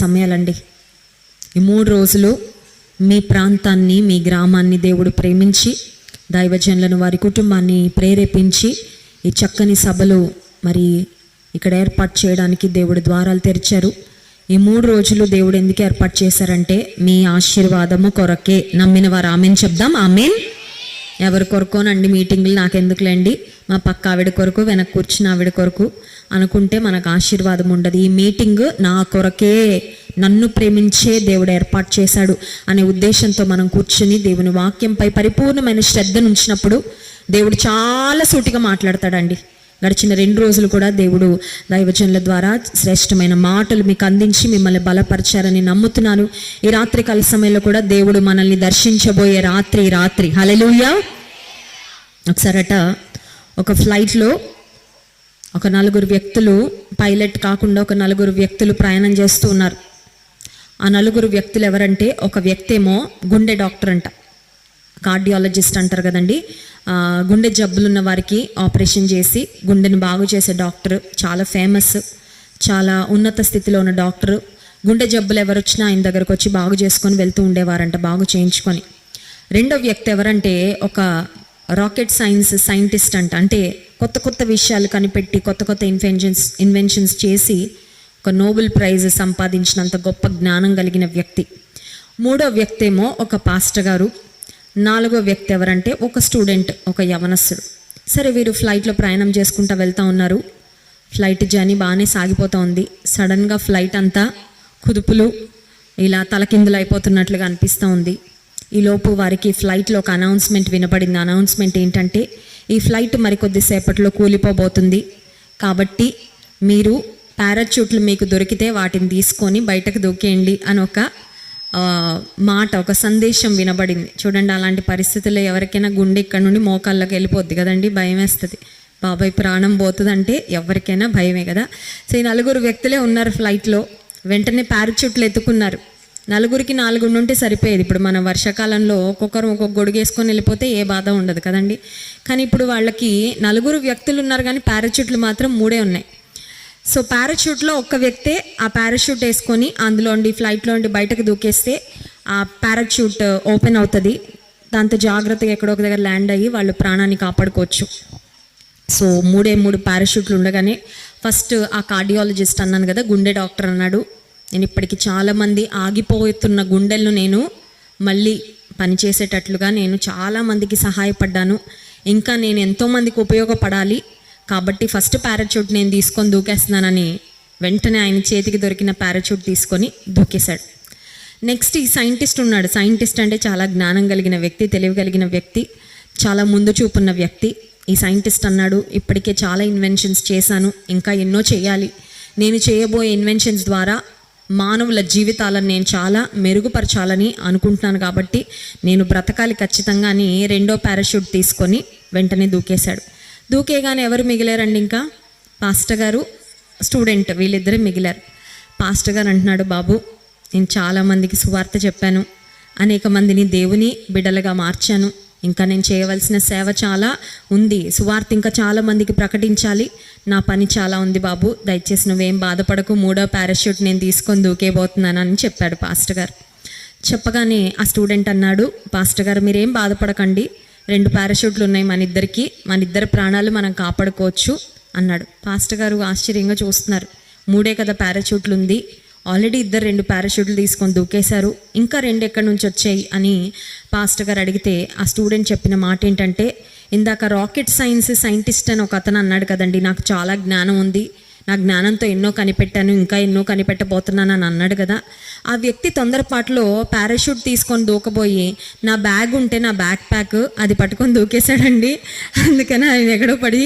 సమయాలండి. ఈ 3 రోజులు మీ ప్రాంతాన్ని, మీ గ్రామాన్ని దేవుడు ప్రేమించి, దైవజనులను, వారి కుటుంబాన్ని ప్రేరేపించి ఈ చక్కని సభలు మరి ఇక్కడ ఏర్పాటు చేయడానికి దేవుడు ద్వారాలు తెరిచారు. ఈ 3 రోజులు దేవుడు ఎందుకు ఏర్పాటు చేశారంటే మీ ఆశీర్వాదము కొరకే. నమ్మిన వారు ఆమెన్ చెప్దాం. ఆమెన్. ఎవరి కొరకోనండి మీటింగ్లు, నాకెందుకులేండి, మా పక్క ఆవిడ కొరకు, వెనక కూర్చున్న ఆవిడ కొరకు అనుకుంటే మనకు ఆశీర్వాదం ఉండదు. ఈ మీటింగ్ నా కొరకే, నన్ను ప్రేమించే దేవుడు ఏర్పాటు చేశాడు అనే ఉద్దేశంతో మనం కూర్చుని దేవుని వాక్యంపై పరిపూర్ణమైన శ్రద్ధ ఉంచినప్పుడు దేవుడు చాలా సూటిగా మాట్లాడతాడండి. గడిచిన 2 రోజులు కూడా దేవుడు దైవజనుల ద్వారా శ్రేష్టమైన మాటలు మీకు అందించి మిమ్మల్ని బలపరిచారని నమ్ముతున్నాను. ఈ రాత్రి కాల సమయంలో కూడా దేవుడు మనల్ని దర్శించబోయే రాత్రి. హల్లెలూయా. ఒకసారట ఒక ఫ్లైట్లో ఒక 4 వ్యక్తులు, పైలట్ కాకుండా ఒక 4 వ్యక్తులు ప్రయాణం చేస్తూ ఉన్నారు. ఆ 4 వ్యక్తులు ఎవరంటే, ఒక వ్యక్తి ఏమో గుండె డాక్టర్ అంట, కార్డియాలజిస్ట్ అంటారు కదండి. గుండె జబ్బులున్న వారికి ఆపరేషన్ చేసి గుండెని బాగు చేసే డాక్టర్, చాలా ఫేమస్, చాలా ఉన్నత స్థితిలో ఉన్న డాక్టర్. గుండె జబ్బులు ఎవరు వచ్చినా ఆయన దగ్గరకు వచ్చి బాగు చేసుకొని వెళ్తూ ఉండేవారంట, బాగు చేయించుకొని. రెండో వ్యక్తి ఎవరంటే, ఒక రాకెట్ సైంటిస్ట్ అంట. అంటే కొత్త విషయాలు కనిపెట్టి కొత్త ఇన్వెన్షన్స్ చేసి ఒక నోబెల్ ప్రైజ్ సంపాదించినంత గొప్ప జ్ఞానం కలిగిన వ్యక్తి. మూడో వ్యక్తి ఏమో ఒక పాస్టర్ గారు. 4వ వ్యక్తి ఎవరంటే ఒక స్టూడెంట్, ఒక యవనస్తుడు. సరే, వీరు ఫ్లైట్లో ప్రయాణం చేసుకుంటూ వెళ్తూ ఉన్నారు. ఫ్లైట్ జర్నీ బాగానే సాగిపోతూ ఉంది. సడన్గా ఫ్లైట్ అంతా కుదుపులు ఇలా తలకిందులు అయిపోతున్నట్లుగా అనిపిస్తూ ఉంది. ఈలోపు వారికి ఫ్లైట్లో ఒక అనౌన్స్మెంట్ వినపడింది. అనౌన్స్మెంట్ ఏంటంటే, ఈ ఫ్లైట్ మరికొద్దిసేపట్లో కూలిపోబోతుంది కాబట్టి మీరు పారాచూట్లు మీకు దొరికితే వాటిని తీసుకొని బయటకు దూకేయండి అని ఒక మాట, ఒక సందేశం వినబడింది. చూడండి, అలాంటి పరిస్థితుల్లో ఎవరికైనా గుండె ఇక్కడ నుండి మోకాళ్ళకి వెళ్ళిపోద్ది కదండి, భయం వేస్తుంది. బాబాయ్ ప్రాణం పోతుందంటే ఎవరికైనా భయమే కదా. సో ఈ 4 వ్యక్తులే ఉన్నారు ఫ్లైట్లో. వెంటనే పారాచూట్లు ఎత్తుకున్నారు. 4కి 4 ఉంటే సరిపోయేది. ఇప్పుడు మన వర్షాకాలంలో ఒక్కొక్కరు ఒక్కొక్క గొడుగు వేసుకొని వెళ్ళిపోతే ఏ బాధ ఉండదు కదండి. కానీ ఇప్పుడు వాళ్ళకి 4 వ్యక్తులు ఉన్నారు, కానీ పారాచూట్లు మాత్రం 3 ఉన్నాయి. సో పారాచూట్లో ఒక్క వ్యక్తే ఆ పారాచూట్ వేసుకొని అందులోండి ఫ్లైట్లో బయటకు దూకేస్తే ఆ పారాచూట్ ఓపెన్ అవుతుంది. దాంతో జాగ్రత్తగా ఎక్కడో ఒక దగ్గర ల్యాండ్ అయ్యి వాళ్ళు ప్రాణాన్ని కాపాడుకోవచ్చు. సో 3 పారాచూట్లు ఉండగానే ఫస్ట్ ఆ కార్డియాలజిస్ట్ అన్నాను కదా, గుండె డాక్టర్ అన్నాడు, నేను ఇప్పటికి చాలామంది ఆగిపోతున్న గుండెలను నేను మళ్ళీ పనిచేసేటట్లుగా నేను చాలామందికి సహాయపడ్డాను. ఇంకా నేను ఎంతోమందికి ఉపయోగపడాలి కాబట్టి ఫస్ట్ పారాచూట్ నేను తీసుకొని దూకేస్తున్నానని వెంటనే ఆయన చేతికి దొరికిన పారాచూట్ తీసుకొని దూకేశాడు. నెక్స్ట్ ఈ సైంటిస్ట్ ఉన్నాడు. సైంటిస్ట్ అంటే చాలా జ్ఞానం కలిగిన వ్యక్తి, తెలివి కలిగిన వ్యక్తి, చాలా ముందు చూపున్న వ్యక్తి. ఈ సైంటిస్ట్ అన్నాడు, ఇప్పటికే చాలా ఇన్వెన్షన్స్ చేశాను, ఇంకా ఎన్నో చేయాలి. నేను చేయబోయే ఇన్వెన్షన్స్ ద్వారా మానవుల జీవితాలను నేను చాలా మెరుగుపరచాలని అనుకుంటున్నాను కాబట్టి నేను బ్రతకాలి ఖచ్చితంగా అని 2వ పారాషూట్ తీసుకొని వెంటనే దూకేశాడు. దూకేగానే ఎవరు మిగిలారండి? ఇంకా పాస్టర్ గారు, స్టూడెంట్, వీళ్ళిద్దరే మిగిలారు. పాస్టర్ గారు అంటున్నాడు, బాబు నేను చాలామందికి సువార్త చెప్పాను, అనేక మందిని దేవుని బిడ్డలుగా మార్చాను, ఇంకా నేను చేయవలసిన సేవ చాలా ఉంది, సువార్త ఇంకా చాలామందికి ప్రకటించాలి, నా పని చాలా ఉంది బాబు, దయచేసి నువ్వేం బాధపడకు, 3వ పారాషూట్ నేను తీసుకొని దూకేబోతున్నాను అని చెప్పాడు పాస్టర్ గారు. చెప్పగానే ఆ స్టూడెంట్ అన్నాడు, పాస్టర్ గారు మీరేం బాధపడకండి, 2 పారాషూట్లు ఉన్నాయి మన ఇద్దరి ప్రాణాలు మనం కాపాడుకోవచ్చు అన్నాడు. పాస్టర్ గారు ఆశ్చర్యంగా చూస్తున్నారు. 3 కదా పారాషూట్లు ఉంది, ఆల్రెడీ 2 పారాషూట్లు తీసుకొని దూకేశారు, ఇంకా 2 ఎక్కడి నుంచి వచ్చాయి అని పాస్టర్ గారు అడిగితే ఆ స్టూడెంట్ చెప్పిన మాట ఏంటంటే, ఇందాక రాకెట్ సైంటిస్ట్ అని ఒక అతను అన్నాడు కదండి, నాకు చాలా జ్ఞానం ఉంది, నా జ్ఞానంతో ఎన్నో కనిపెట్టాను, ఇంకా ఎన్నో కనిపెట్టబోతున్నాను అని అన్నాడు కదా. ఆ వ్యక్తి తొందరపాటులో పారాషూట్ తీసుకొని దూకబోయి నా బ్యాగ్ ఉంటే నా బ్యాక్ ప్యాక్ అది పట్టుకొని దూకేశాడండి. అందుకని ఆయన ఎక్కడో పడి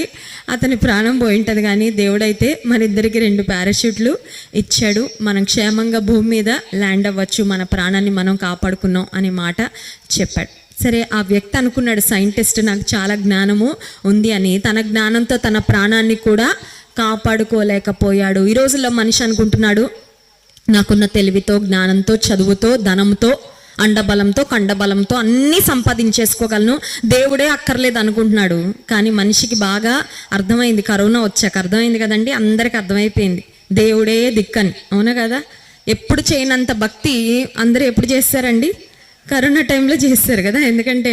అతని ప్రాణం పోయింటుంది. కానీ దేవుడైతే మన ఇద్దరికి 2 పారాషూట్లు ఇచ్చాడు, మనం క్షేమంగా భూమి మీద ల్యాండ్ అవ్వచ్చు, మన ప్రాణాన్ని మనం కాపాడుకున్నాం అనే మాట చెప్పాడు. సరే, ఆ వ్యక్తి అనుకున్నాడు, సైంటిస్ట్ నాకు చాలా జ్ఞానము ఉంది అని, తన జ్ఞానంతో తన ప్రాణాన్ని కూడా కాపాడుకోలేకపోయాడు. ఈ రోజుల్లో మనిషి అనుకుంటున్నాడు, నాకున్న తెలివితో, జ్ఞానంతో, చదువుతో, ధనంతో, అండబలంతో, కండబలంతో అన్నీ సంపాదించేసుకోగలను, దేవుడే అక్కర్లేదు అనుకుంటున్నాడు. కానీ మనిషికి బాగా అర్థమైంది, కరోనా వచ్చాక అర్థమైంది కదండి, అందరికి అర్థమైపోయింది దేవుడే దిక్కని. అవునా కదా? ఎప్పుడు చేయనంత భక్తి అందరూ ఎప్పుడు చేస్తారండి? కరోనా టైంలో చేస్తారు కదా. ఎందుకంటే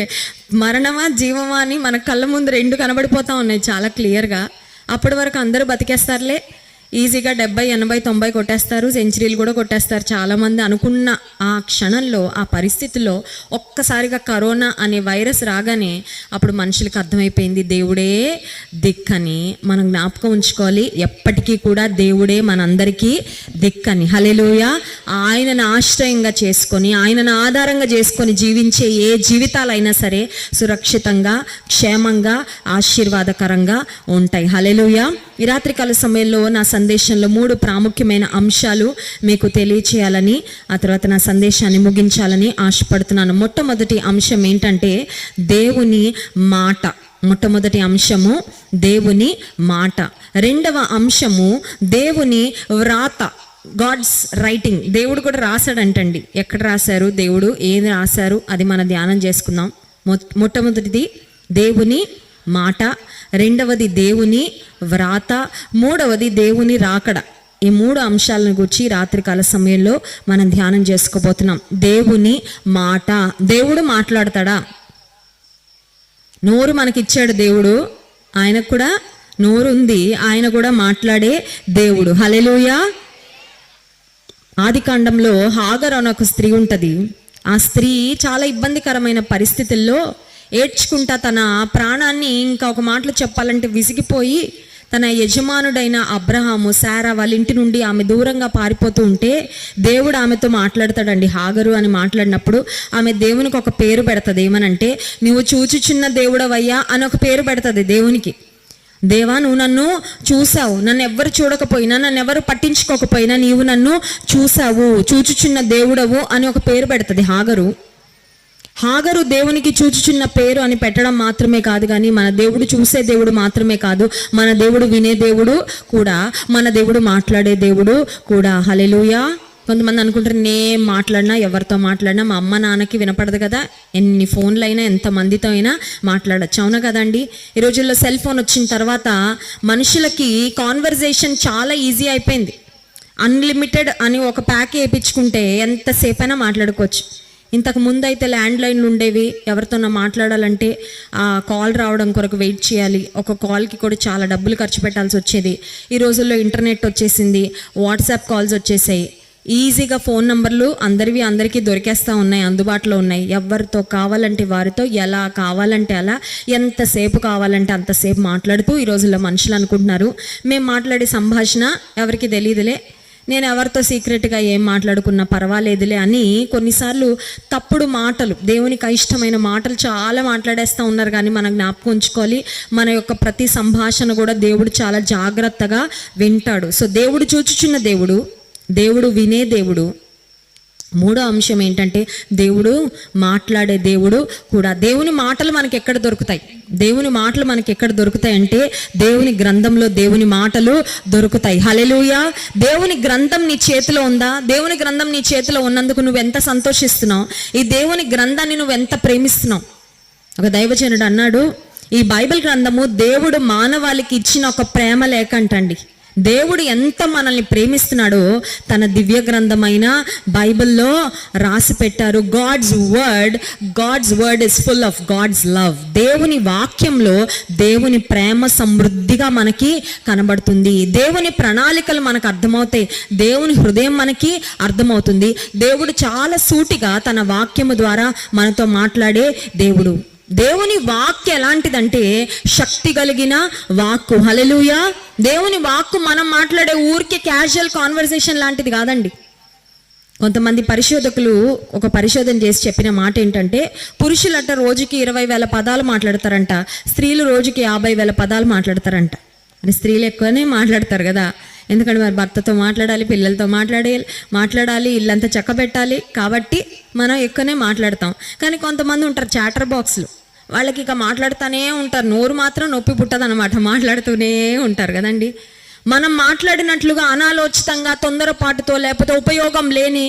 మరణమా జీవమా అని మన కళ్ళ ముందు రెండు కనబడిపోతూ ఉన్నాయి చాలా క్లియర్గా. అప్పటి వరకు అందరూ బతికేస్తారులే, ఈజీగా 70, 80, 90 కొట్టేస్తారు, సెంచరీలు కూడా కొట్టేస్తారు చాలామంది అనుకున్న ఆ క్షణంలో, ఆ పరిస్థితిలో ఒక్కసారిగా కరోనా అనే వైరస్ రాగానే అప్పుడు మనుషులకు అర్థమైపోయింది దేవుడే దిక్కని. మనం జ్ఞాపకం ఉంచుకోవాలి, ఎప్పటికీ కూడా దేవుడే మనందరికీ దిక్కని. హల్లెలూయా. ఆయనను ఆశ్రయంగా చేసుకొని, ఆయనను ఆధారంగా చేసుకొని జీవించే ఏ జీవితాలైనా సరే సురక్షితంగా, క్షేమంగా, ఆశీర్వాదకరంగా ఉంటాయి. హల్లెలూయా. ఈ రాత్రికాల సమయంలో నా సందేశంలో 3 ప్రాముఖ్యమైన అంశాలు మీకు తెలియచేయాలని, ఆ తర్వాత నా సందేశాన్ని ముగించాలని ఆశపడుతున్నాను. మొట్టమొదటి అంశం ఏంటంటే దేవుని మాట. మొట్టమొదటి అంశము దేవుని మాట. రెండవ అంశము దేవుని వ్రాత, గాడ్స్ రైటింగ్. దేవుడు కూడా రాశాడంటండి. ఎక్కడ రాశారు దేవుడు, ఏది రాశారు, అది మనం ధ్యానం చేసుకుందాం. మొట్టమొదటిది దేవుని మాట, రెండవది దేవుని వ్రాత, మూడవది దేవుని రాకడ. ఈ 3 అంశాలను గురించి రాత్రికాల సమయంలో మనం ధ్యానం చేసుకోబోతున్నాం. దేవుని మాట. దేవుడు మాట్లాడతాడా? నోరు మనకిచ్చాడు దేవుడు, ఆయనకు కూడా నోరు ఉంది, ఆయన కూడా మాట్లాడే దేవుడు. హల్లెలూయా. ఆదికాండంలో హాగరు అనే ఒక స్త్రీ ఉంటుంది. ఆ స్త్రీ చాలా ఇబ్బందికరమైన పరిస్థితుల్లో ఏడ్చుకుంటా తన ప్రాణాన్ని, ఇంకా ఒక మాటలో చెప్పాలంటే విసిగిపోయి, తన యజమానుడైన అబ్రహాము, శారా వాళ్ళ ఇంటి నుండి ఆమె దూరంగా పారిపోతూ ఉంటే దేవుడు ఆమెతో మాట్లాడతాడండి. హాగరు అని మాట్లాడినప్పుడు ఆమె దేవునికి ఒక పేరు పెడుతుంది. ఏమనంటే, నువ్వు చూచుచున్న దేవుడవయ్యా అని ఒక పేరు పెడుతుంది దేవునికి. దేవా, నువ్వు నన్ను చూసావు, నన్ను ఎవ్వరు చూడకపోయినా, నన్ను ఎవరు పట్టించుకోకపోయినా నీవు నన్ను చూసావు, చూచుచున్న దేవుడవు అని ఒక పేరు పెడుతుంది హాగరు. హాగరు దేవునికి చూచుచున్న పేరు అని పెట్టడం మాత్రమే కాదు, కానీ మన దేవుడు చూసే దేవుడు మాత్రమే కాదు, మన దేవుడు వినే దేవుడు కూడా, మన దేవుడు మాట్లాడే దేవుడు కూడా. హల్లెలూయా. కొంతమంది అనుకుంటారు, నేను మాట్లాడినా, ఎవరితో మాట్లాడినా మా అమ్మ నాన్నకి వినపడదు కదా, ఎన్ని ఫోన్లు అయినా ఎంతమందితో అయినా మాట్లాడచ్చు. అవునా కదండి? ఈ రోజుల్లో సెల్ ఫోన్ వచ్చిన తర్వాత మనుషులకి కాన్వర్జేషన్ చాలా ఈజీ అయిపోయింది. అన్లిమిటెడ్ అని ఒక ప్యాక్ వేయించుకుంటే ఎంతసేపు అయినా మాట్లాడుకోవచ్చు. ఇంతకు ముందు అయితే ల్యాండ్ లైన్లు ఉండేవి, ఎవరితోనో మాట్లాడాలంటే ఆ కాల్ రావడం కొరకు వెయిట్ చేయాలి, ఒక కాల్కి కూడా చాలా డబ్బులు ఖర్చు పెట్టాల్సి వచ్చేది. ఈ రోజుల్లో ఇంటర్నెట్ వచ్చేసింది, వాట్సాప్ కాల్స్ వచ్చేసాయి, ఈజీగా ఫోన్ నంబర్లు అందరికీ దొరికేస్తూ ఉన్నాయి, అందుబాటులో ఉన్నాయి. ఎవరితో కావాలంటే వారితో, ఎలా కావాలంటే అలా, ఎంతసేపు కావాలంటే అంతసేపు మాట్లాడుతూ ఈ రోజుల్లో మనుషులు అనుకుంటున్నారు మేము మాట్లాడే సంభాషణ ఎవరికి తెలియదులే, నేను ఎవరితో సీక్రెట్గా ఏం మాట్లాడుకున్నా పర్వాలేదులే అని కొన్నిసార్లు తప్పుడు మాటలు, దేవునికి అయిష్టమైన మాటలు చాలా మాట్లాడేస్తూ ఉన్నారు. కానీ మనం జ్ఞాపకం ఉంచుకోవాలి, మన యొక్క ప్రతి సంభాషణ కూడా దేవుడు చాలా జాగ్రత్తగా వింటాడు. సో దేవుడు చూచుచున్న దేవుడు, దేవుడు వినే దేవుడు. మూడో అంశం ఏంటంటే దేవుడు మాట్లాడే దేవుడు కూడా. దేవుని మాటలు మనకి ఎక్కడ దొరుకుతాయి? దేవుని మాటలు మనకి ఎక్కడ దొరుకుతాయి అంటే దేవుని గ్రంథంలో దేవుని మాటలు దొరుకుతాయి. హల్లెలూయా. దేవుని గ్రంథం నీ చేతిలో ఉందా? దేవుని గ్రంథం నీ చేతిలో ఉన్నందుకు నువ్వు ఎంత సంతోషిస్తున్నావు? ఈ దేవుని గ్రంథాన్ని నువ్వు ఎంత ప్రేమిస్తున్నావు? ఒక దైవజనుడు అన్నాడు, ఈ బైబిల్ గ్రంథము దేవుడు మానవాళికి ఇచ్చిన ఒక ప్రేమ లేఖ అంటండి. దేవుడు ఎంత మనల్ని ప్రేమిస్తున్నాడో తన దివ్య గ్రంథమైన బైబిల్లో రాసి పెట్టారు. God's word is full of God's love. దేవుని వాక్యంలో దేవుని ప్రేమ సమృద్ధిగా మనకి కనబడుతుంది. దేవుని ప్రణాళికలు మనకు అర్థమవుతాయి, దేవుని హృదయం మనకి అర్థమవుతుంది. దేవుడు చాలా సూటిగా తన వాక్యము ద్వారా మనతో మాట్లాడే దేవుడు. దేవుని వాక్కు ఎలాంటిదంటే శక్తి కలిగిన వాక్కు. హల్లెలూయా. దేవుని వాక్కు మనం మాట్లాడే ఊరికే క్యాజువల్ కాన్వర్సేషన్ లాంటిది కాదండి. కొంతమంది పరిశోధకులు ఒక పరిశోధన చేసి చెప్పిన మాట ఏంటంటే, పురుషులట రోజుకి 20,000 పదాలు మాట్లాడతారంట, స్త్రీలు రోజుకి 50,000 పదాలు మాట్లాడతారంట. అని స్త్రీలు ఎక్కువనే మాట్లాడతారు కదా, ఎందుకంటే మరి భర్తతో మాట్లాడాలి, పిల్లలతో మాట్లాడాలి, ఇల్లంతా చక్కబెట్టాలి, కాబట్టి మనం ఎక్కువనే మాట్లాడతాం. కానీ కొంతమంది ఉంటారు చాటర్ బాక్స్లు, వాళ్ళకి ఇక మాట్లాడుతూనే ఉంటారు, నోరు మాత్రం నొప్పి పుట్టదన్నమాట, మాట్లాడుతూనే ఉంటారు కదండి. మనం మాట్లాడినట్లుగా అనాలోచితంగా, తొందరపాటుతో, లేకపోతే ఉపయోగం లేని,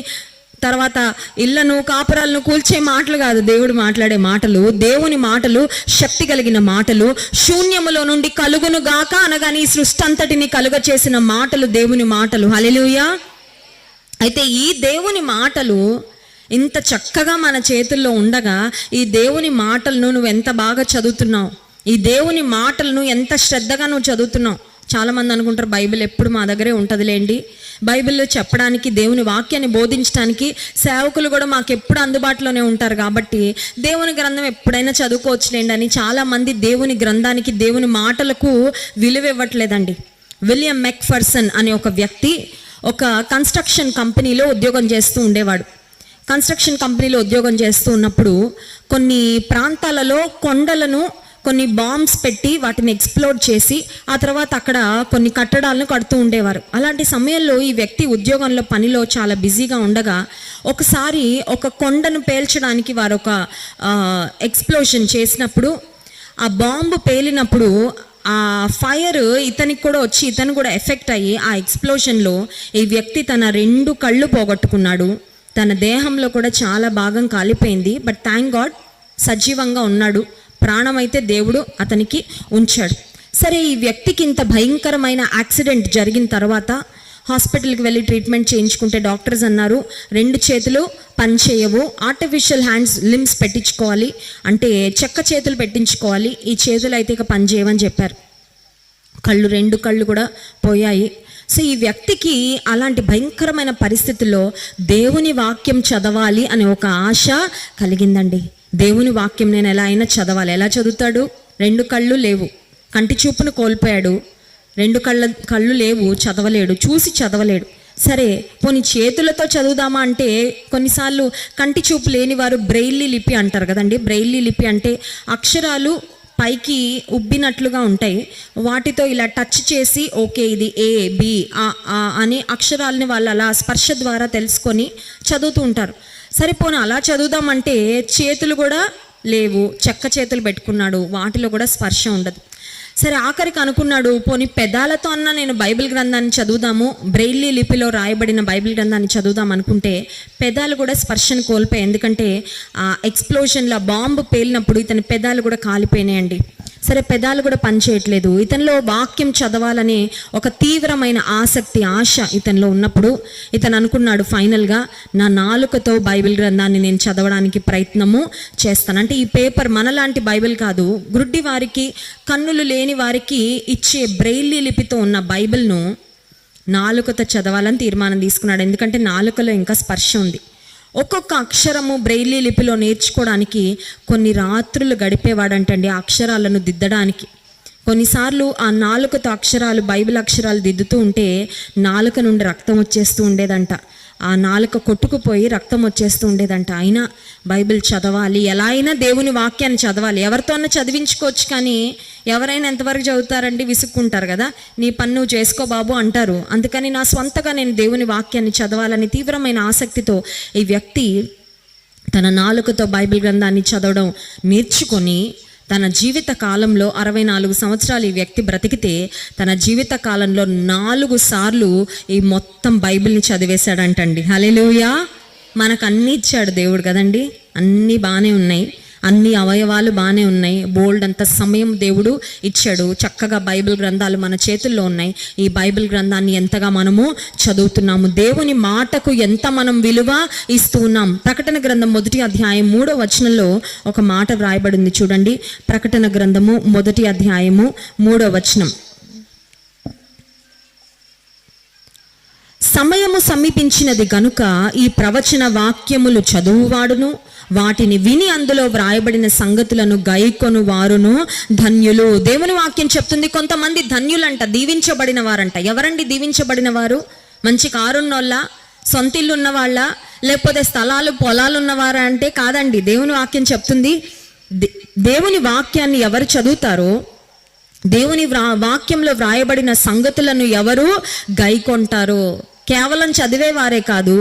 తర్వాత ఇళ్లను కాపురాలను కూల్చే మాటలు కాదు దేవుడు మాట్లాడే మాటలు. దేవుని మాటలు శక్తి కలిగిన మాటలు. శూన్యములో నుండి కలుగును గాక అనగానే ఈ సృష్టి అంతటిని కలుగ చేసిన మాటలు దేవుని మాటలు. హల్లెలూయా. అయితే ఈ దేవుని మాటలు ఇంత చక్కగా మన చేతుల్లో ఉండగా, ఈ దేవుని మాటలను నువ్వు ఎంత బాగా చదువుతున్నావు, ఈ దేవుని మాటలను ఎంత శ్రద్ధగా నువ్వు చదువుతున్నావు. చాలామంది అనుకుంటారు బైబిల్ ఎప్పుడు మా దగ్గరే ఉంటుందిలేండి, బైబిల్లో చెప్పడానికి, దేవుని వాక్యాన్ని బోధించడానికి సేవకులు కూడా మాకు ఎప్పుడు అందుబాటులోనే ఉంటారు కాబట్టి దేవుని గ్రంథం ఎప్పుడైనా చదువుకోవచ్చులేండి అని చాలామంది దేవుని గ్రంథానికి, దేవుని మాటలకు విలువ ఇవ్వట్లేదండి. విలియం మెక్ఫర్సన్ అనే ఒక వ్యక్తి ఒక కన్స్ట్రక్షన్ కంపెనీలో ఉద్యోగం చేస్తూ ఉండేవాడు. కన్స్ట్రక్షన్ కంపెనీలో ఉద్యోగం చేస్తూ ఉన్నప్పుడు కొన్ని ప్రాంతాలలో కొండలను కొన్ని బాంబ్స్ పెట్టి వాటిని ఎక్స్ప్లోడ్ చేసి ఆ తర్వాత అక్కడ కొన్ని కట్టడాలను కడుతూ ఉండేవారు. అలాంటి సమయంలో ఈ వ్యక్తి ఉద్యోగంలో పనిలో చాలా బిజీగా ఉండగా ఒకసారి ఒక కొండను పేల్చడానికి వారు ఒక ఎక్స్ప్లోషన్ చేసినప్పుడు, ఆ బాంబు పేలినప్పుడు ఆ ఫైర్ ఇతనికి కూడా వచ్చి ఇతను కూడా ఎఫెక్ట్ అయ్యి ఆ ఎక్స్ప్లోషన్లో ఈ వ్యక్తి తన 2 కళ్ళు పోగొట్టుకున్నాడు. తన దేహంలో కూడా చాలా భాగం కాలిపోయింది. బట్ థ్యాంక్ గాడ్ సజీవంగా ఉన్నాడు. ప్రాణం అయితే దేవుడు అతనికి ఉంచాడు. సరే, ఈ వ్యక్తికి ఇంత భయంకరమైన యాక్సిడెంట్ జరిగిన తర్వాత హాస్పిటల్కి వెళ్ళి ట్రీట్మెంట్ చేయించుకుంటే డాక్టర్స్ అన్నారు 2 చేతులు పనిచేయవు, ఆర్టిఫిషియల్ హ్యాండ్స్ లిమ్స్ పెట్టించుకోవాలి, అంటే చెక్క చేతులు పెట్టించుకోవాలి, ఈ చేతులు అయితే ఇక పనిచేయవని చెప్పారు. 2 కళ్ళు కూడా పోయాయి. సో ఈ వ్యక్తికి అలాంటి భయంకరమైన పరిస్థితుల్లో దేవుని వాక్యం చదవాలి అనే ఒక ఆశ కలిగిందండి. దేవుని వాక్యం నేను ఎలా అయినా చదవాలి. ఎలా చదువుతాడు? 2 కళ్ళు లేవు, కంటి చూపును కోల్పోయాడు, 2 కళ్ళు లేవు, చదవలేడు, చూసి చదవలేడు. సరే, పోనీ చేతులతో చదువుదామా అంటే కొన్నిసార్లు కంటి చూపు లేని వారు బ్రెయిల్లీ లిపి అంటారు కదండి. బ్రెయిల్లీ లిపి అంటే అక్షరాలు పైకి ఉబ్బినట్లుగా ఉంటాయి, వాటితో ఇలా టచ్ చేసి ఓకే ఇది ఏ బి ఆ అనే అక్షరాలని వాళ్ళు అలా స్పర్శ ద్వారా తెలుసుకొని చదువుతూ ఉంటారు. సరే, పోనీ అలా చదువుదామంటే చేతులు కూడా లేవు, చెక్క చేతులు పెట్టుకున్నాడు, వాటిలో కూడా స్పర్శ ఉండదు. సరే, ఆఖరికి అనుకున్నాడు పోనీ పెదాలతో అన్నా నేను బైబిల్ గ్రంథాన్ని చదువుదాము, బ్రెయిల్లీ లిపిలో రాయబడిన బైబిల్ గ్రంథాన్ని చదువుదాం అనుకుంటే పెదాలు కూడా స్పర్శను కోల్పోయాయి. ఎందుకంటే ఆ ఎక్స్ప్లోషన్లో బాంబు పేలినప్పుడు ఇతని పెదాలు కూడా కాలిపోయినాయండి. సరే, పెదాలు కూడా పనిచేయట్లేదు. ఇతనిలో వాక్యం చదవాలనే ఒక తీవ్రమైన ఆసక్తి, ఆశ ఇతనిలో ఉన్నప్పుడు ఇతను అనుకున్నాడు ఫైనల్గా నా నాలుకతో బైబిల్ గ్రంథాన్ని నేను చదవడానికి ప్రయత్నము చేస్తాను. అంటే ఈ పేపర్ మనలాంటి బైబిల్ కాదు, గుడ్డి వారికి, కన్నులు లేని వారికి ఇచ్చే బ్రెయిల్లీ లిపితో ఉన్న బైబిల్ను నాలుకతో చదవాలని తీర్మానం తీసుకున్నాడు. ఎందుకంటే నాలుకలో ఇంకా స్పర్శ ఉంది. ఒక్కొక్క అక్షరము బ్రెయిల్లీ లిపిలో నేర్చుకోవడానికి కొన్ని రాత్రులు గడిపేవాడంటండి ఆ అక్షరాలను దిద్దడానికి. కొన్నిసార్లు ఆ నాలుకతో అక్షరాలు, బైబిల్ అక్షరాలు దిద్దుతూ ఉంటే నాలుక నుండి రక్తం వచ్చేస్తూ ఉండేదంట. ఆ నాలుక కొట్టుకుపోయి రక్తం వచ్చేస్తూ ఉండేదంట. అయినా బైబిల్ చదవాలి, ఎలా అయినా దేవుని వాక్యాన్ని చదవాలి. ఎవరితోనే చదివించుకోవచ్చు, కానీ ఎవరైనా ఎంతవరకు చదువుతారండి? విసుక్కుంటారు కదా, నీ పని నువ్వు చేసుకో బాబు అంటారు. అందుకని నా స్వంతగా నేను దేవుని వాక్యాన్ని చదవాలని తీవ్రమైన ఆసక్తితో ఈ వ్యక్తి తన నాలుకతో బైబిల్ గ్రంథాన్ని చదవడం నేర్చుకొని తన జీవిత కాలంలో 64 సంవత్సరాలు ఈ వ్యక్తి బ్రతికితే తన జీవిత కాలంలో 4 సార్లు ఈ మొత్తం బైబిల్ని చదివేశాడంటండి. హల్లెలూయా! మనకు అన్నీ ఇచ్చాడు దేవుడు కదండి, అన్నీ బాగానే ఉన్నాయి, అన్ని అవయవాలు బాగానే ఉన్నాయి, బోల్డ్ అంత సమయం దేవుడు ఇచ్చాడు. చక్కగా బైబిల్ గ్రంథాలు మన చేతుల్లో ఉన్నాయి. ఈ బైబిల్ గ్రంథాన్ని ఎంతగా మనము చదువుతున్నాము, దేవుని మాటకు ఎంత మనం విలువ ఇస్తూ ఉన్నాం. ప్రకటన గ్రంథం 1వ అధ్యాయం 3వ వచనంలో ఒక మాట వ్రాయబడింది చూడండి. ప్రకటన గ్రంథము 1వ అధ్యాయము 3వ వచనం. సమయము సమీపించినది గనుక ఈ ప్రవచన వాక్యములు చదువువాడును వాటిని విని అందులో వ్రాయబడిన సంగతులను గైకొను వారును ధన్యులు. దేవుని వాక్యం చెప్తుంది కొంతమంది ధన్యులంట, దీవించబడిన వారంట. ఎవరండి దీవించబడిన వారు? మంచి కారున్నోళ్ళ, సొంతిల్లు ఉన్నవాళ్ళ, లేకపోతే స్థలాలు పొలాలు ఉన్నవారా అంటే కాదండి. దేవుని వాక్యం చెప్తుంది దేవుని వాక్యాన్ని ఎవరు చదువుతారో, దేవుని వాక్యంలో వ్రాయబడిన సంగతులను ఎవరు గైకొంటారో, కేవలం చదివేవారే కాదు,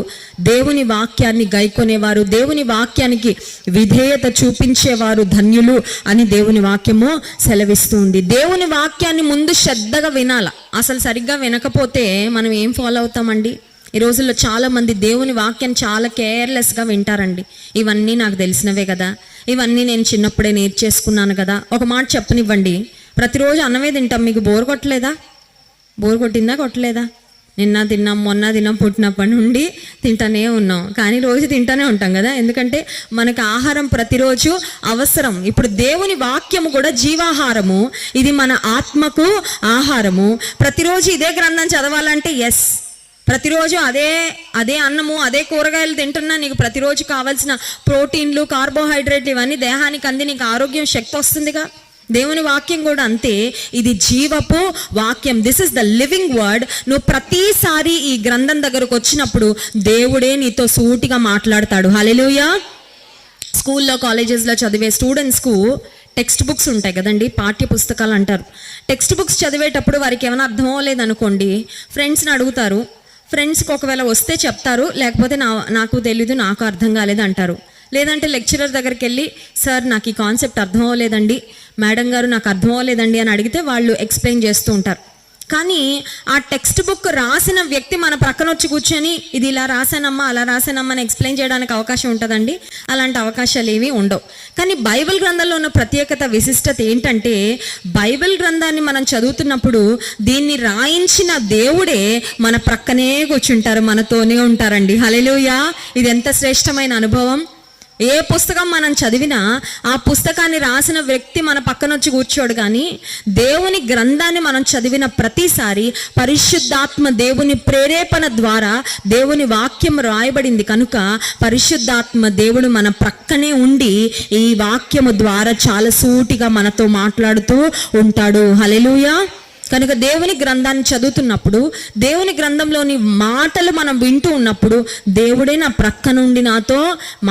దేవుని వాక్యాన్ని గైకొనేవారు, దేవుని వాక్యానికి విధేయత చూపించేవారు ధన్యులు అని దేవుని వాక్యము సెలవిస్తుంది. దేవుని వాక్యాన్ని ముందు శ్రద్ధగా వినాల. అసలు సరిగ్గా వినకపోతే మనం ఏం ఫాలో అవుతామండి? ఈ రోజుల్లో చాలామంది దేవుని వాక్యాన్ని చాలా కేర్లెస్గా వింటారండి. ఇవన్నీ నాకు తెలిసినవే కదా, ఇవన్నీ నేను చిన్నప్పుడే నేర్చేసుకున్నాను కదా. ఒక మాట చెప్పనివ్వండి, ప్రతిరోజు అన్నమే తింటాం, మీకు బోర్ కొట్టలేదా? బోర్ కొట్టిందా? కొట్టలేదా? నిన్న తిన్నాం, మొన్న తిన్నాం, పుట్టినప్పటి నుండి తింటానే ఉన్నాం. కానీ రోజు తింటానే ఉంటాం కదా, ఎందుకంటే మనకు ఆహారం ప్రతిరోజు అవసరం. ఇప్పుడు దేవుని వాక్యము కూడా జీవాహారము, ఇది మన ఆత్మకు ఆహారము. ప్రతిరోజు ఇదే గ్రంథం చదవాలంటే ఎస్, ప్రతిరోజు అదే అన్నము అదే కూరగాయలు తింటున్నా నీకు ప్రతిరోజు కావాల్సిన ప్రోటీన్లు, కార్బోహైడ్రేట్లు ఇవన్నీ దేహానికి అంది నీకు ఆరోగ్యం, శక్తి వస్తుందిగా. దేవుని వాక్యం కూడా అంతే, ఇది జీవపు వాక్యం. This is the living word. నువ్వు ప్రతిసారి ఈ గ్రంథం దగ్గరకు వచ్చినప్పుడు దేవుడే నీతో సూటిగా మాట్లాడతాడు. హల్లెలూయా. స్కూల్లో కాలేజెస్లో చదివే స్టూడెంట్స్కు టెక్స్ట్ బుక్స్ ఉంటాయి కదండి, పాఠ్య పుస్తకాలు అంటారు. టెక్స్ట్ బుక్స్ చదివేటప్పుడు వారికి ఏమైనా అర్థం అవ్వలేదనుకోండి, ఫ్రెండ్స్ని అడుగుతారు. ఫ్రెండ్స్కి ఒకవేళ వస్తే చెప్తారు, లేకపోతే నాకు తెలీదు, నాకు అర్థం కాలేదు అంటారు. లేదంటే లెక్చరర్ దగ్గరికి వెళ్ళి, సార్ నాకు ఈ కాన్సెప్ట్ అర్థం అవ్వలేదండి, మేడం గారు నాకు అర్థం అవ్వలేదండి అని అడిగితే వాళ్ళు ఎక్స్ప్లెయిన్ చేస్తూ ఉంటారు. కానీ ఆ టెక్స్ట్ బుక్ రాసిన వ్యక్తి మన ప్రక్కన వచ్చి కూర్చొని ఇది ఇలా రాసానమ్మా, అలా రాసానమ్మా అని ఎక్స్ప్లెయిన్ చేయడానికి అవకాశం ఉంటుందండి? అలాంటి అవకాశాలు ఏమీ ఉండవు. కానీ బైబిల్ గ్రంథంలో ఉన్న ప్రత్యేకత, విశిష్టత ఏంటంటే, బైబిల్ గ్రంథాన్ని మనం చదువుతున్నప్పుడు దీన్ని రాయించిన దేవుడే మన ప్రక్కనే కూర్చుంటారు, మనతోనే ఉంటారండి. హల్లెలూయా. ఇది ఎంత శ్రేష్టమైన అనుభవం. ఏ పుస్తకం మనం చదివినా ఆ పుస్తకాన్ని రాసిన వ్యక్తి మన పక్కన వచ్చి కూర్చోడు. కానీ దేవుని గ్రంథాన్ని మనం చదివిన ప్రతిసారి పరిశుద్ధాత్మ దేవుని ప్రేరేపణ ద్వారా దేవుని వాక్యం రాయబడింది కనుక పరిశుద్ధాత్మ దేవుడు మన ప్రక్కనే ఉండి ఈ వాక్యము ద్వారా చాలా సూటిగా మనతో మాట్లాడుతూ ఉంటాడు. హల్లెలూయా. కనుక దేవుని గ్రంథాన్ని చదువుతున్నప్పుడు, దేవుని గ్రంథంలోని మాటలు మనం వింటూ ఉన్నప్పుడు దేవుడే నా ప్రక్క నుండి నాతో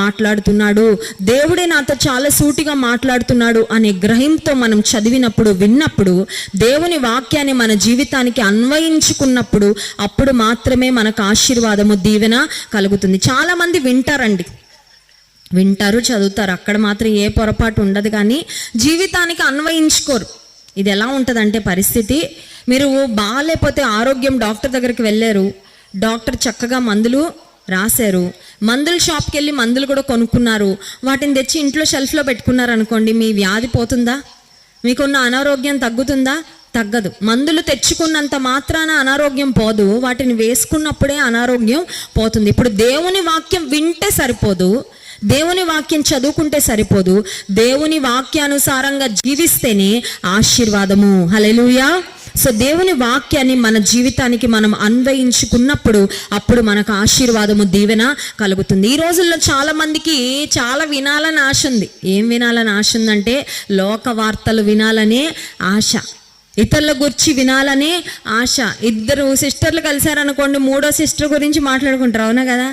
మాట్లాడుతున్నాడు, దేవుడే నాతో చాలా సూటిగా మాట్లాడుతున్నాడు అనే గ్రహింతో మనం చదివినప్పుడు, విన్నప్పుడు, దేవుని వాక్యాన్ని మన జీవితానికి అన్వయించుకున్నప్పుడు అప్పుడు మాత్రమే మనకు ఆశీర్వాదము, దీవెన కలుగుతుంది. చాలామంది వింటారు, చదువుతారు, అక్కడ మాత్రం ఏ పొరపాటు ఉండదు, కానీ జీవితానికి అన్వయించుకోరు. ఇది ఎలా ఉంటుందంటే పరిస్థితి, మీరు బాగాలేకపోతే ఆరోగ్యం డాక్టర్ దగ్గరికి వెళ్ళారు, డాక్టర్ చక్కగా మందులు రాశారు, మందుల షాప్కి వెళ్ళి మందులు కూడా కొనుక్కున్నారు, వాటిని తెచ్చి ఇంట్లో షెల్ఫ్లో పెట్టుకున్నారు అనుకోండి, మీ వ్యాధి పోతుందా? మీకున్న అనారోగ్యం తగ్గుతుందా? తగ్గదు. మందులు తెచ్చుకున్నంత మాత్రాన అనారోగ్యం పోదు, వాటిని వేసుకున్నప్పుడే అనారోగ్యం పోతుంది. ఇప్పుడు దేవుని వాక్యం వింటే సరిపోదు, దేవుని వాక్యం చదువుకుంటే సరిపోదు, దేవుని వాక్యానుసారంగా జీవిస్తేనే ఆశీర్వాదము. హల్లెలూయా. సో దేవుని వాక్యాన్ని మన జీవితానికి మనం అన్వయించుకున్నప్పుడు అప్పుడు మనకు ఆశీర్వాదము, దీవెన కలుగుతుంది. ఈ రోజుల్లో చాలా మందికి చాలా వినాలని ఆశ ఉంది. ఏం వినాలని ఆశ ఉందంటే లోక వార్తలు వినాలనే ఆశ, ఇతరుల గురించి వినాలనే ఆశ. ఇద్దరు సిస్టర్లు కలిశారనుకోండి, మూడో సిస్టర్ గురించి మాట్లాడుకుంటారు, అవునా కదా?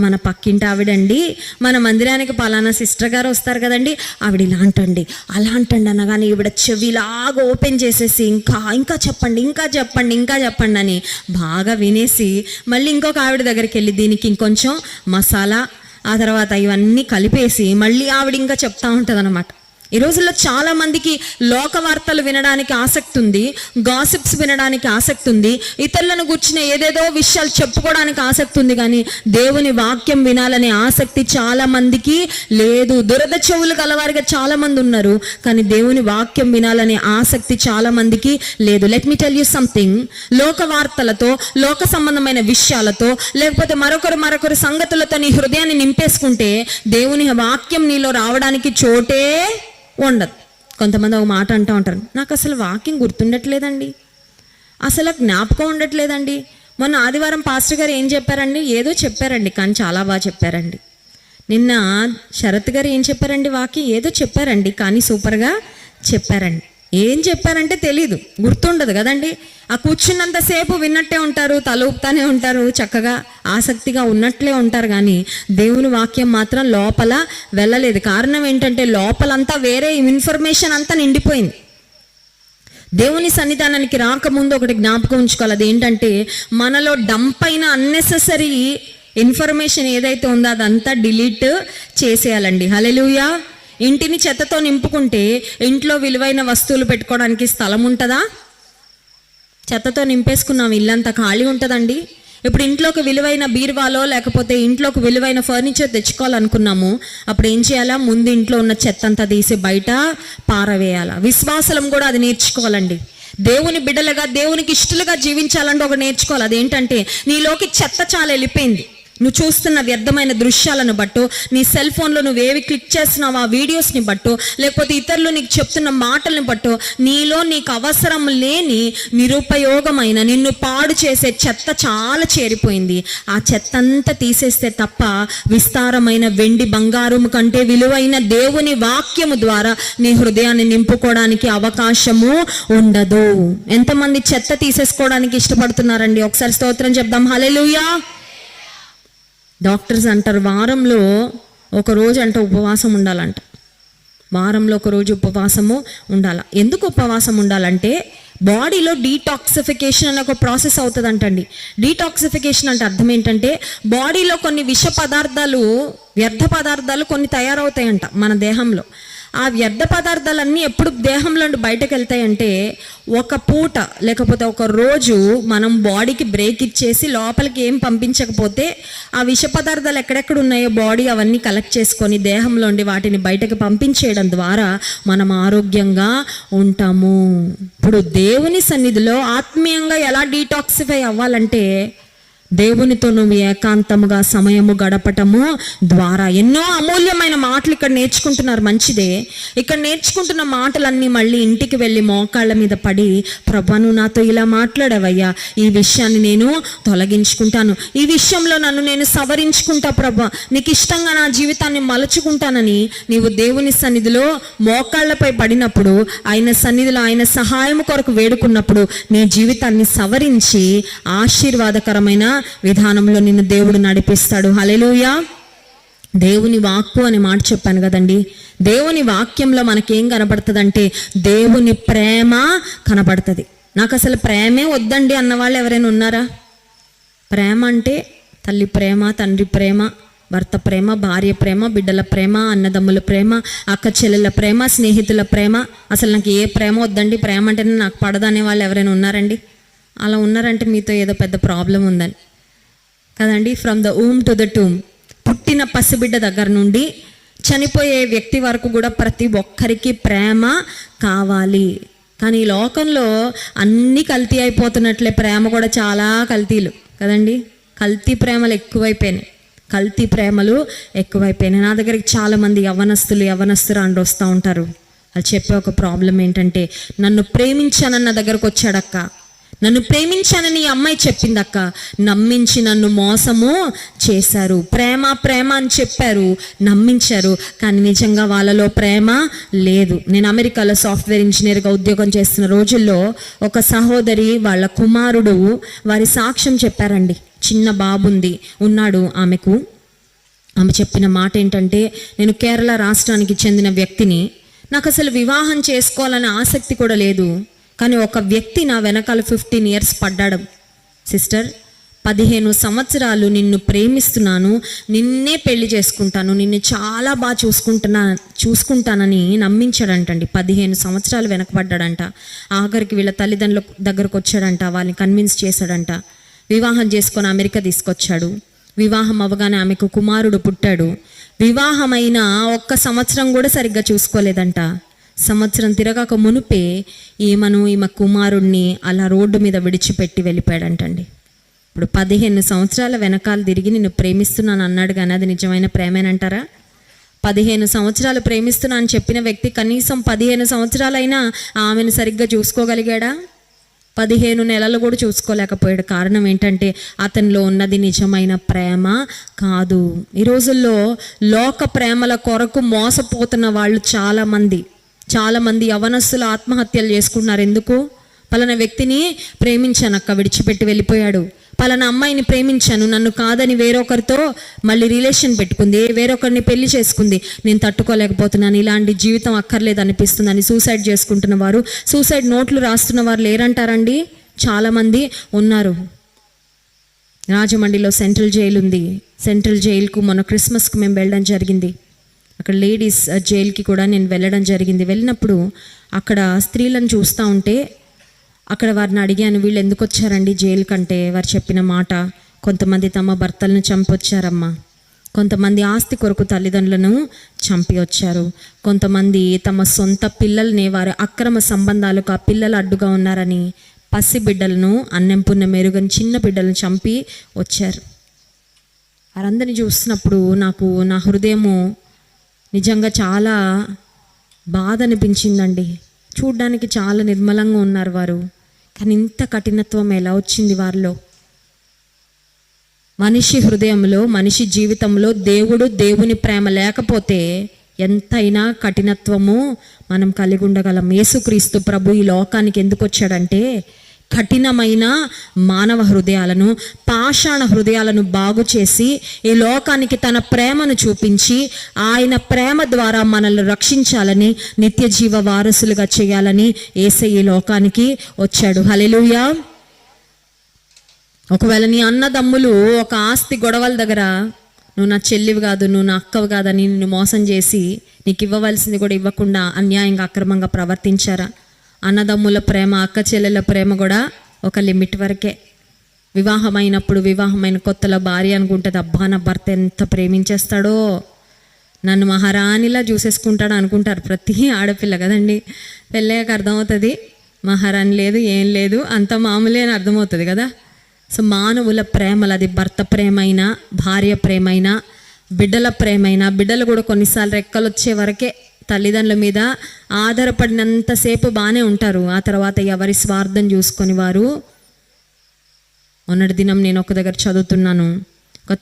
మన పక్కింటి ఆవిడండి, మన మందిరానికి పలానా సిస్టర్ గారు వస్తారు కదండి, ఆవిడ ఇలా అంటండి, అలా అంటండి అనగానే ఈవిడ చెవిలాగా ఓపెన్ చేసేసి ఇంకా చెప్పండి అని బాగా వినేసి మళ్ళీ ఇంకొక ఆవిడ దగ్గరికి వెళ్ళి దీనికి ఇంకొంచెం మసాలా, ఆ తర్వాత ఇవన్నీ కలిపేసి మళ్ళీ ఆవిడ ఇంకా చెప్తా ఉంటుంది అన్నమాట. ఈ రోజుల్లో చాలా మందికి లోక వార్తలు వినడానికి ఆసక్తి ఉంది, గాసిప్స్ వినడానికి ఆసక్తి ఉంది, ఇతరులను గుర్చిన ఏదేదో విషయాలు చెప్పుకోవడానికి ఆసక్తి ఉంది, కానీ దేవుని వాక్యం వినాలనే ఆసక్తి చాలా మందికి లేదు. దురద చెవులు కలవారిగా చాలా మంది ఉన్నారు, కానీ దేవుని వాక్యం వినాలనే ఆసక్తి చాలా మందికి లేదు. Let me tell you something. లోక వార్తలతో, లోక సంబంధమైన విషయాలతో, లేకపోతే మరొకరు సంగతులతో నీ హృదయాన్ని నింపేసుకుంటే దేవుని వాక్యం నీలో రావడానికి చోటే ఉండదు. కొంతమంది ఒక మాట అంటూ ఉంటారు, నాకు అసలు వాక్యం గుర్తుండట్లేదండి, అసలు జ్ఞాపకం ఉండట్లేదండి. మొన్న ఆదివారం పాస్టర్ గారు ఏం చెప్పారండి? ఏదో చెప్పారండి, కానీ చాలా బాగా చెప్పారండి. నిన్న శరత్ గారు ఏం చెప్పారండి? వాక్యం ఏదో చెప్పారండి, కానీ సూపర్గా చెప్పారండి. ఏం చెప్పారంటే తెలీదు, గుర్తుండదు కదండి. ఆ కూర్చున్నంతసేపు విన్నట్టే ఉంటారు, తల ఊపుతానే ఉంటారు, చక్కగా ఆసక్తిగా ఉన్నట్లే ఉంటారు, కానీ దేవుని వాక్యం మాత్రం లోపల వెళ్ళలేదు. కారణం ఏంటంటే లోపలంతా వేరే ఇన్ఫర్మేషన్ అంతా నిండిపోయింది. దేవుని సన్నిధానానికి రాకముందు ఒకటి జ్ఞాపకం ఉంచుకోవాలి, అదేంటంటే మనలో డంప్ అయిన అన్నెసెసరీ ఇన్ఫర్మేషన్ ఏదైతే ఉందో అదంతా డిలీట్ చేసేయాలండి. హల్లెలూయా. ఇంటిని చెత్తతో నింపుకుంటే ఇంట్లో విలువైన వస్తువులు పెట్టుకోవడానికి స్థలం ఉంటుందా? చెత్తతో నింపేసుకున్నాం, ఇల్లంతా ఖాళీ ఉంటుందండి. ఇప్పుడు ఇంట్లోకి విలువైన బీరువాలో లేకపోతే ఇంట్లోకి విలువైన ఫర్నిచర్ తెచ్చుకోవాలనుకున్నాము, అప్పుడు ఏం చేయాలా? ముందు ఇంట్లో ఉన్న చెత్త అంతా తీసి బయట పారవేయాలా. విశ్వాసం కూడా అది నేర్చుకోవాలండి. దేవుని బిడ్డలుగా, దేవునికి ఇష్టలుగా జీవించాలంటే ఒక నేర్చుకోవాలి. అదేంటంటే నీలోకి చెత్త చాలా వెళ్ళిపోయింది. నువ్వు చూస్తున్న వ్యర్థమైన దృశ్యాలను బట్టో, నీ సెల్ ఫోన్లో నువ్వేవి క్లిక్ చేస్తున్నావు ఆ వీడియోస్ని బట్టో, లేకపోతే ఇతరులు నీకు చెప్తున్న మాటలను బట్టో నీలో నీకు అవసరం లేని నిరుపయోగమైన నిన్ను పాడు చేసే చెత్త చాలా చేరిపోయింది. ఆ చెత్త అంతా తీసేస్తే తప్ప విస్తారమైన వెండి బంగారం కంటే విలువైన దేవుని వాక్యము ద్వారా నీ హృదయాన్ని నింపుకోవడానికి అవకాశము ఉండదు. ఎంతమంది చెత్త తీసేసుకోవడానికి ఇష్టపడుతున్నారండి? ఒకసారి స్తోత్రం చెప్దాం. హల్లెలూయా. డాక్టర్స్ అంటారు వారంలో ఒక రోజు అంట ఉపవాసం ఉండాలంట. వారంలో ఒక రోజు ఉపవాసము ఉండాల. ఎందుకు ఉపవాసం ఉండాలంటే బాడీలో డీటాక్సిఫికేషన్ అనే ఒక ప్రాసెస్ అవుతుందంటండి. డీటాక్సిఫికేషన్ అంటే అర్థం ఏంటంటే బాడీలో కొన్ని విష పదార్థాలు, వ్యర్థ పదార్థాలు కొన్ని తయారవుతాయంట మన దేహంలో. ఆ వ్యర్థ పదార్థాలన్నీ ఎప్పుడు దేహంలో నుండి బయటకు వెళ్తాయంటే ఒక పూట లేకపోతే ఒక రోజు మనం బాడీకి బ్రేక్ ఇచ్చేసి లోపలికి ఏం పంపించకపోతే ఆ విష పదార్థాలు ఎక్కడెక్కడ ఉన్నాయో బాడీ అవన్నీ కలెక్ట్ చేసుకొని దేహంలో ఉండి వాటిని బయటకు పంపించేయడం ద్వారా మనం ఆరోగ్యంగా ఉంటాము. ఇప్పుడు దేవుని సన్నిధిలో ఆత్మీయంగా ఎలా డీటాక్సిఫై అవ్వాలంటే దేవునితో నువ్వు ఏకాంతముగా సమయము గడపటము ద్వారా. ఎన్నో అమూల్యమైన మాటలు ఇక్కడ నేర్చుకుంటున్నారు, మంచిదే. ఇక్కడ నేర్చుకుంటున్న మాటలన్నీ మళ్ళీ ఇంటికి వెళ్ళి మోకాళ్ళ మీద పడి, ప్రభా నువ్వు నాతో ఇలా మాట్లాడావయ్యా, ఈ విషయాన్ని నేను తొలగించుకుంటాను, ఈ విషయంలో నన్ను నేను సవరించుకుంటా ప్రభా, నీకు ఇష్టంగా నా జీవితాన్ని మలుచుకుంటానని నీవు దేవుని సన్నిధిలో మోకాళ్ళపై పడినప్పుడు, ఆయన సన్నిధిలో ఆయన సహాయం కొరకు వేడుకున్నప్పుడు నీ జీవితాన్ని సవరించి ఆశీర్వాదకరమైన విధానంలో నిన్ను దేవుడు నడిపిస్తాడు. హల్లెలూయా. దేవుని వాక్కు అనే మాట చెప్పాను కదండి. దేవుని వాక్యంలో మనకేం కనబడుతుందంటే దేవుని ప్రేమ కనబడుతుంది. నాకు అసలు ప్రేమే వద్దండి అన్న వాళ్ళు ఎవరైనా ఉన్నారా? ప్రేమ అంటే తల్లి ప్రేమ, తండ్రి ప్రేమ, భర్త ప్రేమ, భార్య ప్రేమ, బిడ్డల ప్రేమ, అన్నదమ్ముల ప్రేమ, అక్క చెల్లెల ప్రేమ, స్నేహితుల ప్రేమ. అసలు నాకు ఏ ప్రేమ వద్దండి, ప్రేమ అంటేనే నాకు పడదనే వాళ్ళు ఎవరైనా ఉన్నారండి? అలా ఉన్నారంటే మీతో ఏదో పెద్ద ప్రాబ్లం ఉందని కదండి. From the um to the tomb, పుట్టిన పసిబిడ్డ దగ్గర నుండి చనిపోయే వ్యక్తి వరకు కూడా ప్రతి ఒక్కరికి ప్రేమ కావాలి. కానీ ఈ లోకంలో అన్నీ కల్తీ అయిపోతున్నట్లే ప్రేమ కూడా చాలా కల్తీలు కదండి. కల్తీ ప్రేమలు ఎక్కువైపోయినాయి. నా దగ్గరికి చాలామంది యవ్వనస్తురాండ్రు వస్తూ ఉంటారు. అది చెప్పే ఒక ప్రాబ్లం ఏంటంటే, నన్ను ప్రేమించానన్న దగ్గరకు వచ్చాడక్క, నన్ను ప్రేమించానని ఈ అమ్మాయి చెప్పిందక్క, నమ్మించి నన్ను మోసము చేశారు. ప్రేమ అని చెప్పారు, నమ్మించారు, కానీ నిజంగా వాళ్ళలో ప్రేమ లేదు. నేను అమెరికాలో సాఫ్ట్వేర్ ఇంజనీర్గా ఉద్యోగం చేస్తున్న రోజుల్లో ఒక సహోదరి వాళ్ళ కుమారుడు వారి సాక్ష్యం చెప్పారండి. చిన్న బాబుంది ఉన్నాడు ఆమెకు. ఆమె చెప్పిన మాట ఏంటంటే, నేను కేరళ రాష్ట్రానికి చెందిన వ్యక్తిని, నాకు అసలు వివాహం చేసుకోవాలనే ఆసక్తి కూడా లేదు, కానీ ఒక వ్యక్తి నా వెనకాల 15 years పడ్డాడు. సిస్టర్, 15 సంవత్సరాలు నిన్ను ప్రేమిస్తున్నాను, నిన్నే పెళ్లి చేసుకుంటాను, నిన్ను చాలా బాగా చూసుకుంటానని నమ్మించాడంటండి. 15 సంవత్సరాలు వెనకబడ్డాడంట. ఆఖరికి వీళ్ళ తల్లిదండ్రుల దగ్గరకు వచ్చాడంట, వాళ్ళని కన్విన్స్ చేశాడంట. వివాహం చేసుకొని అమెరికా తీసుకొచ్చాడు. వివాహం అవ్వగానే ఆమెకు కుమారుడు పుట్టాడు. వివాహమైన 1 సంవత్సరం కూడా సరిగ్గా చూసుకోలేదంట. సంవత్సరం తిరగాక మునుపే ఈమె కుమారుడిని అలా రోడ్డు మీద విడిచిపెట్టి వెళ్ళిపోయాడంటండి. ఇప్పుడు 15 సంవత్సరాల వెనకాల తిరిగి నిన్ను ప్రేమిస్తున్నాను అన్నాడు, కానీ అది నిజమైన ప్రేమేనంటారా? 15 సంవత్సరాలు ప్రేమిస్తున్నా అని చెప్పిన వ్యక్తి కనీసం 15 సంవత్సరాలైనా ఆమెను సరిగ్గా చూసుకోగలిగాడా? 15 నెలలు కూడా చూసుకోలేకపోయాడు. కారణం ఏంటంటే అతనిలో ఉన్నది నిజమైన ప్రేమ కాదు. ఈ రోజుల్లో లోక ప్రేమల కొరకు మోసపోతున్న వాళ్ళు చాలామంది యవ్వనస్తులు ఆత్మహత్యలు చేసుకున్నారు. ఎందుకు? పలానా వ్యక్తిని ప్రేమించానక్క, విడిచిపెట్టి వెళ్ళిపోయాడు. పలానా అమ్మాయిని ప్రేమించాను, నన్ను కాదని వేరొకరితో మళ్ళీ రిలేషన్ పెట్టుకుంది, వేరొకరిని పెళ్లి చేసుకుంది, నేను తట్టుకోలేకపోతున్నాను, ఇలాంటి జీవితం అక్కర్లేదు అనిపిస్తుందని సూసైడ్ చేసుకుంటున్న వారు, సూసైడ్ నోట్లు రాస్తున్న వారు లేరంటారండి? చాలామంది ఉన్నారు. రాజమండ్రిలో సెంట్రల్ జైలు ఉంది. సెంట్రల్ జైలుకు మొన్న క్రిస్మస్కి మేము వెళ్ళడం జరిగింది. అక్కడ లేడీస్ జైలుకి కూడా నేను వెళ్ళడం జరిగింది. వెళ్ళినప్పుడు అక్కడ స్త్రీలను చూస్తూ ఉంటే అక్కడ వారిని అడిగాను, వీళ్ళు ఎందుకు వచ్చారండి జైలు కంటే? వారు చెప్పిన మాట, కొంతమంది తమ భర్తలను చంపొచ్చారమ్మా, కొంతమంది ఆస్తి కొరకు తల్లిదండ్రులను చంపి వచ్చారు. కొంతమంది తమ సొంత పిల్లల్ని వారి అక్రమ సంబంధాలకు ఆ పిల్లలు అడ్డుగా ఉన్నారని పసి బిడ్డలను, అన్నం పుణ్యం మెరుగని చిన్న బిడ్డలను చంపి వచ్చారు. వారందరినీ చూసినప్పుడు నాకు నా హృదయము నిజంగా చాలా బాధ అనిపించిందండి. చూడ్డానికి చాలా నిర్మలంగా ఉన్నారు వారు, కానీ ఇంత కఠినత్వం ఎలా వచ్చింది వారిలో? మనిషి హృదయంలో, మనిషి జీవితంలో దేవుని ప్రేమ లేకపోతే ఎంతైనా కఠినత్వము మనం కలిగి ఉండగలం. యేసుక్రీస్తు ప్రభు ఈ లోకానికి ఎందుకు వచ్చాడంటే కఠినమైన మానవ హృదయాలను, పాషాణ హృదయాలను బాగు చేసి ఈ లోకానికి తన ప్రేమను చూపించి ఆయన ప్రేమ ద్వారా మనల్ని రక్షించాలని, నిత్య జీవ వారసులుగా చేయాలని యేసయ్య ఈ లోకానికి వచ్చాడు. హల్లెలూయా. ఒకవేళ నీ అన్నదమ్ములు ఒక ఆస్తి గొడవల దగ్గర నువ్వు నా చెల్లివి కాదు, నువ్వు నా అక్కవి కాదని నిన్ను మోసం చేసి నీకు ఇవ్వవలసింది కూడా ఇవ్వకుండా అన్యాయంగా అక్రమంగా ప్రవర్తించారా? అన్నదమ్ముల ప్రేమ, అక్క చెల్లెల ప్రేమ కూడా ఒక లిమిట్ వరకే. వివాహమైన కొత్తలో భార్య అనుకుంటుంది, అబ్బా నా భర్త ఎంత ప్రేమించేస్తాడో, నన్ను మహారాణిలా చూసేసుకుంటాడు అనుకుంటారు ప్రతి ఆడపిల్ల కదండి. పెళ్ళయ్యాక అర్థమవుతుంది మహారాణి లేదు, ఏం లేదు, అంత మామూలే అని అర్థమవుతుంది కదా. సో మానవుల ప్రేమలు, అది భర్త ప్రేమైనా, భార్య ప్రేమైనా, బిడ్డల ప్రేమైనా, బిడ్డలు కూడా కొన్నిసార్లు రెక్కలు వచ్చే వరకే తల్లిదండ్రుల మీద ఆధారపడినంతసేపు బాగానే ఉంటారు. ఆ తర్వాత ఎవరి స్వార్థం చూసుకొని వారు. మొన్నటి దినం నేను ఒక దగ్గర చదువుతున్నాను, ఒక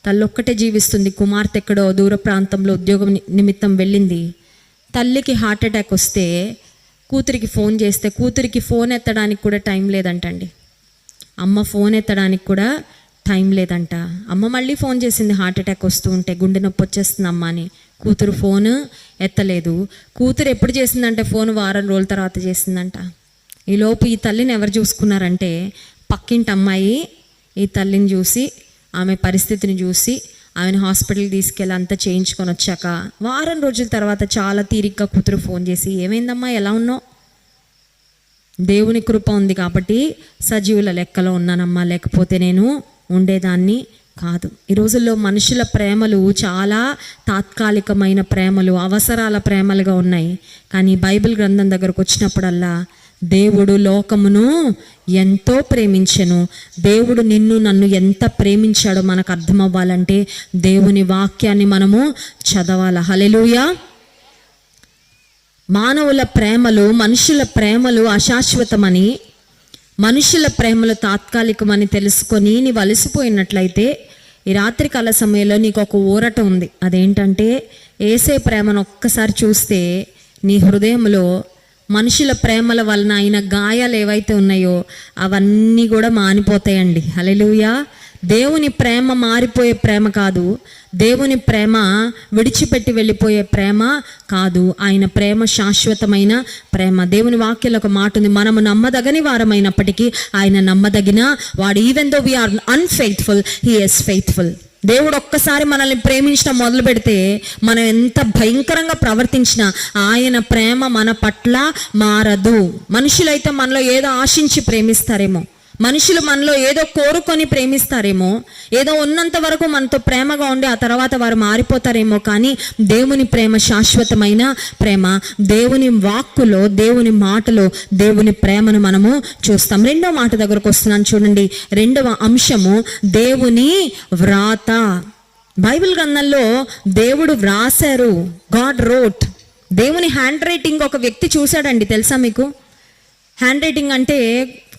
తల్లొక్కటే జీవిస్తుంది. కుమార్తె ఎక్కడో దూర ప్రాంతంలో ఉద్యోగం నిమిత్తం వెళ్ళింది. తల్లికి హార్ట్ అటాక్ వస్తే కూతురికి ఫోన్ చేస్తే కూతురికి ఫోన్ ఎత్తడానికి కూడా టైం లేదంటండి. అమ్మ ఫోన్ ఎత్తడానికి కూడా టైం లేదంట. అమ్మ మళ్ళీ ఫోన్ చేసింది హార్ట్ అటాక్ వస్తూ ఉంటే, గుండె నొప్పి వచ్చేస్తుంది అమ్మ అని. కూతురు ఫోన్ ఎత్తలేదు. కూతురు ఎప్పుడు చేసిందంటే ఫోన్ వారం రోజుల తర్వాత చేసిందంట. ఈలోపు ఈ తల్లిని ఎవరు చూసుకున్నారంటే పక్కింటి అమ్మాయి ఈ తల్లిని చూసి, ఆమె పరిస్థితిని చూసి ఆమెను హాస్పిటల్కి తీసుకెళ్ళి అంతా చేయించుకొని వచ్చాక వారం రోజుల తర్వాత చాలా తీరిగ్గా కూతురు ఫోన్ చేసి, ఏమైందమ్మా, ఎలా ఉన్నావు? దేవుని కృప ఉంది కాబట్టి సజీవుల లెక్కలో ఉన్నానమ్మా, లేకపోతే నేను ఉండేదాన్ని కాదు. ఈ రోజుల్లో మనుషుల ప్రేమలు చాలా తాత్కాలికమైన ప్రేమలు, అవసరాల ప్రేమలుగా ఉన్నాయి. కానీ బైబిల్ గ్రంథం దగ్గరకు వచ్చినప్పుడల్లా దేవుడు లోకమును ఎంతో ప్రేమించెను, దేవుడు నిన్ను నన్ను ఎంత ప్రేమించాడో మనకు అర్థం అవ్వాలంటే దేవుని వాక్యాన్ని మనము చదవాలి. హల్లెలూయా. మానవుల ప్రేమలు, మనుషుల ప్రేమలు అశాశ్వతమని, మనుషుల ప్రేమలు తాత్కాలికమని తెలుసుకొని నీవు అలసిపోయినట్లయితే ఈ రాత్రికాల సమయంలో నీకు ఒక ఊరట ఉంది. అదేంటంటే యేసే ప్రేమను ఒక్కసారి చూస్తే నీ హృదయంలో మనుషుల ప్రేమల వలన అయిన గాయాలు ఏవైతే ఉన్నాయో అవన్నీ కూడా మానిపోతాయండి. హల్లెలూయా. దేవుని ప్రేమ మారిపోయే ప్రేమ కాదు, దేవుని ప్రేమ విడిచిపెట్టి వెళ్ళిపోయే ప్రేమ కాదు. ఆయన ప్రేమ శాశ్వతమైన ప్రేమ. దేవుని వాక్యంలో ఒక మాట ఉంది, మనము నమ్మదగని వారమైనప్పటికీ ఆయన నమ్మదగిన వాడు. Even though we are unfaithful, he is faithful. దేవుడు ఒక్కసారి మనల్ని ప్రేమించడం మొదలు పెడితే మనం ఎంత భయంకరంగా ప్రవర్తించినా ఆయన ప్రేమ మన పట్ల మారదు. మనుషులైతే మనలో ఏదో ఆశించి ప్రేమిస్తారేమో, మనుషులు మనలో ఏదో కోరుకొని ప్రేమిస్తారేమో, ఏదో ఉన్నంత వరకు మనతో ప్రేమగా ఉండి ఆ తర్వాత వారు మారిపోతారేమో. కానీ దేవుని ప్రేమ శాశ్వతమైన ప్రేమ. దేవుని వాక్కులో, దేవుని మాటలో దేవుని ప్రేమను మనము చూస్తాం. రెండో మాట దగ్గరకు వస్తున్నాను చూడండి. రెండవ అంశము దేవుని వ్రాత. బైబిల్ గ్రంథంలో దేవుడు వ్రాసారు, గాడ్ రోట్. దేవుని హ్యాండ్ రైటింగ్ ఒక వ్యక్తి చూశాడండి. తెలుసా మీకు? హ్యాండ్ రైటింగ్ అంటే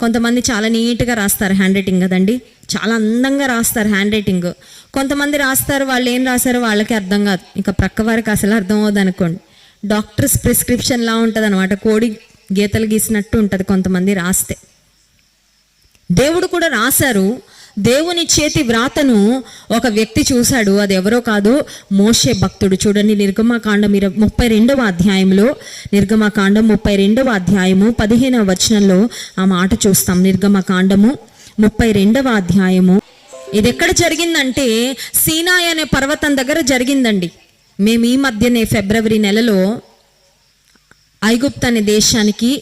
కొంతమంది చాలా నీట్గా రాస్తారు హ్యాండ్ రైటింగ్ కదండి, చాలా అందంగా రాస్తారు హ్యాండ్ రైటింగ్. కొంతమంది రాస్తారు, వాళ్ళు ఏం రాస్తారో వాళ్ళకి అర్థం కాదు, ఇక ప్రక్క వారికి అసలు అర్థం అవ్వదు అనుకోండి. డాక్టర్స్ ప్రిస్క్రిప్షన్లా ఉంటుంది అనమాట, కోడి గీతలు గీసినట్టు ఉంటుంది కొంతమంది రాస్తే. దేవుడు కూడా రాశారు. దేవుని చేతి వ్రాతను ఒక వ్యక్తి చూశాడు. అది ఎవరో కాదు, మోషే భక్తుడు. చూడండి, నిర్గమకాండం 32వ అధ్యాయంలో, నిర్గమకాండం 32వ అధ్యాయము 15వ వచనంలో ఆ మాట చూస్తాం. నిర్గమకాండము 32వ అధ్యాయము. ఇది ఎక్కడ జరిగిందంటే సీనాయి అనే పర్వతం దగ్గర జరిగిందండి. మేము ఈ మధ్యనే ఫిబ్రవరి నెలలో ఐగుప్తు అనే దేశానికి,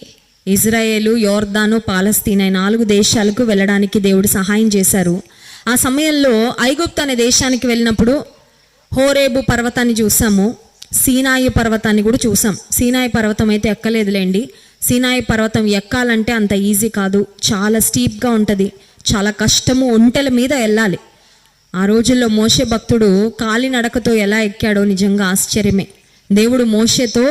ఇజ్రాయేలు, యోర్దాను, పాలస్తీనా 4 దేశాలకు వెళ్ళడానికి దేవుడు సహాయం చేశారు. ఆ సమయంలో ఐగుప్తు అనే దేశానికి వెళ్ళినప్పుడు హోరేబు పర్వతాన్ని చూసాము, సీనాయి పర్వతాన్ని కూడా చూసాం. సీనాయి పర్వతం అయితే ఎక్కలేదులేండి. సీనాయి పర్వతం ఎక్కాలంటే అంత ఈజీ కాదు, చాలా స్టీప్గా ఉంటుంది, చాలా కష్టము, ఒంటెల మీద వెళ్ళాలి. ఆ రోజుల్లో మోషే భక్తుడు కాలినడకతో ఎలా ఎక్కాడో నిజంగా ఆశ్చర్యమే. దేవుడు మోషేతో,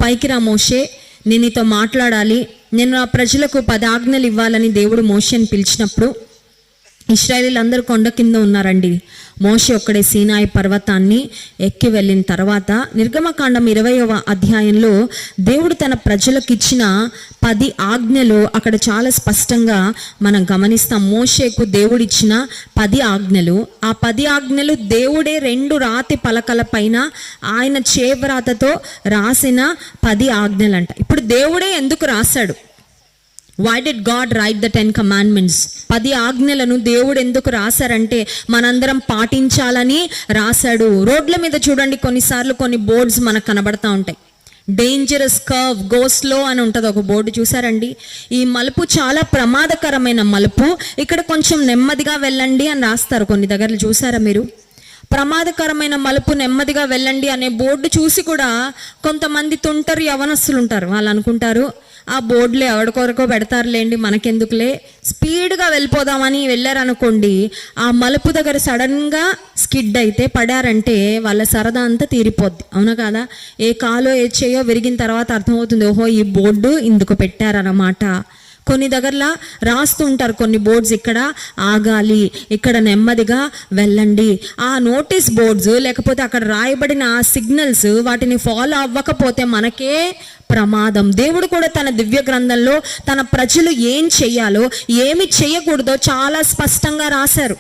పైకి రా మోషే, నేను నీతో మాట్లాడాలి, నేను ఆ ప్రజలకు 10 ఆజ్ఞలు ఇవ్వాలని దేవుడు మోషేని పిలిచినప్పుడు ఇశ్రాయేలీలందరూ కొండ కింద ఉన్నారండి. మోషే ఒక్కడే సీనాయి పర్వతాన్ని ఎక్కి వెళ్ళిన తర్వాత నిర్గమకాండం 20వ అధ్యాయంలో దేవుడు తన ప్రజలకు ఇచ్చిన 10 ఆజ్ఞలు అక్కడ చాలా స్పష్టంగా మనం గమనిస్తాం. మోషేకు దేవుడిచ్చిన 10 ఆజ్ఞలు, ఆ 10 ఆజ్ఞలు దేవుడే 2 రాతి పలకల పైన ఆయన చేవ్రాతతో రాసిన 10 ఆజ్ఞలంట. ఇప్పుడు దేవుడే ఎందుకు రాశాడు? Why did God write the 10 commandments? 10 ఆజ్ఞలను దేవుడు ఎందుకు రాశారంటే మనందరం పాటించాలని రాశాడు. రోడ్ల మీద చూడండి, కొన్నిసార్లు కొన్ని బోర్డ్స్ మనకు కనబడతా ఉంటాయి. డేంజరస్ కర్వ్, గో స్లో అని ఉంటుంది ఒక బోర్డు, చూసారండి? ఈ మలుపు చాలా ప్రమాదకరమైన మలుపు, ఇక్కడ కొంచెం నెమ్మదిగా వెళ్ళండి అని రాస్తారు కొన్ని దగ్గరలు, చూసారా మీరు? ప్రమాదకరమైన మలుపు, నెమ్మదిగా వెళ్ళండి అనే బోర్డు చూసి కూడా కొంతమంది తుంటరు యవనస్తులు ఉంటారు, వాళ్ళు అనుకుంటారు ఆ బోర్డులో ఎవరికొరకో పెడతారులేండి, మనకెందుకులే, స్పీడ్గా వెళ్ళిపోదామని వెళ్ళారనుకోండి, ఆ మలుపు దగ్గర సడన్గా స్కిడ్ అయితే పడారంటే వాళ్ళ సరదా అంతా తీరిపోద్ది, అవునా కాదా? ఏ కాలో ఏ చేయో విరిగిన తర్వాత అర్థమవుతుంది, ఓహో ఈ బోర్డు ఇందుకు పెట్టారన్నమాట. కొన్ని దగ్గరలా రాస్తూ ఉంటారు కొన్ని బోర్డ్స్, ఇక్కడ ఆగాలి, ఇక్కడ నెమ్మదిగా వెళ్ళండి. ఆ నోటీస్ బోర్డ్స్ లేకపోతే అక్కడ రాయబడిన సిగ్నల్స్ వాటిని ఫాలో అవ్వకపోతే మనకే ప్రమాదం. దేవుడు కూడా తన దివ్య గ్రంథంలో తన ప్రజలు ఏం చెయ్యాలో ఏమి చేయకూడదో చాలా స్పష్టంగా రాశారు.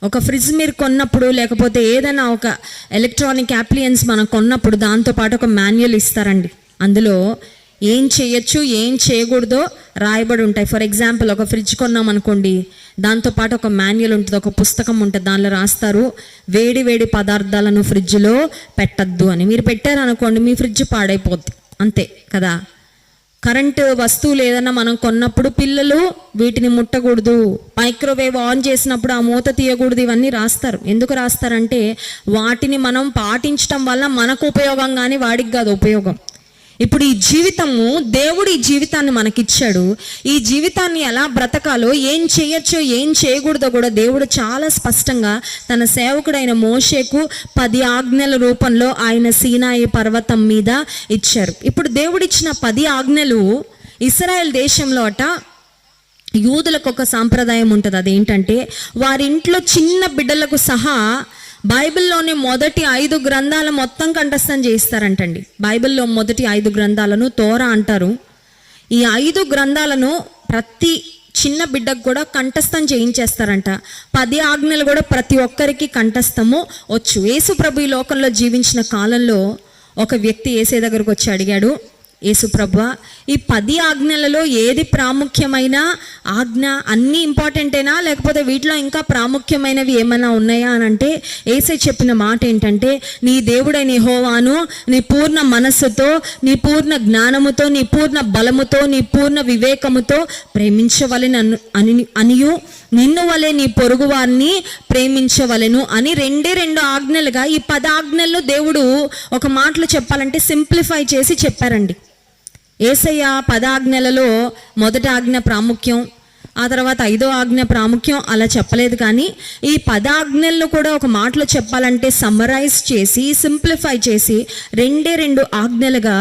ఒక ఫ్రిడ్జ్ మీరు కొన్నప్పుడు లేకపోతే ఏదైనా ఒక ఎలక్ట్రానిక్ అప్లయన్స్ మనం కొన్నప్పుడు దాంతోపాటు ఒక మాన్యువల్ ఇస్తారండి. అందులో ఏం చేయొచ్చు ఏం చేయకూడదో రాయబడి ఉంటాయి. ఫర్ ఎగ్జాంపుల్ ఒక ఫ్రిడ్జ్ కొన్నాం అనుకోండి, దాంతోపాటు ఒక మాన్యువల్ ఉంటుంది, ఒక పుస్తకం ఉంటుంది, దానిలో రాస్తారు వేడి వేడి పదార్థాలను ఫ్రిడ్జ్లో పెట్టద్దు అని. మీరు పెట్టారనుకోండి మీ ఫ్రిడ్జ్ పాడైపోద్ది, అంతే కదా. కరెంటు వస్తువులు ఏదైనా మనం కొన్నప్పుడు పిల్లలు వీటిని ముట్టకూడదు, మైక్రోవేవ్ ఆన్ చేసినప్పుడు ఆ మూత తీయకూడదు, ఇవన్నీ రాస్తారు. ఎందుకు రాస్తారంటే వాటిని మనం పాటించడం వల్ల మనకు ఉపయోగం కానీ వాడికి కాదు ఉపయోగం. ఇప్పుడు ఈ జీవితము, దేవుడు ఈ జీవితాన్ని మనకిచ్చాడు. ఈ జీవితాన్ని ఎలా బ్రతకాలో, ఏం చేయొచ్చో ఏం చేయకూడదో కూడా దేవుడు చాలా స్పష్టంగా తన సేవకుడైన మోషేకు 10 ఆజ్ఞల రూపంలో ఆయన సీనాయి పర్వతం మీద ఇచ్చారు. ఇప్పుడు దేవుడిచ్చిన 10 ఆజ్ఞలు ఇశ్రాయేల్ దేశంలో అట యూదులకు ఒక సాంప్రదాయం ఉంటుంది. అదేంటంటే వారింట్లో చిన్న బిడ్డలకు సహా బైబిల్లోని మొదటి 5 గ్రంథాలు మొత్తం కంఠస్థం చేయిస్తారంటండి. బైబిల్లో మొదటి 5 గ్రంథాలను తోరా అంటారు. ఈ 5 గ్రంథాలను ప్రతి చిన్న బిడ్డకు కూడా కంఠస్థం చేయించేస్తారంట. 10 ఆజ్ఞలు కూడా ప్రతి ఒక్కరికి కంఠస్థము వచ్చు. యేసు ప్రభు ఈ లోకంలో జీవించిన కాలంలో ఒక వ్యక్తి యేసే దగ్గరకు వచ్చి అడిగాడు, యేసు ప్రభువా, ఈ 10 ఆజ్ఞలలో ఏది ప్రాముఖ్యమైన ఆజ్ఞ? అన్నీ ఇంపార్టెంటేనా లేకపోతే వీటిలో ఇంకా ప్రాముఖ్యమైనవి ఏమైనా ఉన్నాయా అని అంటే యేసే చెప్పిన మాట ఏంటంటే, నీ దేవుడైన యెహోవాను నీ పూర్ణ మనస్సుతో, నీ పూర్ణ జ్ఞానముతో, నీ పూర్ణ బలముతో, నీ పూర్ణ వివేకముతో ప్రేమించవలెను అనియు నిన్ను వలె నీ పొరుగు వారిని ప్రేమించవలెను అని 2 ఆజ్ఞలుగా ఈ 10 ఆజ్ఞలను దేవుడు ఒక మాటలో చెప్పాలంటే సింప్లిఫై చేసి చెప్పారండి. యేసయ్య 10 ఆజ్ఞలలో మొదటి ఆజ్ఞ ప్రాముఖ్యం, ఆ తర్వాత 5వ ఆజ్ఞ ప్రాముఖ్యం అలా చెప్పలేదు. కానీ ఈ 10 ఆజ్ఞలను కూడా ఒక మాటలో చెప్పాలంటే సమ్మరైజ్ చేసి సింప్లిఫై చేసి 2 ఆజ్ఞలుగా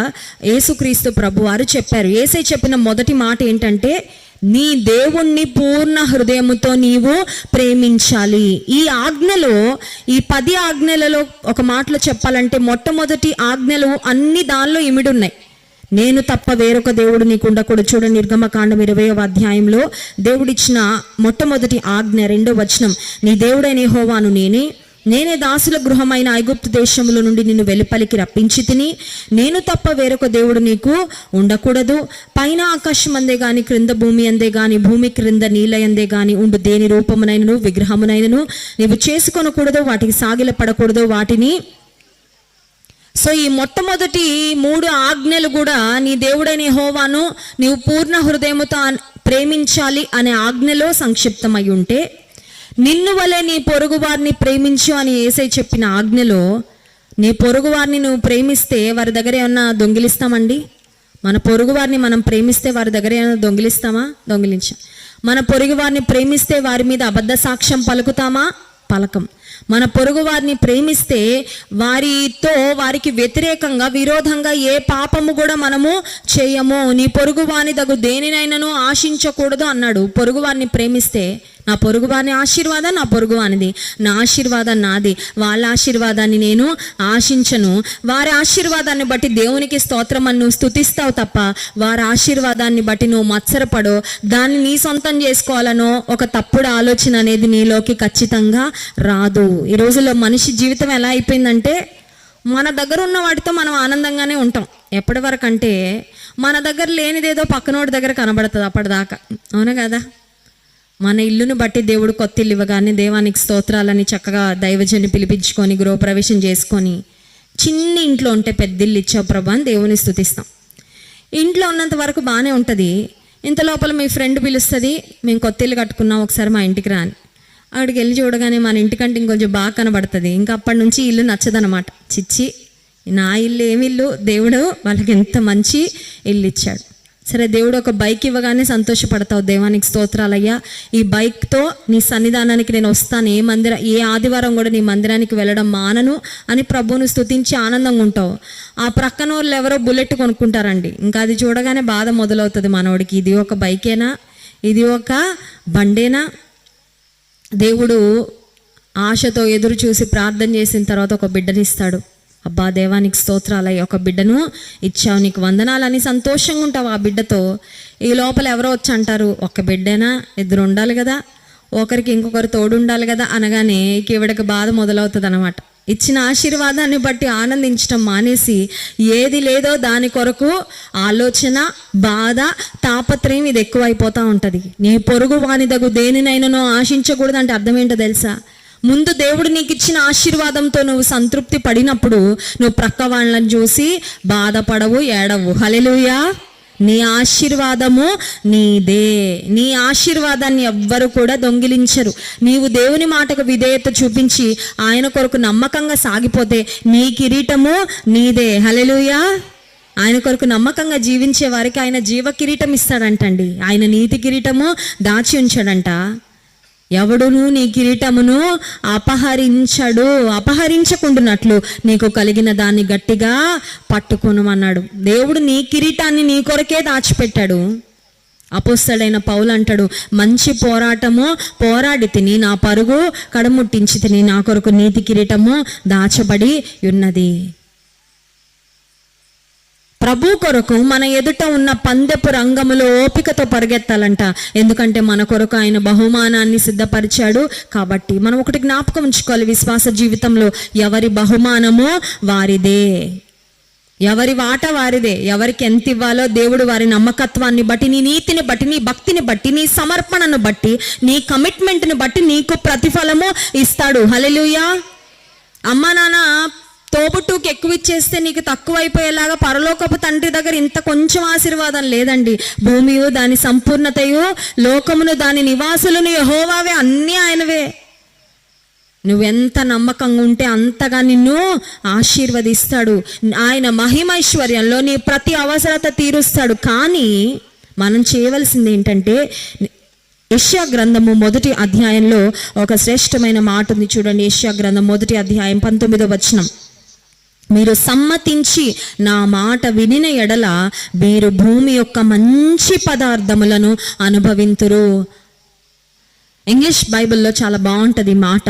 యేసుక్రీస్తు ప్రభు వారు చెప్పారు. యేసయ్య చెప్పిన మొదటి మాట ఏంటంటే, నీ దేవుణ్ణి పూర్ణ హృదయముతో నీవు ప్రేమించాలి. ఈ ఆజ్ఞలో, ఈ 10 ఆజ్ఞలలో ఒక మాటలో చెప్పాలంటే మొట్టమొదటి ఆజ్ఞలు అన్ని దానిలో ఇమిడున్నాయి. నేను తప్ప వేరొక దేవుడు నీకు ఉండకూడదు. చూడండి నిర్గమకాండం 20వ అధ్యాయంలో దేవుడిచ్చిన మొట్టమొదటి ఆజ్ఞ 2వ వచనం, నీ దేవుడైన యెహోవాను నేనే దాసుల గృహమైన ఐగుప్తు దేశముల నుండి నిన్ను వెలుపలికి రప్పించి తిని, నేను తప్ప వేరొక దేవుడు నీకు ఉండకూడదు. పైన ఆకాశం అందే గాని క్రింద భూమి అందే గాని భూమి క్రింద నీళ్ళ అందే గాని ఉండు దేని రూపమునైనను విగ్రహమునైనను నీవు చేసుకొనకూడదు, వాటికి సాగిలపడకూడదు, వాటిని. సో ఈ మొట్టమొదటి 3 ఆజ్ఞలు కూడా నీ దేవుడైన యెహోవాను నీవు పూర్ణ హృదయముతో ప్రేమించాలి అనే ఆజ్ఞలో సంక్షిప్తమై ఉంటే, నిన్ను వలె నీ పొరుగు వారిని ప్రేమించు అని యేసయ్య చెప్పిన ఆజ్ఞలో నీ పొరుగు వారిని నువ్వు ప్రేమిస్తే వారి దగ్గర ఏమన్నా దొంగిలిస్తామండి? మన పొరుగు వారిని మనం ప్రేమిస్తే వారి దగ్గర ఏమైనా దొంగిలిస్తామా? దొంగిలించాం. మన పొరుగు వారిని ప్రేమిస్తే వారి మీద అబద్ధ సాక్ష్యం పలుకుతామా? పలకం. మన పొరుగు వారిని ప్రేమిస్తే వారికి వ్యతిరేకంగా విరోధంగా ఏ పాపము కూడా మనము చేయము. నీ పొరుగు వాని దగు దేనినైనాను ఆశించకూడదు అన్నాడు. పొరుగు వారిని ప్రేమిస్తే నా పొరుగు వారిని ఆశీర్వాదం నా పొరుగు వానిది, నా ఆశీర్వాదం నాది. వాళ్ళ ఆశీర్వాదాన్ని నేను ఆశించను. వారి ఆశీర్వాదాన్ని బట్టి దేవునికి స్తోత్రం అని నువ్వు స్తుతిస్తావు తప్ప వారి ఆశీర్వాదాన్ని బట్టి నువ్వు మత్సరపడో, దాన్ని నీ సొంతం చేసుకోవాలనో ఒక తప్పుడు ఆలోచన అనేది నీలోకి ఖచ్చితంగా రాదు. ఈ రోజుల్లో మనిషి జీవితం ఎలా అయిపోయిందంటే మన దగ్గర ఉన్న వాటితో మనం ఆనందంగానే ఉంటాం. ఎప్పటి వరకు అంటే మన దగ్గర లేనిదేదో పక్కనోడి దగ్గర కనబడుతుంది అప్పటిదాకా. అవునా కదా? మన ఇల్లును బట్టి దేవుడు కొత్త ఇల్లు ఇవ్వగానే దేవానికి స్తోత్రాలని చక్కగా దైవజన్ని పిలిపించుకొని గృహప్రవేశం చేసుకొని చిన్న ఇంట్లో ఉంటే పెద్ద ఇల్లు ఇచ్చావు ప్రభా అని దేవుని స్తుతిస్తాం. ఇంట్లో ఉన్నంత వరకు బాగానే ఉంటుంది. ఇంత లోపల మీ ఫ్రెండ్ పిలుస్తుంది, మేము కొత్త ఇల్లు కట్టుకున్నాం ఒకసారి మా ఇంటికి రాని. అక్కడికి వెళ్ళి చూడగానే మన ఇంటికంటే ఇంకొంచెం బాగా కనబడుతుంది. ఇంకా అప్పటి నుంచి ఇల్లు నచ్చదనమాట. చిచ్చి నా ఇల్లు ఏమిల్లు, దేవుడు వాళ్ళకి ఎంత మంచి ఇల్లు ఇచ్చాడు. సరే, దేవుడు ఒక బైక్ ఇవ్వగానే సంతోషపడతావు, దేవానికి స్తోత్రాలయ్యా ఈ బైక్తో నీ సన్నిధానానికి నేను వస్తాను, ఏ ఆదివారం కూడా నీ మందిరానికి వెళ్ళడం మానను అని ప్రభువును స్తుతించి ఆనందంగా ఉంటావు. ఆ ప్రక్కన వాళ్ళు ఎవరో బుల్లెట్ కొనుక్కుంటారండి. ఇంకా అది చూడగానే బాధ మొదలవుతుంది మనోడికి. ఇది ఒక బైకేనా, ఇది ఒక బండేనా? దేవుడు ఆశతో ఎదురు చూసి ప్రార్థన చేసిన తర్వాత ఒక బిడ్డనిస్తాడు. అబ్బా దేవానికి స్తోత్రాలయ్య ఒక బిడ్డను ఇచ్చావు, నీకు వందనాలని సంతోషంగా ఉంటావు ఆ బిడ్డతో. ఈ లోపల ఎవరో వచ్చి అంటారు, ఒక్క బిడ్డేనా, ఇద్దరు ఉండాలి కదా, ఒకరికి ఇంకొకరు తోడు ఉండాలి కదా అనగానే ఈవిడకి బాధ మొదలవుతుంది అనమాట. ఇచ్చిన ఆశీర్వాదాన్ని బట్టి ఆనందించడం మానేసి ఏది లేదో దాని కొరకు ఆలోచన, బాధ, తాపత్రయం ఇది ఎక్కువైపోతూ ఉంటుంది. నీ పొరుగు వాని దగు దేనినైనానో ఆశించకూడదు అంటే అర్థం ఏంటో తెలుసా? ముందు దేవుడు నీకు ఇచ్చిన ఆశీర్వాదంతో నువ్వు సంతృప్తి పడినప్పుడు నువ్వు ప్రక్క వాళ్ళని చూసి బాధపడవు, ఏడవు. హల్లెలూయా. నీ ఆశీర్వాదము నీదే. నీ ఆశీర్వాదాన్ని ఎవ్వరు కూడా దొంగిలించరు. నీవు దేవుని మాటకు విధేయత చూపించి ఆయన కొరకు నమ్మకంగా సాగిపోతే నీ కిరీటము నీదే. హల్లెలూయా. ఆయన కొరకు నమ్మకంగా జీవించే వారికి ఆయన జీవ కిరీటం ఇస్తాడంటండి. ఆయన నీతి కిరీటము దాచి ఉంచాడంట. ఎవడును నీ కిరీటమును అపహరించకుండానట్లు నీకు కలిగిన దాన్ని గట్టిగా పట్టుకొనుమన్నాడు. దేవుడు నీ కిరీటాన్ని నీ కొరకే దాచిపెట్టాడు. అపోస్తలుడైన పౌలు అంటాడు, మంచి పోరాటము పోరాడి తిని నా పరుగు కడముట్టించి తిని నా కొరకు నీతి కిరీటము దాచబడి ఉన్నది. ప్రభు కొరకు మన ఎదుట ఉన్న పందెపు రంగములో ఓపికతో పరిగెత్తాలంట. ఎందుకంటే మన కొరకు ఆయన బహుమానాన్ని సిద్ధపరిచాడు కాబట్టి. మనం ఒకటి జ్ఞాపకం ఉంచుకోవాలి, విశ్వాస జీవితంలో ఎవరి బహుమానమో వారిదే, ఎవరి వాట వారిదే. ఎవరికి ఎంత ఇవ్వాలో దేవుడు వారి నమ్మకత్వాన్ని బట్టి, నీ నీతిని బట్టి, నీ భక్తిని బట్టి, నీ సమర్పణను బట్టి, నీ కమిట్మెంట్ని బట్టి నీకు ప్రతిఫలము ఇస్తాడు. హల్లెలూయా. అమ్మా నాన్న తోబుట్టుకి ఎక్కువ ఇచ్చేస్తే నీకు తక్కువ అయిపోయేలాగా పరలోకపు తండ్రి దగ్గర ఇంత కొంచెం ఆశీర్వాదం లేదండి. భూమియు దాని సంపూర్ణతయు, లోకమును దాని నివాసులను యెహోవావే, అన్నీ ఆయనవే. నువ్వెంత నమ్మకంగా ఉంటే అంతగా నిన్ను ఆశీర్వదిస్తాడు. ఆయన మహిమైశ్వర్యంలో నీ ప్రతి అవసరత తీరుస్తాడు. కానీ మనం చేయవలసింది ఏంటంటే, యెషయా గ్రంథము 1వ అధ్యాయంలో ఒక శ్రేష్టమైన మాట ఉంది చూడండి. యెషయా గ్రంథం 1వ అధ్యాయం 19వ వచనం, మీరు సమ్మతించి నా మాట వినిన ఎడల మీరు భూమి యొక్క మంచి పదార్థములను అనుభవింతురు. ఇంగ్లీష్ బైబిల్లో చాలా బాగుంటుంది మాట.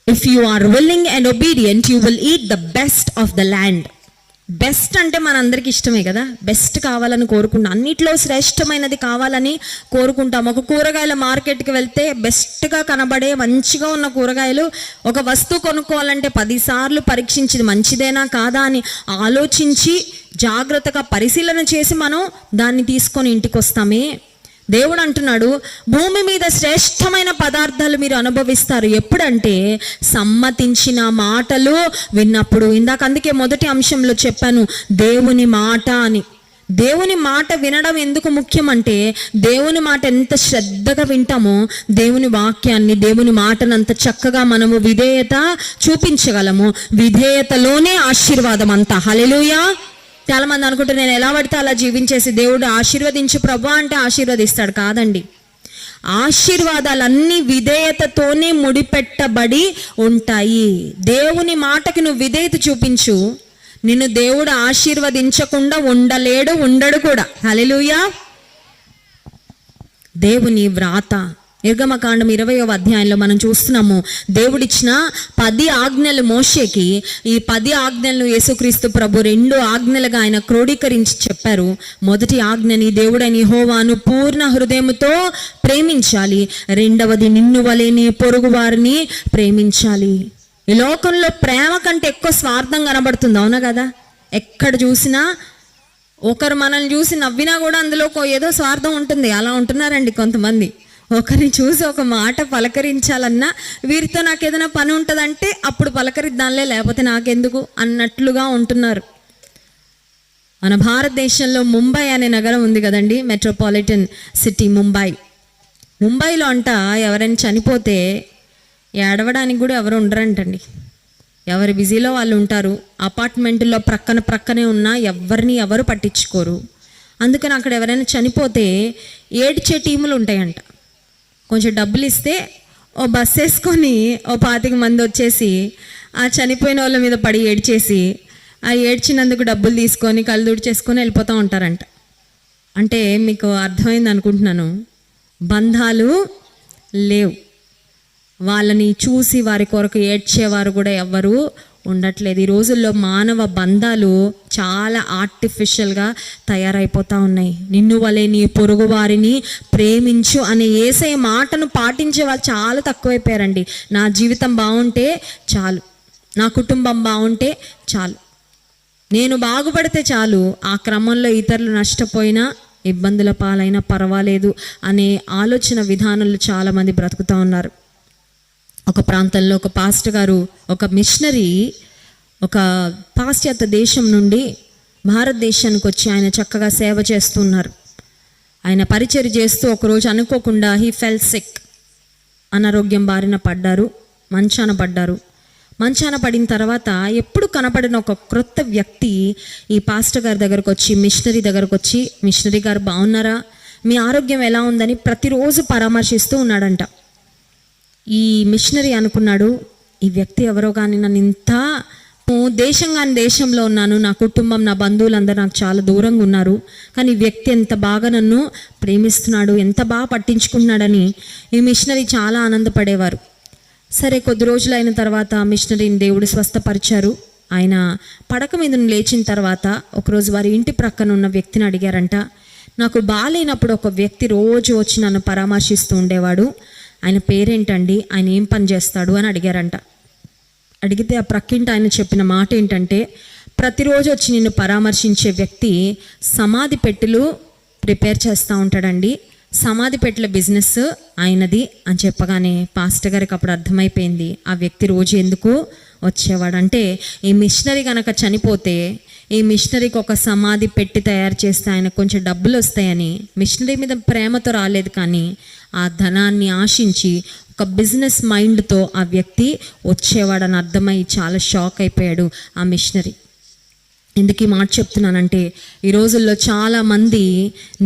If you are willing and obedient you will eat the best of the land. Best అంటే మనందరికి ఇష్టమే కదా, బెస్ట్ కావాలని కోరుకుంటాం, అన్నిట్లో శ్రేష్టమైనది కావాలని కోరుకుంటాం. ఒక కూరగాయల మార్కెట్కి వెళ్తే బెస్ట్గా కనబడే మంచిగా ఉన్న కూరగాయలు, ఒక వస్తువు కొనుక్కోవాలంటే 10 సార్లు పరీక్షించి మంచిదేనా కాదా అని ఆలోచించి జాగ్రత్తగా పరిశీలన చేసి మనం దాన్ని తీసుకొని ఇంటికి వస్తామే. దేవుడు అంటున్నాడు, భూమి మీద శ్రేష్టమైన పదార్థాలు మీరు అనుభవిస్తారు. ఎప్పుడంటే సమ్మతించిన మాటలు విన్నప్పుడు. ఇందాక అందుకే మొదటి అంశంలో చెప్పాను, దేవుని మాట అని. దేవుని మాట వినడం ఎందుకు ముఖ్యం అంటే, దేవుని మాట ఎంత శ్రద్ధగా వింటామో దేవుని వాక్యాన్ని, దేవుని మాటను అంత చక్కగా మనము విధేయత చూపించగలము. విధేయతలోనే ఆశీర్వాదం అంతా. హల్లెలూయా. చాలా మంది అనుకుంటారు నేను ఎలా పడితే అలా జీవించేసి దేవుడు ఆశీర్వదించు ప్రభు అంటే ఆశీర్వదిస్తాడు. కాదండి, ఆశీర్వాదాలన్నీ విధేయతతోనే ముడిపెట్టబడి ఉంటాయి. దేవుని మాటకి నువ్వు విధేయత చూపించు, నిన్ను దేవుడు ఆశీర్వదించకుండా ఉండడు కూడా. హల్లెలూయా. దేవుని వ్రాత నిర్గమకాండం 20వ అధ్యాయంలో మనం చూస్తున్నాము. దేవుడిచ్చిన 10 ఆజ్ఞలు మోషేకి, ఈ 10 ఆజ్ఞలను యేసుక్రీస్తు ప్రభు 2 ఆజ్ఞలుగా ఆయన క్రోడీకరించి చెప్పారు. మొదటి ఆజ్ఞని దేవుడైన యెహోవాను పూర్ణ హృదయముతో ప్రేమించాలి. రెండవది నిన్ను వలె నీ పొరుగు వారిని ప్రేమించాలి. ఈ లోకంలో ప్రేమ కంటే ఎక్కువ స్వార్థం కనబడుతుంది, అవునా కదా? ఎక్కడ చూసినా ఒకరు మనల్ని చూసి నవ్వినా కూడా అందులో ఏదో స్వార్థం ఉంటుంది. అలా ఉంటున్నారండి కొంతమంది. ఒకరిని చూసి ఒక మాట పలకరించాలన్నా, వీరితో నాకు ఏదైనా పని ఉంటుందంటే అప్పుడు పలకరిద్దాంలే, లేకపోతే నాకెందుకు అన్నట్లుగా ఉంటున్నారు. మన భారతదేశంలో ముంబై అనే నగరం ఉంది కదండి, మెట్రోపాలిటన్ సిటీ ముంబైలో అంట ఎవరైనా చనిపోతే ఏడవడానికి కూడా ఎవరు ఉండరంటండి. ఎవరి బిజీలో వాళ్ళు ఉంటారు. అపార్ట్మెంట్లో ప్రక్కనే ఉన్నా ఎవరు పట్టించుకోరు. అందుకని అక్కడ ఎవరైనా చనిపోతే ఏడ్చే టీములు ఉంటాయంట. కొంచెం డబ్బులు ఇస్తే ఓ బస్ వేసుకొని ఓ 25 మంది వచ్చేసి ఆ చనిపోయిన వాళ్ళ మీద పడి ఏడ్చేసి, ఆ ఏడ్చినందుకు డబ్బులు తీసుకొని కళ్ళు తుడిచేసుకొని వెళ్ళిపోతూ ఉంటారంట. అంటే మీకు అర్థమైంది అనుకుంటున్నాను, బంధాలు లేవు. వాళ్ళని చూసి వారి కొరకు ఏడ్చేవారు కూడా ఎవ్వరూ ఉండట్లేదు. ఈ రోజుల్లో మానవ బంధాలు చాలా ఆర్టిఫిషియల్గా తయారైపోతూ ఉన్నాయి. నిన్ను వలె నీ పొరుగు వారిని ప్రేమించు అనే యేసయ్య మాటను పాటించే వాళ్ళు చాలా తక్కువైపోయారండి. నా జీవితం బాగుంటే చాలు, నా కుటుంబం బాగుంటే చాలు, నేను బాగుపడితే చాలు, ఆ క్రమంలో ఇతరులు నష్టపోయినా ఇబ్బందుల పాలైనా పర్వాలేదు అనే ఆలోచన విధానాలు చాలామంది బ్రతుకుతూ ఉన్నారు. ఒక ప్రాంతంలో ఒక పాస్టర్ గారు, ఒక మిషనరీ ఒక పాశ్చాత్య దేశం నుండి భారతదేశానికి వచ్చి ఆయన చక్కగా సేవ చేస్తున్నారు. ఆయన పరిచర్య చేస్తూ ఒకరోజు అనుకోకుండా హీ ఫెల్ సిక్, అనారోగ్యం బారిన పడ్డారు, మంచాన పడిన తర్వాత ఎప్పుడు కనపడిన ఒక క్రొత్త వ్యక్తి ఈ పాస్టర్ గారి దగ్గరకు వచ్చి, మిషనరీ దగ్గరకు వచ్చి, మిషనరీ గారు బాగున్నారా, మీ ఆరోగ్యం ఎలా ఉందని ప్రతిరోజు పరామర్శిస్తూ ఉన్నాడంట. ఈ మిషనరీ అనుకున్నాడు, ఈ వ్యక్తి ఎవరో కానీ నన్ను ఇంత దేశంలో ఉన్నాను, నా కుటుంబం నా బంధువులందరూ నాకు చాలా దూరంగా ఉన్నారు, కానీ ఈ వ్యక్తి ఎంత బాగా నన్ను ప్రేమిస్తున్నాడు, ఎంత బాగా పట్టించుకుంటున్నాడని ఈ మిషనరీ చాలా ఆనందపడేవారు. సరే, కొద్ది రోజులు అయిన తర్వాత మిషనరీని దేవుడు స్వస్థపరిచారు. ఆయన పడక మీద లేచిన తర్వాత ఒకరోజు వారి ఇంటి ప్రక్కన ఉన్న వ్యక్తిని అడిగారంట, నాకు బాగాలేనప్పుడు ఒక వ్యక్తి రోజు వచ్చి నన్ను పరామర్శిస్తూ ఉండేవాడు, ఆయన పేరేంటండి, ఆయన ఏం పని చేస్తాడు అని అడిగారంట. అడిగితే ఆ ప్రక్కింటి ఆయన చెప్పిన మాట ఏంటంటే, ప్రతిరోజు వచ్చి నిన్ను పరామర్శించే వ్యక్తి సమాధి పెట్టెలు ప్రిపేర్ చేస్తూ ఉంటాడండి, సమాధి పెట్టెల బిజినెస్ ఆయనది అని చెప్పగానే పాస్టర్ గారికి అప్పుడు అర్థమైపోయింది ఆ వ్యక్తి రోజు ఎందుకు వచ్చేవాడు. అంటే ఈ మిషనరీ కనుక చనిపోతే ఈ మిషనరీకి ఒక సమాధి పెట్టి తయారు చేస్తే ఆయనకు కొంచెం డబ్బులు వస్తాయని మిషనరీ మీద ప్రేమతో రాలేదు, కానీ ఆ ధనాన్ని ఆశించి ఒక బిజినెస్ మైండ్తో ఆ వ్యక్తి వచ్చేవాడని అర్థమై చాలా షాక్ అయిపోయాడు ఆ మిషనరీ. ఎందుకు ఈ మాట చెప్తున్నానంటే, ఈ రోజుల్లో చాలామంది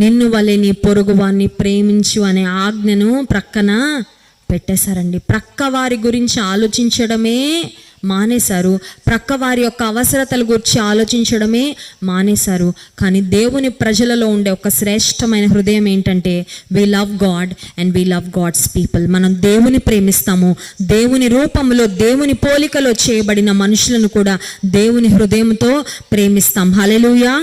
నిన్ను వలె నీ పొరుగు వారిని ప్రేమించు అనే ఆజ్ఞను ప్రక్కన పెట్టేశారండి. ప్రక్క వారి గురించి ఆలోచించడమే మానేశారు, ప్రక్క వారి యొక్క అవసరతల గురించి ఆలోచించడమే మానేశారు. కానీ దేవుని ప్రజలలో ఉండే ఒక శ్రేష్టమైన హృదయం ఏంటంటే, we love God and we love God's people. మనం దేవుని ప్రేమిస్తాము, దేవుని రూపంలో దేవుని పోలికలో చేయబడిన మనుషులను కూడా దేవుని హృదయంతో ప్రేమిస్తాం. హల్లెలూయా.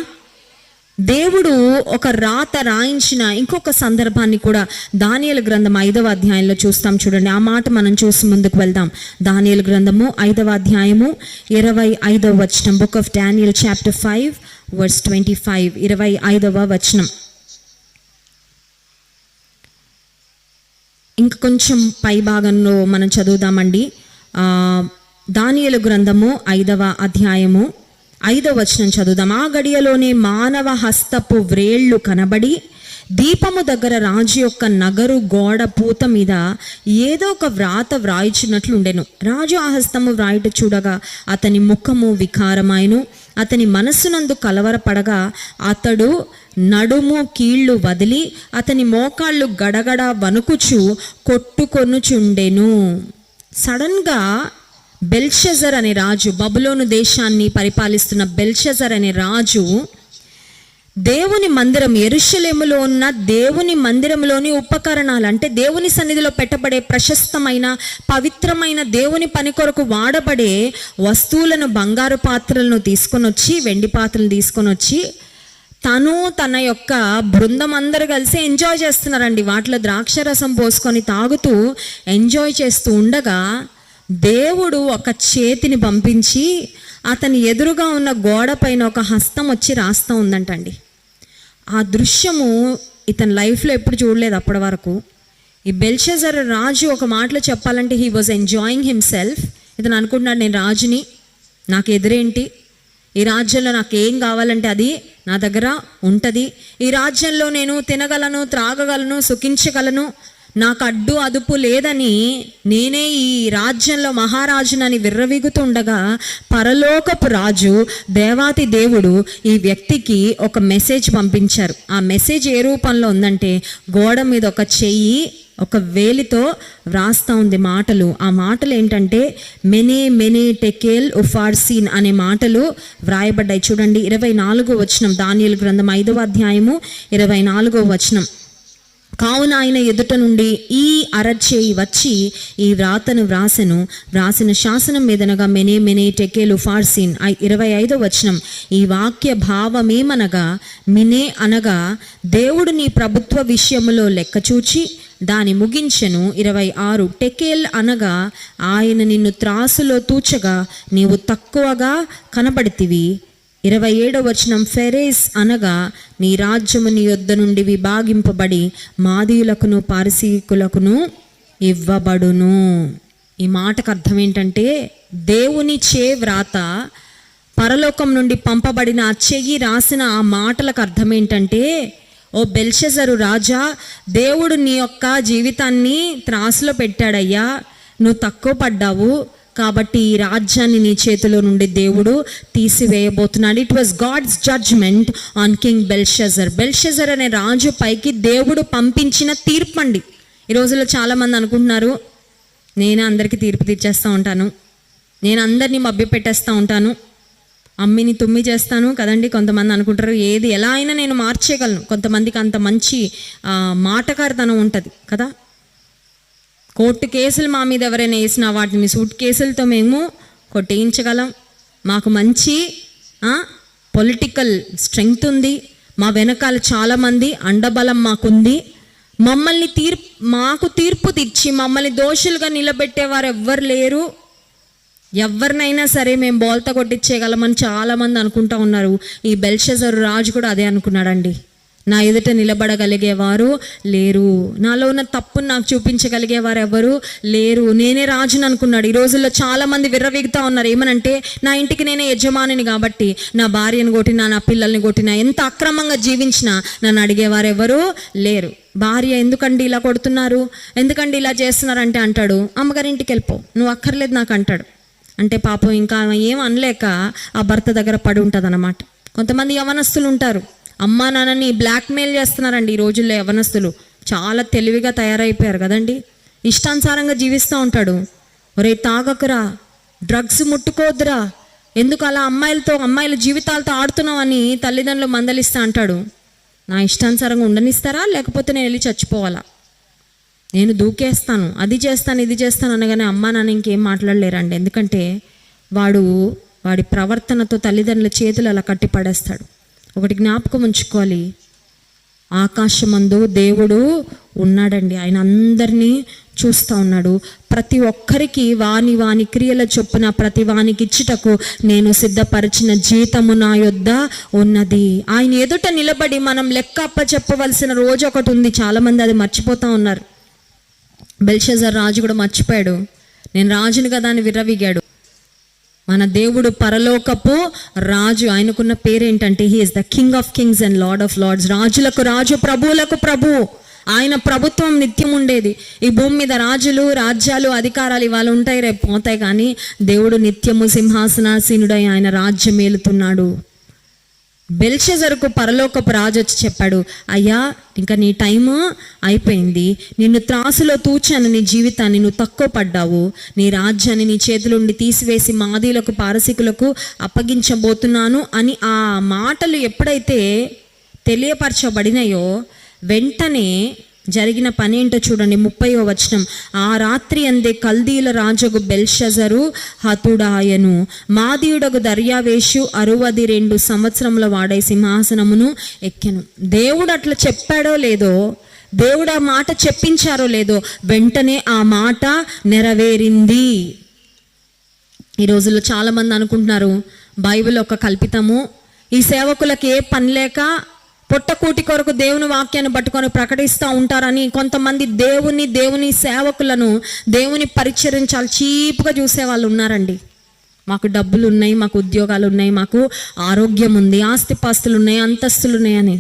దేవుడు ఒక రాత రాయించిన ఇంకొక సందర్భాన్ని కూడా దానియేలు గ్రంథం 5వ అధ్యాయంలో చూస్తాం. చూడండి, ఆ మాట మనం చూసి ముందుకు వెళ్దాం. దానియేలు గ్రంథము 5వ అధ్యాయము 25వ వచనం. Book of Daniel chapter 5 verse 25, 25వ వచనం. ఇంకా కొంచెం పై భాగంలో మనం చదువుదామండి. దానియేలు గ్రంథము 5వ అధ్యాయము 5వ వచనం చదువుదాం. ఆ గడియలోనే మానవ హస్తపు వ్రేళ్లు కనబడి దీపము దగ్గర రాజు యొక్క నగరు గోడ పూత మీద ఏదో ఒక వ్రాత వ్రాయిచినట్లు ఉండెను. రాజు ఆ హస్తము వ్రాయిట చూడగా అతని ముఖము వికారమాయను, అతని మనస్సునందు కలవరపడగా అతడు నడుము కీళ్ళు వదిలి అతని మోకాళ్ళు గడగడ వణుకుచు కొట్టుకొనుచుండెను. సడన్గా బెల్షజర్ అనే రాజు, బబులోను దేశాన్ని పరిపాలిస్తున్న బెల్షజర్ అనే రాజు దేవుని మందిరం, యెరూషలేములో ఉన్న దేవుని మందిరంలోని ఉపకరణాలు, అంటే దేవుని సన్నిధిలో పెట్టబడే ప్రశస్తమైన పవిత్రమైన దేవుని పని కొరకు వాడబడే వస్తువులను, బంగారు పాత్రలను తీసుకొని వచ్చి, వెండి పాత్రలను తీసుకొని వచ్చి తను తన యొక్క బృందం అందరూ కలిసి ఎంజాయ్ చేస్తున్నారండి. వాటిలో ద్రాక్షరసం పోసుకొని తాగుతూ ఎంజాయ్ చేస్తూ ఉండగా దేవుడు ఒక చేతిని పంపించి అతని ఎదురుగా ఉన్న గోడ పైన ఒక హస్తం వచ్చి రాస్తూ ఉందంటండి. ఆ దృశ్యము ఇతని లైఫ్లో ఎప్పుడు చూడలేదు అప్పటి వరకు. ఈ బెల్షజర్ రాజు ఒక మాటలో చెప్పాలంటే హీ వాజ్ ఎంజాయింగ్ హిమ్సెల్ఫ్. ఇతను అనుకుంటున్నాడు, నేను రాజుని, నాకు ఎదురేంటి, ఈ రాజ్యంలో నాకు ఏం కావాలంటే అది నా దగ్గర ఉంటుంది, ఈ రాజ్యంలో నేను తినగలను, త్రాగగలను, సుఖించగలను, నాకు అడ్డు అదుపు లేదని, నేనే ఈ రాజ్యంలో మహారాజునని విర్రవీగుతుండగా పరలోకపు రాజు దేవాతి దేవుడు ఈ వ్యక్తికి ఒక మెసేజ్ పంపించారు. ఆ మెసేజ్ ఏ రూపంలో ఉందంటే గోడ మీద ఒక చెయ్యి ఒక వేలితో వ్రాస్తూ ఉంది మాటలు. ఆ మాటలు ఏంటంటే మెనే మెనే టెకేల్ ఉఫార్సీన్ అనే మాటలు వ్రాయబడ్డాయి. చూడండి 24వ వచనం, దానియేలు గ్రంథం 5వ అధ్యాయము 24వ వచనం. కావున ఆయన ఎదుట నుండి ఈ అరచేయి వచ్చి ఈ వ్రాతను వ్రాసిన శాసనం మీదనగా మెనే మెనే టెకేలు ఫార్సిన్. 25వ వచనం, ఈ వాక్య భావమేమనగా మినే అనగా దేవుడు నీ ప్రభుత్వ విషయములో లెక్క చూచి దాని ముగించెను. 26 టెకేల్ అనగా ఆయన నిన్ను త్రాసులో తూచగా నీవు తక్కువగా కనబడితివి. 27వ వచనం, ఫెరేస్ అనగా నీ రాజ్యము నీ యొద్ద నుండి విభాగింపబడి మాదీయులకును పారసీకులకును ఇవ్వబడును. ఈ మాటకు అర్థం ఏంటంటే దేవుని వ్రాత, పరలోకం నుండి పంపబడిన ఆ చెయ్యి రాసిన ఆ మాటలకు అర్థం ఏంటంటే, ఓ బెల్షజరు రాజా, దేవుడు నీ యొక్క జీవితాన్ని త్రాసులో పెట్టాడయ్యా, నువ్వు తక్కువ పడ్డావు కాబట్టి ఈ రాజ్యాన్ని నీ చేతిలో నుండి దేవుడు తీసివేయబోతున్నాడు. It was God's judgement on king Belshazzar. Belshazzar అనే రాజు పైకి దేవుడు పంపించిన తీర్పు అండి. ఈ రోజుల్లో చాలామంది అనుకుంటున్నారు, నేను అందరికీ తీర్పు తీర్చేస్తూ ఉంటాను, నేను అందరినీ మభ్యపెట్టేస్తూ ఉంటాను, అమ్మిని తుమ్మి చేస్తాను కదండి. కొంతమంది అనుకుంటారు ఏది ఎలా అయినా నేను మార్చేయగలను. కొంతమందికి అంత మంచి మాటకారితనం ఉంటుంది కదా. కోర్టు కేసులు మా మీద ఎవరైనా వేసినా వాటిని సూట్ కేసులతో మేము కొట్టేయించగలం. మాకు మంచి పొలిటికల్ స్ట్రెంగ్త్ ఉంది, మా వెనకాల చాలామంది అండబలం మాకుంది. మాకు తీర్పు తెచ్చి మమ్మల్ని దోషులుగా నిలబెట్టేవారు ఎవ్వరు లేరు. ఎవరినైనా సరే మేము బోల్తా కొట్టించేయగలమని చాలామంది అనుకుంటా ఉన్నారు. ఈ బెల్షజర్ రాజు కూడా అదే అనుకున్నాడండి. నా ఎదుట నిలబడగలిగేవారు లేరు, నాలో ఉన్న తప్పును నాకు చూపించగలిగేవారు ఎవరు లేరు, నేనే రాజుని అనుకున్నాడు. ఈ రోజుల్లో చాలామంది విర్రవీగుతూ ఉన్నారు. ఏమనంటే, నా ఇంటికి నేనే యజమానిని కాబట్టి నా భార్యను కొట్టినా, నా పిల్లల్ని కొట్టినా, ఎంత అక్రమంగా జీవించినా నన్ను అడిగేవారు ఎవరు లేరు. భార్య ఎందుకండి ఇలా కొడుతున్నారు, ఎందుకండి ఇలా చేస్తున్నారంటే అంటాడు, అమ్మగారింటికి వెళ్ళిపో, నువ్వు అక్కర్లేదు నాకు అంటాడు. అంటే పాపం ఇంకా ఏం అనలేక ఆ భర్త దగ్గర పడి ఉంటుంది అన్నమాట. కొంతమంది యవనస్తులు ఉంటారు, అమ్మా నాన్నని బ్లాక్మెయిల్ చేస్తున్నారండి. ఈ రోజుల్లో యవనస్తులు చాలా తెలివిగా తయారైపోయారు కదండి. ఇష్టానుసారంగా జీవిస్తూ ఉంటాడు. ఒరే తాగకురా, డ్రగ్స్ ముట్టుకోవద్దురా, ఎందుకు అలా అమ్మాయిల జీవితాలతో ఆడుతున్నావు అని తల్లిదండ్రులు మందలిస్తా అంటాడు. నా ఇష్టానుసారంగా ఉండనిస్తారా, లేకపోతే నేను వెళ్ళి చచ్చిపోవాలా, నేను దూకేస్తాను, అది చేస్తాను ఇది చేస్తాను అనగానే అమ్మా నాన్న ఇంకేం మాట్లాడలేరండి. ఎందుకంటే వాడి ప్రవర్తనతో తల్లిదండ్రుల చేతులు అలా కట్టి పడేస్తాడు. ఒకటి జ్ఞాపకం ఉంచుకోవాలి, ఆకాశమందు దేవుడు ఉన్నాడండి. ఆయన అందరినీ చూస్తూ ఉన్నాడు. ప్రతి ఒక్కరికి వాని క్రియల చొప్పున ప్రతి వానికి ఇచ్చుటకు నేను సిద్ధపరిచిన జీతము నా యొద్ద ఉన్నది. ఆయన ఎదుట నిలబడి మనం లెక్క అప్పచెప్పవలసిన రోజు ఒకటి ఉంది. చాలామంది అది మర్చిపోతూ ఉన్నారు. బెల్షజర్ రాజు కూడా మర్చిపోయాడు. నేను రాజుని కదా అని విర్రవీగాడు. మన దేవుడు పరలోకపు రాజు. ఆయనకున్న పేరేంటంటే he is the king of kings and lord of lords. రాజులకు రాజు, ప్రభువులకు ప్రభు. ఆయన ప్రభుత్వం నిత్యం ఉండేది. ఈ భూమి మీద రాజులు, రాజ్యాలు, అధికారాలు ఇవాళ ఉంటాయి, రేపు పోతాయి. కానీ దేవుడు నిత్యము సింహాసనాసీనుడై ఆయన రాజ్యం ఏలుతున్నాడు. బెల్షజరుకు పరలోకపు రాజు వచ్చి చెప్పాడు, అయ్యా ఇంకా నీ టైము అయిపోయింది, నిన్ను త్రాసులో తూచాను, నీ జీవితాన్ని నువ్వు తక్కువ పడ్డావు, నీ రాజ్యాన్ని నీ చేతులుండి తీసివేసి మాదీలకు పారసీకులకు అప్పగించబోతున్నాను అని ఆ మాటలు ఎప్పుడైతే తెలియపరచబడినాయో వెంటనే జరిగిన పని ఏంటో చూడండి. 30వ వచనం. ఆ రాత్రి అందే కల్దీల రాజుగు బెల్షజరు హతుడాయను, మాదీయుడగు దర్యావేషు 62 సంవత్సరముల వాడై సింహాసనమును ఎక్కెను. దేవుడు అట్లా చెప్పాడో లేదో, దేవుడు ఆ మాట చెప్పించారో లేదో, వెంటనే ఆ మాట నెరవేరింది. ఈ రోజుల్లో చాలామంది అనుకుంటున్నారు బైబిల్ ఒక కల్పితము, ఈ సేవకులకు ఏ పని లేక పొట్టకూటి కొరకు దేవుని వాక్యాన్ని పట్టుకొని ప్రకటిస్తూ ఉంటారని. కొంతమంది దేవుని సేవకులను, దేవుని పరిచర్యను చాలా చీప్గా చూసే వాళ్ళు ఉన్నారండి. మాకు డబ్బులు ఉన్నాయి, మాకు ఉద్యోగాలు ఉన్నాయి, మాకు ఆరోగ్యం ఉంది, ఆస్తిపాస్తులు ఉన్నాయి, అంతస్తులు ఉన్నాయని.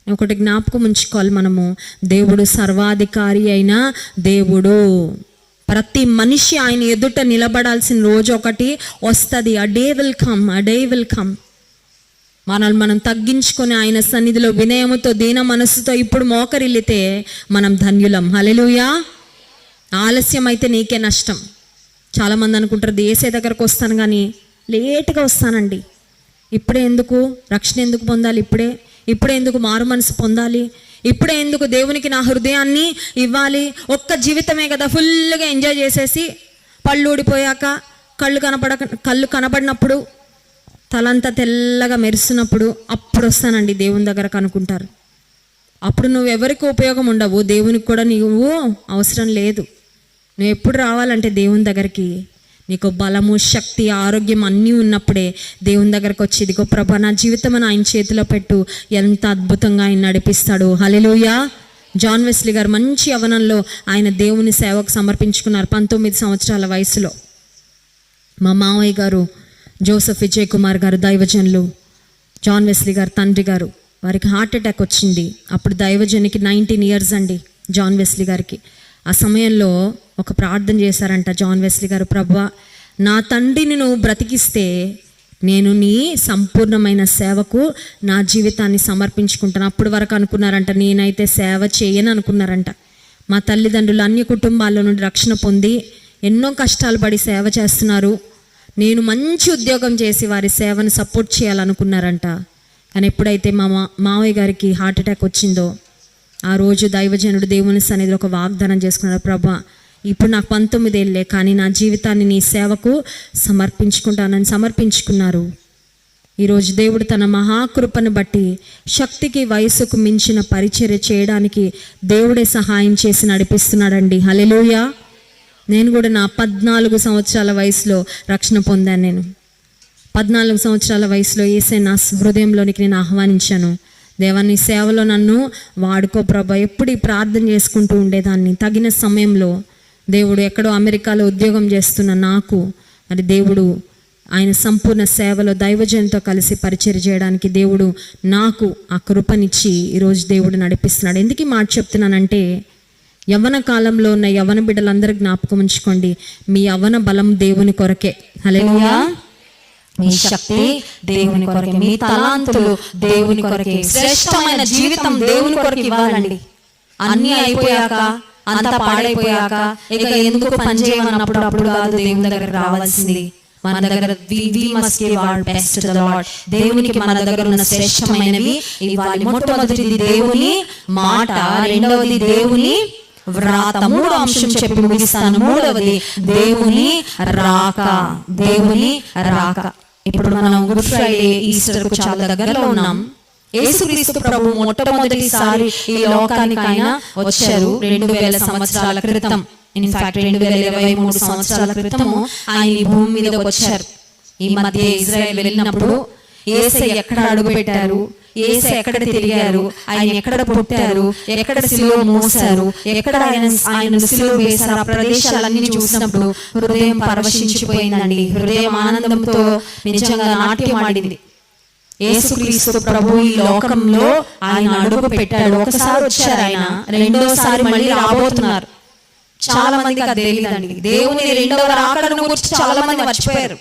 ఒకటి జ్ఞాపకం ఉంచుకోవాలి, మనము దేవుడు సర్వాధికారి అయిన దేవుడు. ప్రతి మనిషి ఆయన ఎదుట నిలబడాల్సిన రోజు ఒకటి వస్తుంది. A day will come. మనల్ని మనం తగ్గించుకొని ఆయన సన్నిధిలో వినయముతో, దీన మనస్సుతో ఇప్పుడు మోకరిల్లితే మనం ధన్యులం. హల్లెలూయా. ఆలస్యం అయితే నీకే నష్టం. చాలామంది అనుకుంటారు దేశే దగ్గరకు వస్తాను కానీ లేటుగా వస్తానండి. ఇప్పుడే ఎందుకు రక్షణ ఎందుకు పొందాలి, ఇప్పుడే ఎందుకు మారు మనసు పొందాలి, ఇప్పుడే ఎందుకు దేవునికి నా హృదయాన్ని ఇవ్వాలి, ఒక్క జీవితమే కదా ఫుల్గా ఎంజాయ్ చేసేసి పళ్ళు ఊడిపోయాక కళ్ళు కనబడినప్పుడు తలంతా తెల్లగా మెరుస్తున్నప్పుడు అప్పుడు వస్తానండి దేవుని దగ్గరకు అనుకుంటారు. అప్పుడు నువ్వు ఎవరికి ఉపయోగం ఉండవు, దేవునికి కూడా నువ్వు అవసరం లేదు. నువ్వు ఎప్పుడు రావాలంటే దేవుని దగ్గరికి నీకు బలము, శక్తి, ఆరోగ్యం అన్నీ ఉన్నప్పుడే దేవుని దగ్గరకు వచ్చి, ఇదిగో ప్రభా నా జీవితం అని ఆయన చేతిలో పెట్టు, ఎంత అద్భుతంగా ఆయన నడిపిస్తాడు. హల్లెలూయా. జాన్ వెస్లీ గారు మంచి యవ్వనంలో ఆయన దేవుని సేవకు సమర్పించుకున్నారు. 19 సంవత్సరాల వయసులో. మా మావయ్య గారు జోసెఫ్ విజయ్ కుమార్ గారు దైవజనులు, జాన్ వెస్లీ గారు తండ్రి గారు, వారికి హార్ట్ అటాక్ వచ్చింది. అప్పుడు దైవజనికి 19 years అండి జాన్ వెస్లీ గారికి. ఆ సమయంలో ఒక ప్రార్థన చేశారంట జాన్ వెస్లీ గారు, ప్రభువా నా తండ్రిని నువ్వు బ్రతికిస్తే నేను నీ సంపూర్ణమైన సేవకు నా జీవితాన్ని సమర్పించుకుంటాను. అప్పటి వరకు అనుకున్నారంట నేనైతే సేవ చేయను అనుకున్నారంట. మా తల్లిదండ్రులు అన్య కుటుంబాల్లో నుండి రక్షణ పొంది ఎన్నో కష్టాలు పడి సేవ చేస్తున్నారు, నేను మంచి ఉద్యోగం చేసి వారి సేవను సపోర్ట్ చేయాలనుకున్నారంట. కానీ ఎప్పుడైతే మా మావయ్య గారికి హార్ట్ అటాక్ వచ్చిందో ఆ రోజు దైవజనుడు దేవుని సన్నిధిలో ఒక వాగ్దానం చేసుకున్నాడు, ప్రభా ఇప్పుడు నాకు 19 ఏళ్ళే కానీ నా జీవితాన్ని నీ సేవకు సమర్పించుకుంటానని సమర్పించుకున్నారు. ఈరోజు దేవుడు తన మహాకృపను బట్టి శక్తికి వయసుకు మించిన పరిచర్య చేయడానికి దేవుడే సహాయం చేసి నడిపిస్తున్నాడండి. హల్లెలూయా. నేను కూడా నా 14 సంవత్సరాల వయసులో రక్షణ పొందాను. నేను 14 సంవత్సరాల వయసులో యేసే నా హృదయంలోనికి నేను ఆహ్వానించాను. దేవాన్ని సేవలో నన్ను వాడుకో ప్రభా. ఎప్పుడు ఈ ప్రార్థన చేసుకుంటూ ఉండేదాన్ని. తగిన సమయంలో దేవుడు ఎక్కడో అమెరికాలో ఉద్యోగం చేస్తున్న నాకు మరి దేవుడు ఆయన సంపూర్ణ సేవలో దైవజనంతో కలిసి పరిచర్య చేయడానికి దేవుడు నాకు ఆ కృపనిచ్చి ఈరోజు దేవుడు నడిపిస్తున్నాడు. ఎందుకు ఈ మాట చెప్తున్నానంటే, యవ్వన కాలంలో ఉన్న యవ్వన బిడ్డలందరూ జ్ఞాపకం ఉంచుకోండి, మీ యవ్వన బలం దేవుని కొరకే. హల్లెలూయా. మీ శక్తి దేవుని కొరకే, మీ తలాంతులు దేవుని కొరకే, శ్రేష్టమైన జీవితం దేవుని కొరకు ఇవ్వాలండి. అన్నీ అయిపోయాక, అంతా పాడైపోయాక ఇక ఎందుకు పని చేయమన్నప్పుడు అప్పుడు కాదు దేవుని దగ్గరకు రావాల్సింది. మన దగ్గర we must give our best to the Lord. దేవునికి మన దగ్గర ఉన్న శ్రేష్టమైనవి ఇవ్వాలి. మొట్టమొదటిది దేవుని మాట, రెండవది దేవుని వ్రాత, మూడో అంశం చెప్పి ముగిస్తాను. మూడవది దేవుని రాక. దేవుని రాక. ఇప్పుడు మనం గుడ్ ఫ్రైడే, ఈస్టర్ కు చాలా దగ్గరలో ఉన్నాం. యేసుక్రీస్తు ప్రభు మొట్టమొదటిసారి ఈ లోకానికి ఆయన వచ్చారు 2000 సంవత్సరాల క్రితం. ఇన్ఫాక్ట్ 2023 సంవత్సరాల క్రితము ఆయన ఈ భూమి మీదకి వచ్చారు. ఈ మధ్య ఇజ్రాయెల్ వెళ్ళినప్పుడు యేసయ్య ఎక్కడ అడుగు పెట్టారు, యేసు ఎక్కడ తిరిగారు, ఆయన ఎక్కడ పుట్టారు, ఎక్కడ సిలువ మోసారు, ఎక్కడ ఆయన సిలువ వేశారు, ఆ ప్రదేశాలన్నీ చూసినప్పుడు హృదయం పరవశించిపోయిందండి. హృదయం ఆనందంతో నిజంగా నాట్యం ఆడింది. యేసుక్రీస్తు ప్రభు ఈ లోకంలో ఆయన అడుగు పెట్టాడు. ఒకసారి వచ్చారు ఆయన, రెండోసారి మళ్ళీ రాబోతున్నారు. చాలా మందికి అది తెలియదండి. దేవుని రెండవ రాకడను గురించి చాలా మంది మర్చిపోయారు.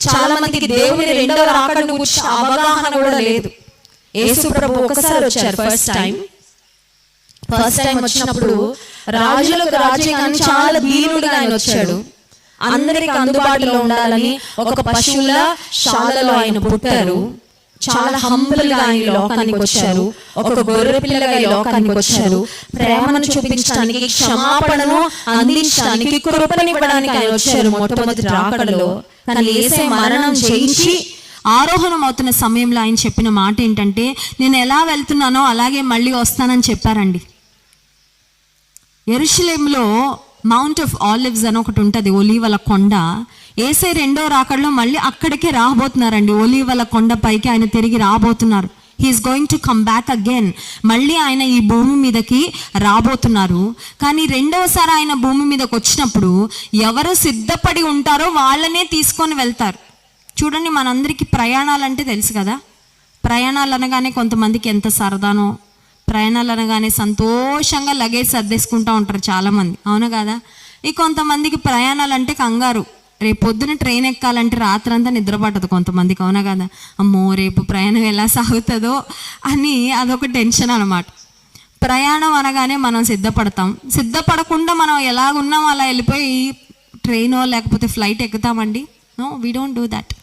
చాలా మందికి దేవుని రెండవ రాకడను గురించి అవగాహన కూడా లేదు. యేసు ప్రభు ఒకసారి వచ్చారు, ఫస్ట్ టైం వచ్చినప్పుడు రాజులకు రాజే కానీ చాలా దీనుడిగా ఆయన వచ్చాడు. అందరికి అందుబాటులో ఉండాలని ఒక పశువుల శాలలో ఆయన పుట్టారు. చాలా హంబుల్ గా ఆయన లోకానికి వచ్చారు. ఒక గొర్రె పిల్లగా ఈ లోకానికి వచ్చారు. ప్రేమను చూపించడానికి, క్షమాపణను అందించడానికి, కృపనివ్వడానికి ఆయన వచ్చారు మొట్టమొదటి రాకడలో. కానీ యేసే మరణం చేయించి ఆరోహణం అవుతున్న సమయంలో ఆయన చెప్పిన మాట ఏంటంటే, నేను ఎలా వెళ్తున్నానో అలాగే మళ్ళీ వస్తానని చెప్పారండి. యెరూషలేములో మౌంట్ ఆఫ్ ఆలివ్స్ అని ఒకటి ఉంటుంది, ఒలీవల కొండ. యేసే రెండో రాకడలో మళ్ళీ అక్కడికే రాబోతున్నారండి. ఒలీవల కొండ పైకి ఆయన తిరిగి రాబోతున్నారు. He is going to come back again. మళ్ళీ ఆయన ఈ భూమి మీదకి రాబోతున్నారు. కానీ రెండవసారి ఆయన భూమి మీదకి వచ్చినప్పుడు ఎవరు సిద్ధపడి ఉంటారో వాళ్ళనే తీసుకొని వెళ్తారు. చూడండి, మనందరికీ ప్రయాణాలంటే తెలుసు కదా. ప్రయాణాలు అనగానే కొంతమందికి ఎంత సరదానో, ప్రయాణాలు అనగానే సంతోషంగా లగేజ్ సర్దేసుకుంటూ ఉంటారు చాలామంది, అవును కదా. ఈ కొంతమందికి ప్రయాణాలు అంటే కంగారు. రేపు పొద్దున ట్రైన్ ఎక్కాలంటే రాత్రంతా నిద్ర పట్టదు కొంతమందికి, అవునా కదా. అమ్మో రేపు ప్రయాణం ఎలా సాగుతుందో అని అదొక టెన్షన్ అనమాట. ప్రయాణం అనగానే మనం సిద్ధపడతాం. సిద్ధపడకుండా మనం ఎలాగున్నాం అలా వెళ్ళిపోయి ట్రైనో లేకపోతే ఫ్లైట్ ఎక్కుతామండి? No, we don't do that.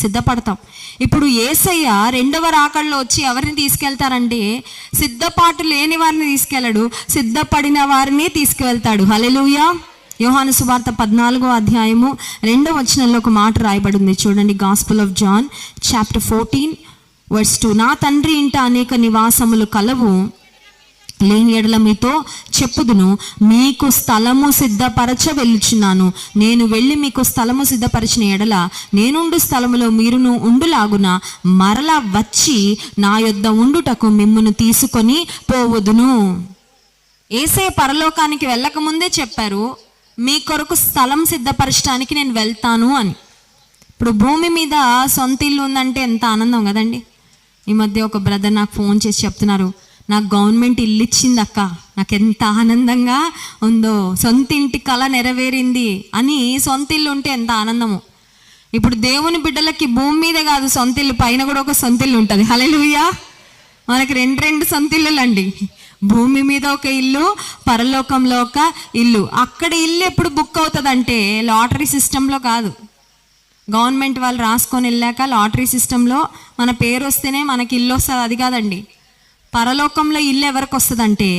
సిద్ధపడతాం. ఇప్పుడు యేసయ్య రెండవ రాకడలో వచ్చి ఎవరిని తీసుకెళ్తారంటే, సిద్ధపాటు లేని వారిని తీసుకెళ్ళడు, సిద్ధపడిన వారిని తీసుకువెళ్తాడు. హల్లెలూయా. యోహాను సువార్త 14వ అధ్యాయము 2వ వచనంలో ఒక మాట రాయబడింది చూడండి. Gospel of John chapter 14 verse 2. నా తండ్రి ఇంట అనేక నివాసములు కలవు, లేని ఎడల మీతో చెప్పుదును, మీకు స్థలము సిద్ధపరచ వెళ్ళుచున్నాను. నేను వెళ్ళి మీకు స్థలము సిద్ధపరచిన ఎడల నేనుండు స్థలములో మీరును ఉండులాగున మరలా వచ్చి నా యొద్ద ఉండుటకు మిమ్మును తీసుకొని పోవుదును. యేసే పరలోకానికి వెళ్ళకముందే చెప్పారు, మీ కొరకు స్థలం సిద్ధపరచడానికి నేను వెళ్తాను అని. ఇప్పుడు భూమి మీద సొంత ఇల్లు ఉందంటే ఎంత ఆనందం కదండి. ఈ మధ్య ఒక బ్రదర్ నాకు ఫోన్ చేసి చెప్తున్నారు, నాకు గవర్నమెంట్ ఇల్లు ఇచ్చింది అక్క, నాకు ఎంత ఆనందంగా ఉందో, సొంత ఇంటి కళ నెరవేరింది అని. సొంత ఇల్లు ఉంటే ఎంత ఆనందము. ఇప్పుడు దేవుని బిడ్డలకి భూమి మీద కాదు సొంత ఇల్లు, పైన కూడా ఒక సొంత ఇల్లు ఉంటుంది. హల్లెలూయా. మనకి రెండు సొంత ఇల్లులు అండి. భూమి మీద ఒక ఇల్లు, పరలోకంలో ఒక ఇల్లు. అక్కడ ఇల్లు ఎప్పుడు బుక్ అవుతుందంటే లాటరీ సిస్టంలో కాదు. గవర్నమెంట్ వాళ్ళు రాసుకొని వెళ్ళాక లాటరీ సిస్టంలో మన పేరు వస్తేనే మనకి ఇల్లు వస్తుంది, అది కాదండి. పరలోకంలో ఇల్లు ఎవరికి వస్తుందంటే,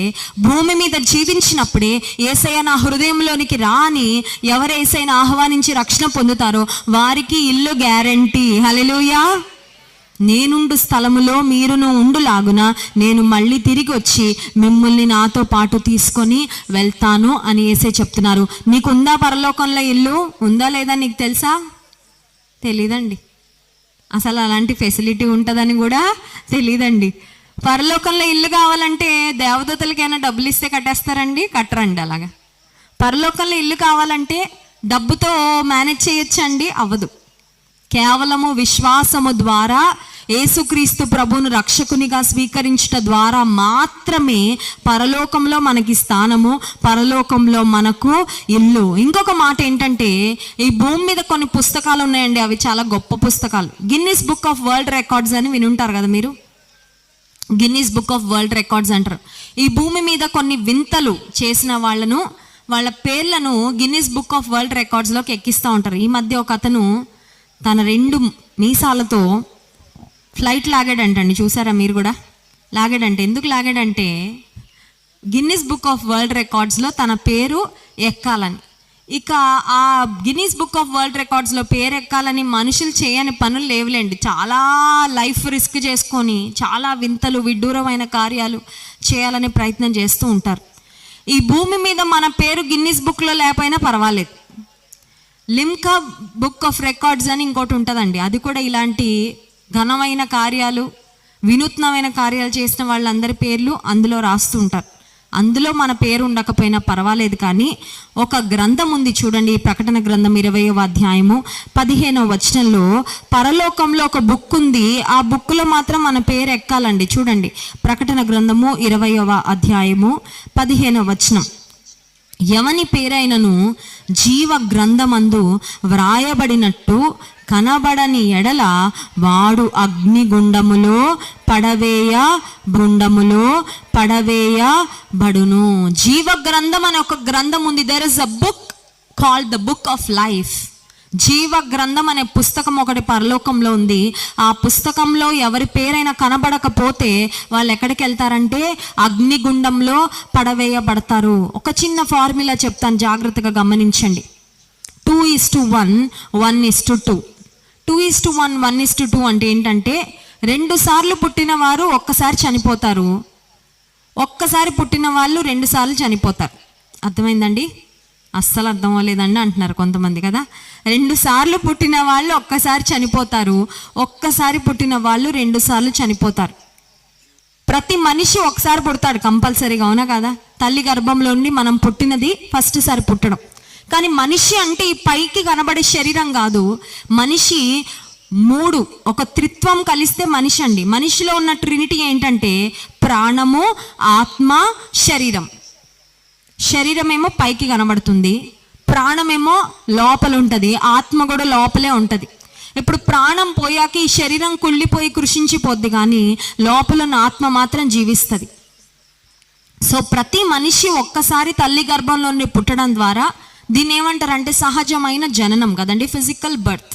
భూమి మీద జీవించినప్పుడే యేసయ్య నా హృదయంలోనికి రాని ఎవరు యేసయ్యను ఆహ్వానించి రక్షణ పొందుతారో వారికి ఇల్లు గ్యారంటీ. హల్లెలూయా. నేనుండు స్థలములో మీరును ఉండులాగున నేను మళ్ళీ తిరిగి వచ్చి మిమ్మల్ని నాతో పాటు తీసుకొని వెళ్తాను అని యేసే చెప్తున్నారు. నీకుందా పరలోకంలో ఇల్లు? ఉందా లేదా నీకు తెలుసా? తెలీదండి. అసలు అలాంటి ఫెసిలిటీ ఉంటుందని కూడా తెలీదండి. పరలోకంలో ఇల్లు కావాలంటే దేవదూతలకైనా డబ్బులు ఇస్తే కట్టేస్తారండి? కట్టరండి. అలాగా పరలోకంలో ఇల్లు కావాలంటే డబ్బుతో మేనేజ్ చేయొచ్చండి? అవ్వదు. కేవలము విశ్వాసము ద్వారా యేసుక్రీస్తు ప్రభువును రక్షకునిగా స్వీకరించడం ద్వారా మాత్రమే పరలోకంలో మనకి స్థానము, పరలోకంలో మనకు ఇల్లు. ఇంకొక మాట ఏంటంటే, ఈ భూమి మీద కొన్ని పుస్తకాలు ఉన్నాయండి, అవి చాలా గొప్ప పుస్తకాలు. Guinness book of world records అని వినుంటారు కదా మీరు. Guinness book of world records అంటారు. ఈ భూమి మీద కొన్ని వింతలు చేసిన వాళ్ళను, వాళ్ళ పేర్లను గిన్నిస్ బుక్ ఆఫ్ వరల్డ్ రికార్డ్స్లోకి ఎక్కిస్తూ ఉంటారు. ఈ మధ్య ఒక అతను తన 2 మీసాలతో ఫ్లైట్ లాగాడంటండి. చూసారా మీరు కూడా? లాగాడంటే ఎందుకు లాగాడంటే, గిన్నిస్ బుక్ ఆఫ్ వరల్డ్ రికార్డ్స్లో తన పేరు ఎక్కాలని. ఇక ఆ గిన్నిస్ బుక్ ఆఫ్ వరల్డ్ రికార్డ్స్లో పేరు ఎక్కాలని మనుషులు చేయని పనులు లేవులేండి. చాలా లైఫ్ రిస్క్ చేసుకొని చాలా వింతలు, విడ్డూరమైన కార్యాలు చేయాలనే ప్రయత్నం చేస్తూ ఉంటారు. ఈ భూమి మీద మన పేరు గిన్నిస్ బుక్లో లేకపోయినా పర్వాలేదు. లిమ్కా బుక్ ఆఫ్ రికార్డ్స్ అని ఇంకోటి ఉంటుందండి. అది కూడా ఇలాంటి ఘనమైన కార్యాలు, వినూత్నమైన కార్యాలు చేసిన వాళ్ళందరి పేర్లు అందులో రాస్తూ ఉంటారు. అందులో మన పేరు ఉండకపోయినా పర్వాలేదు, కానీ ఒక గ్రంథం ఉంది చూడండి, ప్రకటన గ్రంథం 20వ అధ్యాయము 15వ వచనంలో పరలోకంలో ఒక బుక్ ఉంది. ఆ బుక్లో మాత్రం మన పేరు ఎక్కాలండి. చూడండి, ప్రకటన గ్రంథము 20వ అధ్యాయము 15వ వచనం. ఎవని పేరైనను జీవ గ్రంథమందు వ్రాయబడినట్టు కనబడని ఎడల వాడు అగ్నిగుండములో పడవేయబడును. జీవ గ్రంథం అనే ఒక గ్రంథం ఉంది. There is a book called the book of life. జీవ గ్రంథం అనే పుస్తకం ఒకటి పరలోకంలో ఉంది. ఆ పుస్తకంలో ఎవరి పేరైనా కనబడకపోతే వాళ్ళు ఎక్కడికి వెళ్తారంటే అగ్నిగుండంలో పడవేయబడతారు. ఒక చిన్న ఫార్ములా చెప్తాను, జాగ్రత్తగా గమనించండి. 2:1, 1:2. 2:1, 1:2 అంటే ఏంటంటే 2 సార్లు పుట్టిన వారు ఒక్కసారి చనిపోతారు, ఒక్కసారి పుట్టిన వాళ్ళు 2 సార్లు చనిపోతారు. అర్థమైందండి? అస్సలు అర్థం అవ్వలేదండి అంటున్నారు కొంతమంది కదా. 2 సార్లు పుట్టిన వాళ్ళు ఒక్కసారి చనిపోతారు, ఒక్కసారి పుట్టిన వాళ్ళు 2 సార్లు చనిపోతారు. ప్రతి మనిషి ఒకసారి పుడతాడు కంపల్సరీగా, అవునా కదా? తల్లి గర్భంలో ఉండి మనం పుట్టినది ఫస్ట్ సారి పుట్టడం. కానీ మనిషి అంటే ఈ పైకి కనబడే శరీరం కాదు. మనిషి 3 ఒక త్రిత్వం కలిస్తే మనిషి అండి. మనిషిలో ఉన్న ట్రినిటీ ఏంటంటే ప్రాణము, ఆత్మ, శరీరం. శరీరమేమో పైకి కనబడుతుంది, ప్రాణమేమో లోపల ఉంటుంది, ఆత్మ కూడా లోపలే ఉంటుంది. ఇప్పుడు ప్రాణం పోయాక ఈ శరీరం కుళ్ళిపోయి కృషించిపోద్ది, కానీ లోపల ఉన్న ఆత్మ మాత్రం జీవిస్తుంది. సో ప్రతి మనిషి ఒక్కసారి తల్లి గర్భంలో నుండి పుట్టడం ద్వారా దీన్ని ఏమంటారంటే సహజమైన జననం కదండి, ఫిజికల్ బర్త్.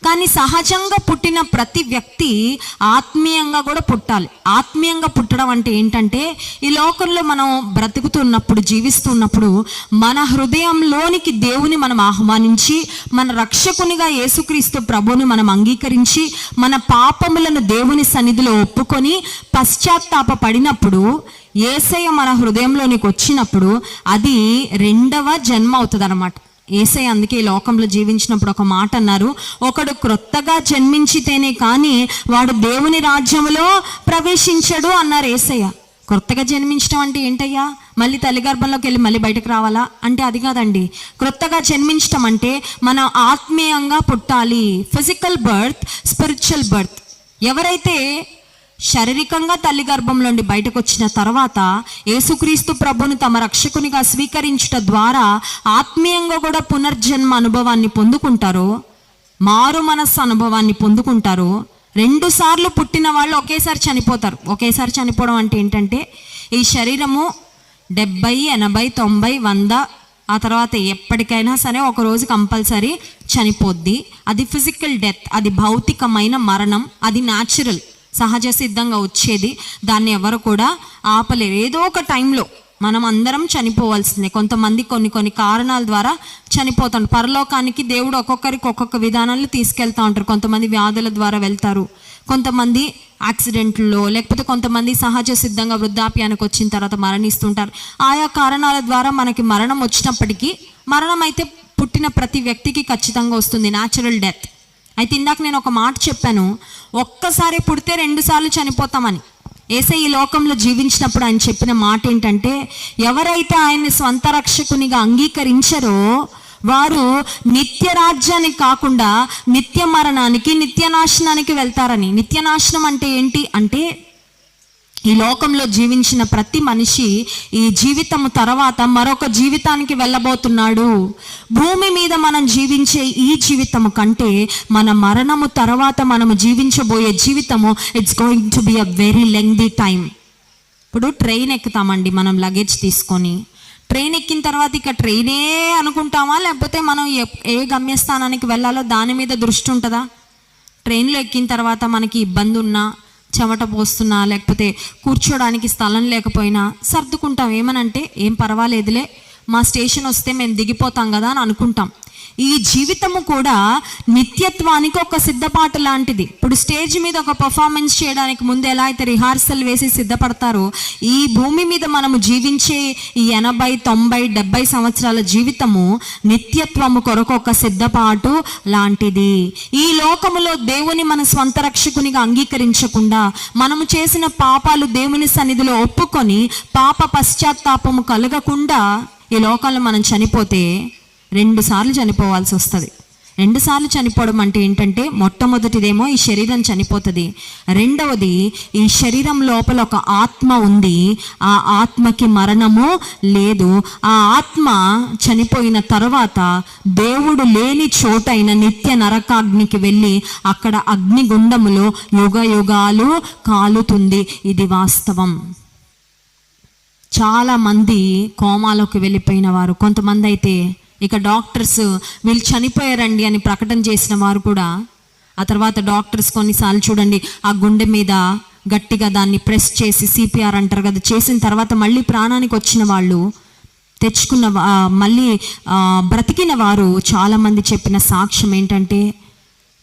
కానీ సహజంగా పుట్టిన ప్రతి వ్యక్తి ఆత్మీయంగా కూడా పుట్టాలి. ఆత్మీయంగా పుట్టడం అంటే ఏంటంటే ఈ లోకంలో మనం బ్రతుకుతున్నప్పుడు, జీవిస్తున్నప్పుడు మన హృదయంలోనికి దేవుని మనం ఆహ్వానించి, మన రక్షకునిగా యేసుక్రీస్తు ప్రభువుని మనం అంగీకరించి, మన పాపములను దేవుని సన్నిధిలో ఒప్పుకొని పశ్చాత్తాప పడినప్పుడు, యేసయ్య మన హృదయంలోనికి వచ్చినప్పుడు అది 2వ జన్మ అవుతుంది అన్నమాట. యేసయ్య అందుకే ఈ లోకంలో జీవించినప్పుడు ఒక మాట అన్నారు, ఒకడు క్రొత్తగా జన్మించితేనే కానీ వాడు దేవుని రాజ్యములో ప్రవేశించడు అన్నారు యేసయ్య. క్రొత్తగా జన్మించడం అంటే ఏంటయ్యా? మళ్ళీ తల్లి గర్భంలోకి వెళ్ళి మళ్ళీ బయటకు రావాలా అంటే అది కాదండి. క్రొత్తగా జన్మించడం అంటే మనం ఆత్మీయంగా పుట్టాలి. Physical birth, spiritual birth. ఎవరైతే శారీరకంగా తల్లి గర్భంలో నుండి బయటకు వచ్చిన తర్వాత యేసుక్రీస్తు ప్రభుని తమ రక్షకునిగా స్వీకరించడం ద్వారా ఆత్మీయంగా కూడా పునర్జన్మ అనుభవాన్ని పొందుకుంటారో, మారు మనస్సు అనుభవాన్ని పొందుకుంటారో. 2 సార్లు పుట్టిన వాళ్ళు ఒకేసారి చనిపోతారు. ఒకేసారి చనిపోవడం అంటే ఏంటంటే ఈ శరీరము 70, 80, 90, 100 ఆ తర్వాత ఎప్పటికైనా సరే ఒక రోజు కంపల్సరీ చనిపోద్ది. అది ఫిజికల్ డెత్, అది భౌతికమైన మరణం, అది న్యాచురల్, సహజ సిద్ధంగా వచ్చేది. దాన్ని ఎవరు కూడా ఆపలేరు. ఏదో ఒక టైంలో మనం అందరం చనిపోవాల్సిందే. కొంతమంది కొన్ని కారణాల ద్వారా చనిపోతారు. పరలోకానికి దేవుడు ఒక్కొక్కరికి ఒక్కొక్క విధానాలు తీసుకెళ్తూ ఉంటారు. కొంతమంది వ్యాధుల ద్వారా వెళ్తారు, కొంతమంది యాక్సిడెంట్లో, లేకపోతే కొంతమంది సహజ సిద్ధంగా వృద్ధాప్యానికి వచ్చిన తర్వాత మరణిస్తుంటారు. ఆయా కారణాల ద్వారా మనకి మరణం వచ్చినప్పటికీ, మరణం అయితే పుట్టిన ప్రతి వ్యక్తికి ఖచ్చితంగా వస్తుంది, న్యాచురల్ డెత్. అయితే ఇందాక నేను ఒక మాట చెప్పాను, ఒక్కసారి పుడితే 2 సార్లు చనిపోతామని. యేసయ్య ఈ లోకంలో జీవించినప్పుడు ఆయన చెప్పిన మాట ఏంటంటే ఎవరైతే ఆయన్ని స్వంత రక్షకునిగా అంగీకరించారో వారు నిత్య రాజ్యానికి కాకుండా నిత్య మరణానికి, నిత్య నాశనానికి వెళ్తారని. నిత్య నాశనం అంటే ఏంటి అంటే ఈ లోకంలో జీవించిన ప్రతి మనిషి ఈ జీవితము తర్వాత మరొక జీవితానికి వెళ్ళబోతున్నాడు. భూమి మీద మనం జీవించే ఈ జీవితము కంటే మన మరణము తర్వాత మనము జీవించబోయే జీవితము it's going to be a very lengthy time. ఇప్పుడు ట్రైన్ ఎక్కుతామండి మనం లగేజ్ తీసుకొని. ట్రైన్ ఎక్కిన తర్వాత ఇక ట్రైనే అనుకుంటామా, లేకపోతే మనం ఏ గమ్యస్థానానికి వెళ్ళాలో దాని మీద దృష్టి ఉంటుందా? ట్రైన్లో ఎక్కిన తర్వాత మనకి ఇబ్బంది ఉన్నా, చెమట పోస్తున్నా, లేకపోతే కూర్చోడానికి స్థలం లేకపోయినా సర్దుకుంటాం. ఏమనంటే ఏం పర్వాలేదులే, మా స్టేషన్ వస్తే మేము దిగిపోతాం కదా అని అనుకుంటాం. ఈ జీవితము కూడా నిత్యత్వానికి ఒక సిద్ధపాటు లాంటిది. ఇప్పుడు స్టేజ్ మీద ఒక పర్ఫార్మెన్స్ చేయడానికి ముందు ఎలా అయితే రిహార్సల్ వేసి సిద్ధపడతారో, ఈ భూమి మీద మనము జీవించే ఈ 80, 90, 70 సంవత్సరాల జీవితము నిత్యత్వము కొరకు ఒక సిద్ధపాటు లాంటిది. ఈ లోకములో దేవుని మన స్వంత రక్షకునిగా అంగీకరించకుండా, మనము చేసిన పాపాలు దేవుని సన్నిధిలో ఒప్పుకొని పాప పశ్చాత్తాపము కలగకుండా ఈ లోకంలో మనం చనిపోతే 2 సార్లు చనిపోవాల్సి వస్తుంది. 2 సార్లు చనిపోవడం అంటే ఏంటంటే, మొట్టమొదటిదేమో ఈ శరీరం చనిపోతుంది, రెండవది ఈ శరీరం లోపల ఒక ఆత్మ ఉంది, ఆ ఆత్మకి మరణము లేదు. ఆ ఆత్మ చనిపోయిన తర్వాత దేవుడు లేని చోటైన నిత్య నరకాగ్నికి వెళ్ళి అక్కడ అగ్నిగుండములో యుగ యుగాలు కాలుతుంది. ఇది వాస్తవం. చాలామంది కోమాలోకి వెళ్ళిపోయిన వారు, కొంతమంది అయితే ఇక డాక్టర్స్ వీళ్ళు చనిపోయారండి అని ప్రకటన చేసిన వారు కూడా, ఆ తర్వాత డాక్టర్స్ కొన్నిసార్లు చూడండి ఆ గుండె మీద గట్టిగా దాన్ని ప్రెస్ చేసి CPR అంటారు కదా, చేసిన తర్వాత మళ్ళీ ప్రాణానికి వచ్చిన వాళ్ళు, తెచ్చుకున్న మళ్ళీ బ్రతికిన వారు చాలామంది చెప్పిన సాక్ష్యం ఏంటంటే,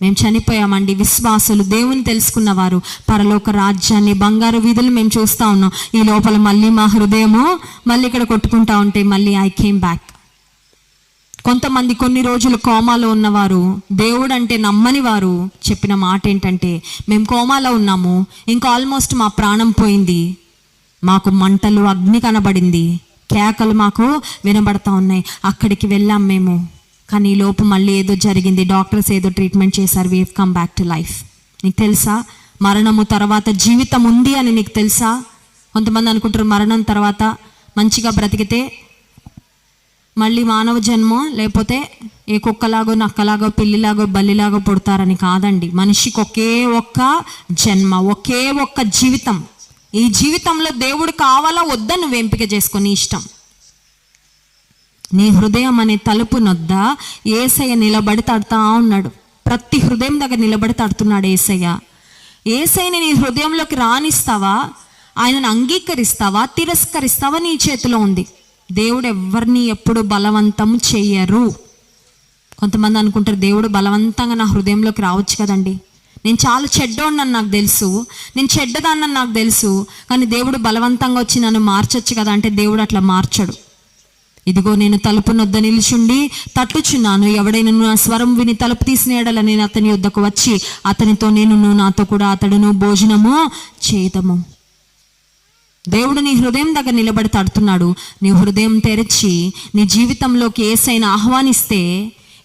మేము చనిపోయామండి. విశ్వాసులు, దేవుని తెలుసుకున్నవారు, పరలోక రాజ్యాన్ని, బంగారు వీధులు మేము చూస్తూ ఉన్నాం. ఈ లోపల మళ్ళీ మా హృదయము మళ్ళీ ఇక్కడ కొట్టుకుంటా ఉంటే మళ్ళీ ఐ కేమ్ బ్యాక్. కొంతమంది కొన్ని రోజులు కోమాలో ఉన్నవారు, దేవుడు అంటే నమ్మని వారు చెప్పిన మాట ఏంటంటే, మేము కోమాలో ఉన్నాము, ఇంకా ఆల్మోస్ట్ మా ప్రాణం పోయింది, మాకు మంటలు, అగ్ని కనబడింది, కేకలు మాకు వినబడతా ఉన్నాయి, అక్కడికి వెళ్ళాం మేము, కానీ ఈ లోపు మళ్ళీ ఏదో జరిగింది, డాక్టర్స్ ఏదో ట్రీట్మెంట్ చేశారు, we have come back to life. నీకు తెలుసా మరణము తర్వాత జీవితం ఉంది అని? నీకు తెలుసా? కొంతమంది అనుకుంటారు మరణం తర్వాత మంచిగా బ్రతికితే మళ్ళీ మానవ జన్మ, లేకపోతే ఏ కుక్కలాగో, నక్కలాగో, పిల్లిలాగో, బల్లిలాగో పుడతారని. కాదండి, మనిషికి ఒకే ఒక్క జన్మ, ఒకే ఒక్క జీవితం. ఈ జీవితంలో దేవుడు కావాలా వద్దా నువ్వు ఎంపిక చేసుకొని ఇష్టం. నీ హృదయం అనే తలుపు నొద్ద యేసయ్య నిలబడి తడుతా ఉన్నాడు. ప్రతి హృదయం దగ్గర నిలబడి తడుతున్నాడు యేసయ్య. యేసయ్యని నీ హృదయంలోకి రానిస్తావా, ఆయనను అంగీకరిస్తావా, తిరస్కరిస్తావా, నీ చేతిలో ఉంది. దేవుడు ఎవరిని ఎప్పుడు బలవంతం చెయ్యరు. కొంతమంది అనుకుంటారు దేవుడు బలవంతంగా నా హృదయంలోకి రావచ్చు కదండి, నేను చాలా చెడ్డోడినని నాకు తెలుసు, నేను చెడ్డదాన్నని నాకు తెలుసు, కానీ దేవుడు బలవంతంగా వచ్చి నన్ను మార్చొచ్చు కదా అంటే దేవుడు అట్లా మార్చడు. ఇదిగో నేను తలుపు నొద్ద నిలుచుండి తట్టుచున్నాను, ఎవడైనా నా స్వరం విని తలుపు తీసిన యెడల నేను అతని యొద్దకు వచ్చి అతనితో నేను నాతో కూడా అతడును భోజనము చేదము. దేవుడు నీ హృదయం దగ్గర నిలబడి తడుతున్నాడు. నీ హృదయం తెరిచి నీ జీవితంలోకి యేసయ్యను ఆహ్వానిస్తే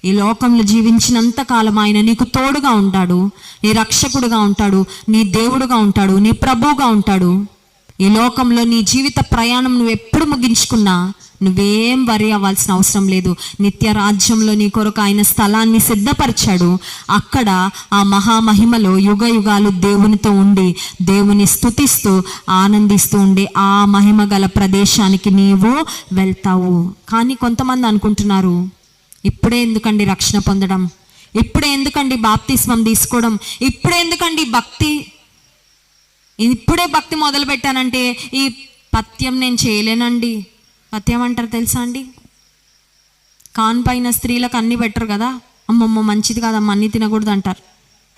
ఈ లోకంలో జీవించినంత కాలం ఆయన నీకు తోడుగా ఉంటాడు, నీ రక్షకుడుగా ఉంటాడు, నీ దేవుడుగా ఉంటాడు, నీ ప్రభువుగా ఉంటాడు. ఈ లోకంలో నీ జీవిత ప్రయాణం నువ్వు ఎప్పుడు ముగించుకున్నా నువ్వేం వరి అవ్వాల్సిన అవసరం లేదు. నిత్య రాజ్యంలో నీ కొరకు ఆయన స్థలాన్ని సిద్ధపరిచాడు. అక్కడ ఆ మహామహిమలో యుగ యుగాలు దేవునితో ఉండి దేవుని స్తుతిస్తూ ఆనందిస్తూ ఉండే ఆ మహిమ గల ప్రదేశానికి నీవు వెళ్తావు. కానీ కొంతమంది అనుకుంటున్నారు, ఇప్పుడే ఎందుకండి రక్షణ పొందడం, ఇప్పుడే ఎందుకండి బాప్తిస్మం తీసుకోవడం, ఇప్పుడే ఎందుకండి భక్తి, ఇప్పుడే భక్తి మొదలు పెట్టానంటే ఈ పథ్యం నేను చేయలేనండి. పథ్యం అంటారు తెలుసా అండి? కాన్ పైన స్త్రీలకు అన్నీ పెట్టరు కదా, అమ్మమ్మ మంచిది కాదమ్మ అన్నీ తినకూడదు అంటారు.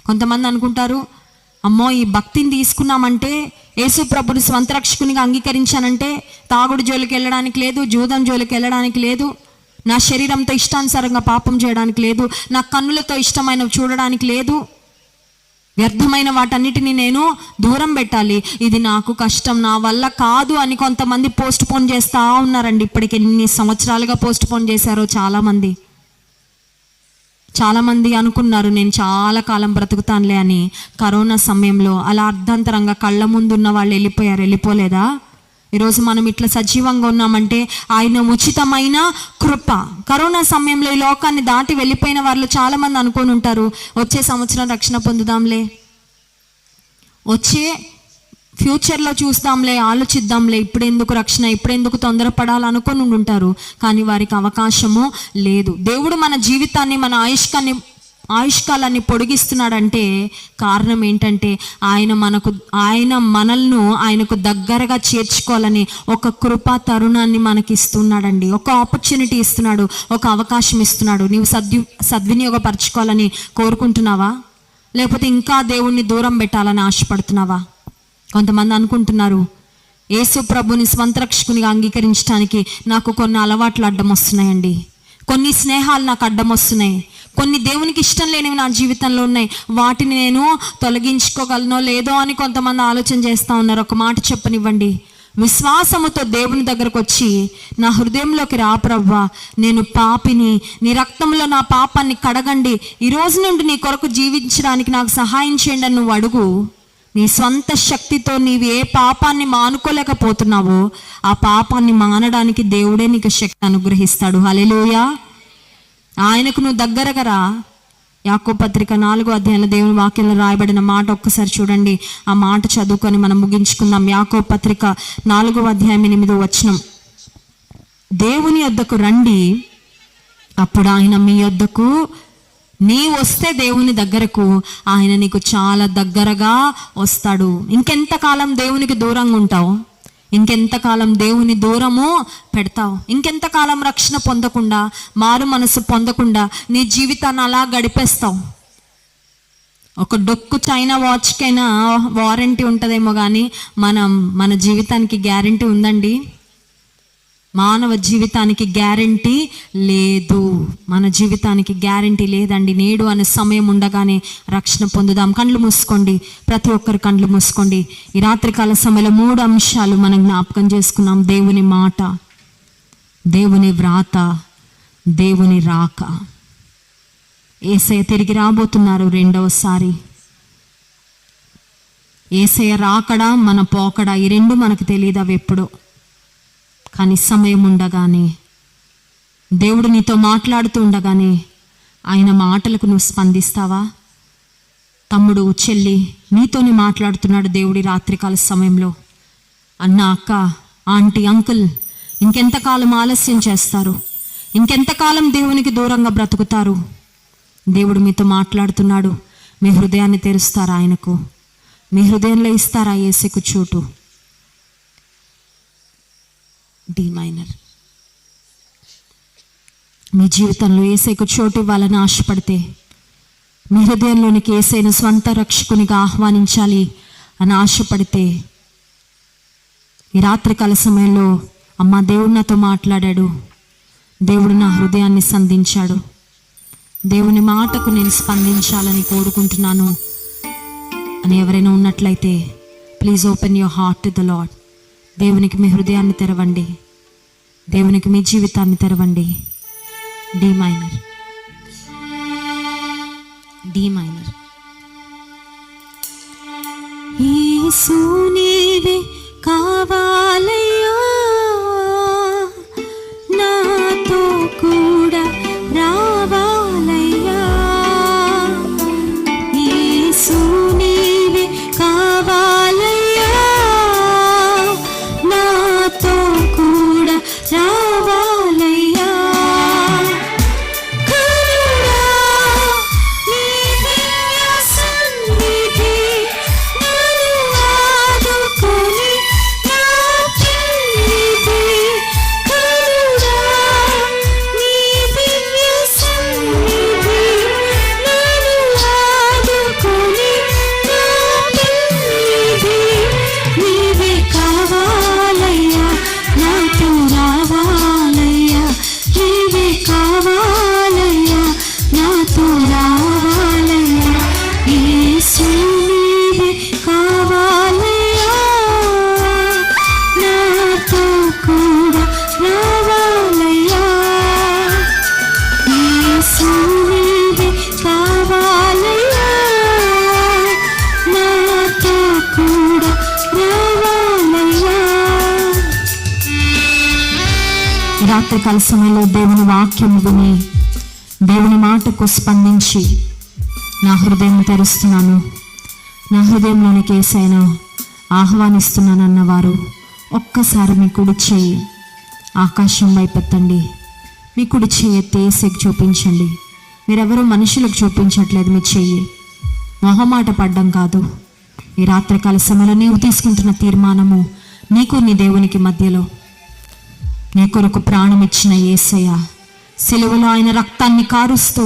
కొంతమంది అనుకుంటారు, అమ్మో ఈ భక్తిని తీసుకున్నామంటే, యేసు ప్రభుని స్వంత రక్షకునిగా అంగీకరించానంటే తాగుడు జోలికి వెళ్ళడానికి లేదు, జూదం జోలికి వెళ్ళడానికి లేదు, నా శరీరంతో ఇష్టానుసారంగా పాపం చేయడానికి లేదు, నా కన్నులతో ఇష్టమైనవి చూడడానికి లేదు, వ్యర్థమైన వాటన్నిటిని నేను దూరం పెట్టాలి, ఇది నాకు కష్టం, నా వల్ల కాదు అని కొంతమంది పోస్ట్ పోన్ చేస్తూ ఉన్నారండి. ఇప్పటికి ఎన్ని సంవత్సరాలుగా పోస్ట్ పోన్ చేశారో చాలామంది అనుకున్నారు నేను చాలా కాలం బ్రతుకుతానులే అని. కరోనా సమయంలో అలా అర్ధాంతరంగా కళ్ళ ముందు ఉన్న వాళ్ళు వెళ్ళిపోలేదా? ఈరోజు మనం ఇట్లా సజీవంగా ఉన్నామంటే ఆయన ఉచితమైన కృప. కరోనా సమయంలో ఈ లోకాన్ని దాటి వెళ్ళిపోయిన వాళ్ళు చాలామంది అనుకొని ఉంటారు, వచ్చే సంవత్సరం రక్షణ పొందుదాంలే, వచ్చే ఫ్యూచర్లో చూస్తాంలే, ఆలోచిద్దాంలే, ఇప్పుడెందుకు రక్షణ, ఇప్పుడెందుకు తొందరపడాలనుకొని ఉంటారు. కానీ వారికి అవకాశము లేదు. దేవుడు మన జీవితాన్ని, మన ఆయుష్కాన్ని ఆయుష్కాలాన్ని పొడిగిస్తున్నాడంటే కారణం ఏంటంటే ఆయన మనల్ని ఆయనకు దగ్గరగా చేర్చుకోవాలని ఒక కృపా తరుణాన్ని మనకి ఇస్తున్నాడండి. ఒక ఆపర్చునిటీ ఇస్తున్నాడు, ఒక అవకాశం ఇస్తున్నాడు. నీవు సద్వినియోగపరచుకోవాలని కోరుకుంటున్నావా, లేకపోతే ఇంకా దేవుణ్ణి దూరం పెట్టాలని ఆశపడుతున్నావా? కొంతమంది అనుకుంటున్నారు, యేసు ప్రభుని స్వంత రక్షకునిగా అంగీకరించడానికి నాకు కొన్ని అలవాట్లు అడ్డం వస్తున్నాయండి, కొన్ని స్నేహాలు నాకు అడ్డం వస్తున్నాయి, కొన్ని దేవునికి ఇష్టం లేనివి నా జీవితంలో ఉన్నాయి, వాటిని నేను తొలగించుకోగలనో లేదో అని కొంతమంది ఆలోచన చేస్తూ ఉన్నారు. ఒక మాట చెప్పనివ్వండి, విశ్వాసముతో దేవుని దగ్గరకు వచ్చి, నా హృదయంలోకి రా ప్రభువా, నేను పాపిని, నీ రక్తంలో నా పాపాన్ని కడగండి, ఈ రోజు నుండి నీ కొరకు జీవించడానికి నాకు సహాయం చేయండి అని నువ్వు అడుగు. నీ స్వంత శక్తితో నీవు ఏ పాపాన్ని మానుకోలేకపోతున్నావో ఆ పాపాన్ని మానడానికి దేవుడే నీకు శక్తి అనుగ్రహిస్తాడు. హల్లెలూయా. ఆయనకు నువ్వు దగ్గరగా రా. యాకోబు పత్రిక 4వ అధ్యాయంలో దేవుని వాక్యంలో రాయబడిన మాట ఒక్కసారి చూడండి. ఆ మాట చదువుకొని మనం ముగించుకుందాం. యాకోబు పత్రిక 4వ అధ్యాయం 8వ వచనం. దేవుని యొద్దకు రండి, అప్పుడు ఆయన మీ యొద్దకు, నీ వస్తే దేవుని దగ్గరకు ఆయన నీకు చాలా దగ్గరగా వస్తాడు. ఇంకెంతకాలం దేవునికి దూరంగా ఉంటావు? ఇంకెంతకాలం దేవుని దూరము పెడతావు? ఇంకెంతకాలం రక్షణ పొందకుండా, మారు మనసు పొందకుండా నీ జీవితాన్ని అలా గడిపేస్తావు? ఒక డొక్కు చైనా వాచ్కైనా వారంటీ ఉంటుందేమో కానీ మన జీవితానికి గ్యారంటీ ఉందండి? మానవ జీవితానికి గ్యారంటీ లేదు. మన జీవితానికి గ్యారంటీ లేదండి. నేడు అనే సమయం ఉండగానే రక్షణ పొందుదాం. కండ్లు మూసుకోండి, ప్రతి ఒక్కరు కండ్లు మూసుకోండి. ఈ రాత్రికాల సమయంలో 3 అంశాలు మనం జ్ఞాపకం చేసుకున్నాం. దేవుని మాట, దేవుని వ్రాత, దేవుని రాక. యేసయ్య తిరిగి రాబోతున్నారు రెండవసారి. యేసయ్య రాకడా మన పోకడా ఈ రెండు మనకు తెలియదు, అవి ఎప్పుడో. కానీ సమయం ఉండగానే, దేవుడు నీతో మాట్లాడుతూ ఉండగానే ఆయన మాటలకు నువ్వు స్పందిస్తావా? తమ్ముడు, చెల్లి, నీతోనే మాట్లాడుతున్నాడు దేవుడి రాత్రికాల సమయంలో. అన్న, అక్క, ఆంటీ, అంకుల్, ఇంకెంతకాలం ఆలస్యం చేస్తారు? ఇంకెంతకాలం దేవునికి దూరంగా బ్రతుకుతారు? దేవుడు మీతో మాట్లాడుతున్నాడు. మీ హృదయాన్ని తెరుస్తారా ఆయనకు? మీ హృదయంలో ఇస్తారా యేసుకు చోటు? D minor. మీ జీవితంలో యేసయ్యకు చోటు ఇవ్వాలని ఆశపడితే, మీ హృదయంలోనికి యేసయ్యను స్వంత రక్షకునిగా ఆహ్వానించాలి అని ఆశపడితే, ఈ రాత్రికాల సమయంలో అమ్మ, దేవుడు నాతో మాట్లాడాడు, దేవుడు నా హృదయాన్ని సంధించాడు, దేవుని మాటకు నేను స్పందించాలని కోరుకుంటున్నాను అని ఎవరైనా ఉన్నట్లయితే, please open your heart to the lord. దేవునికి మీ హృదయాన్ని తెరవండి, దేవునికి మీ జీవితాన్ని తెరవండి. D minor, D minor. Yesu నీవే కావాలయ్యా, నాతో కూడా రావాలయ్యా. యేసు నీవే కావాలయ్యా, నాతో కూడా రావాలయ్యా. కరుణా నీ దివ్య సన్నిధి నన్ను ఆదుకొని నా పెన్నిధి. కరుణా నీ దివ్య సన్నిధి నన్ను ఆదుకొని నా పెన్నిధి. నీవే కావాలయ్యా, నాతో రావాలయ్యా. నీవే కావాలయ్యా, నాతో రావాలయ్యా. యేసు నీవే కావాలయ్యా, నాతో కూడా రావాలయ్యా. యేసు నీవే కావాలయ్యా, నాతో కూడా రావాలయ్యా. రాత్రికాల సమయంలో దేవుని వాక్యము విని, దేవుని మాటకు స్పందించి, నా హృదయం తెరుస్తున్నాను, నా హృదయంలోనికి యేసయ్యను ఆహ్వానిస్తున్నాను అన్నవారు ఒక్కసారి మీ కుడి చేయి ఆకాశం వైపెత్తండి. మీ కుడి చేయి ఎత్తి యేసయ్యకు చూపించండి. మీరెవరూ మనుషులకు చూపించట్లేదు మీ చెయ్యి. మొహమాట పడ్డం కాదు. ఈ రాత్రికాల సమయంలో నీవు తీసుకుంటున్న తీర్మానము నీకు నీ దేవునికి మధ్యలో. నీ కొరకు ప్రాణం ఇచ్చిన యేసయ్య సిలువలో ఆయన రక్తాన్ని కారుస్తూ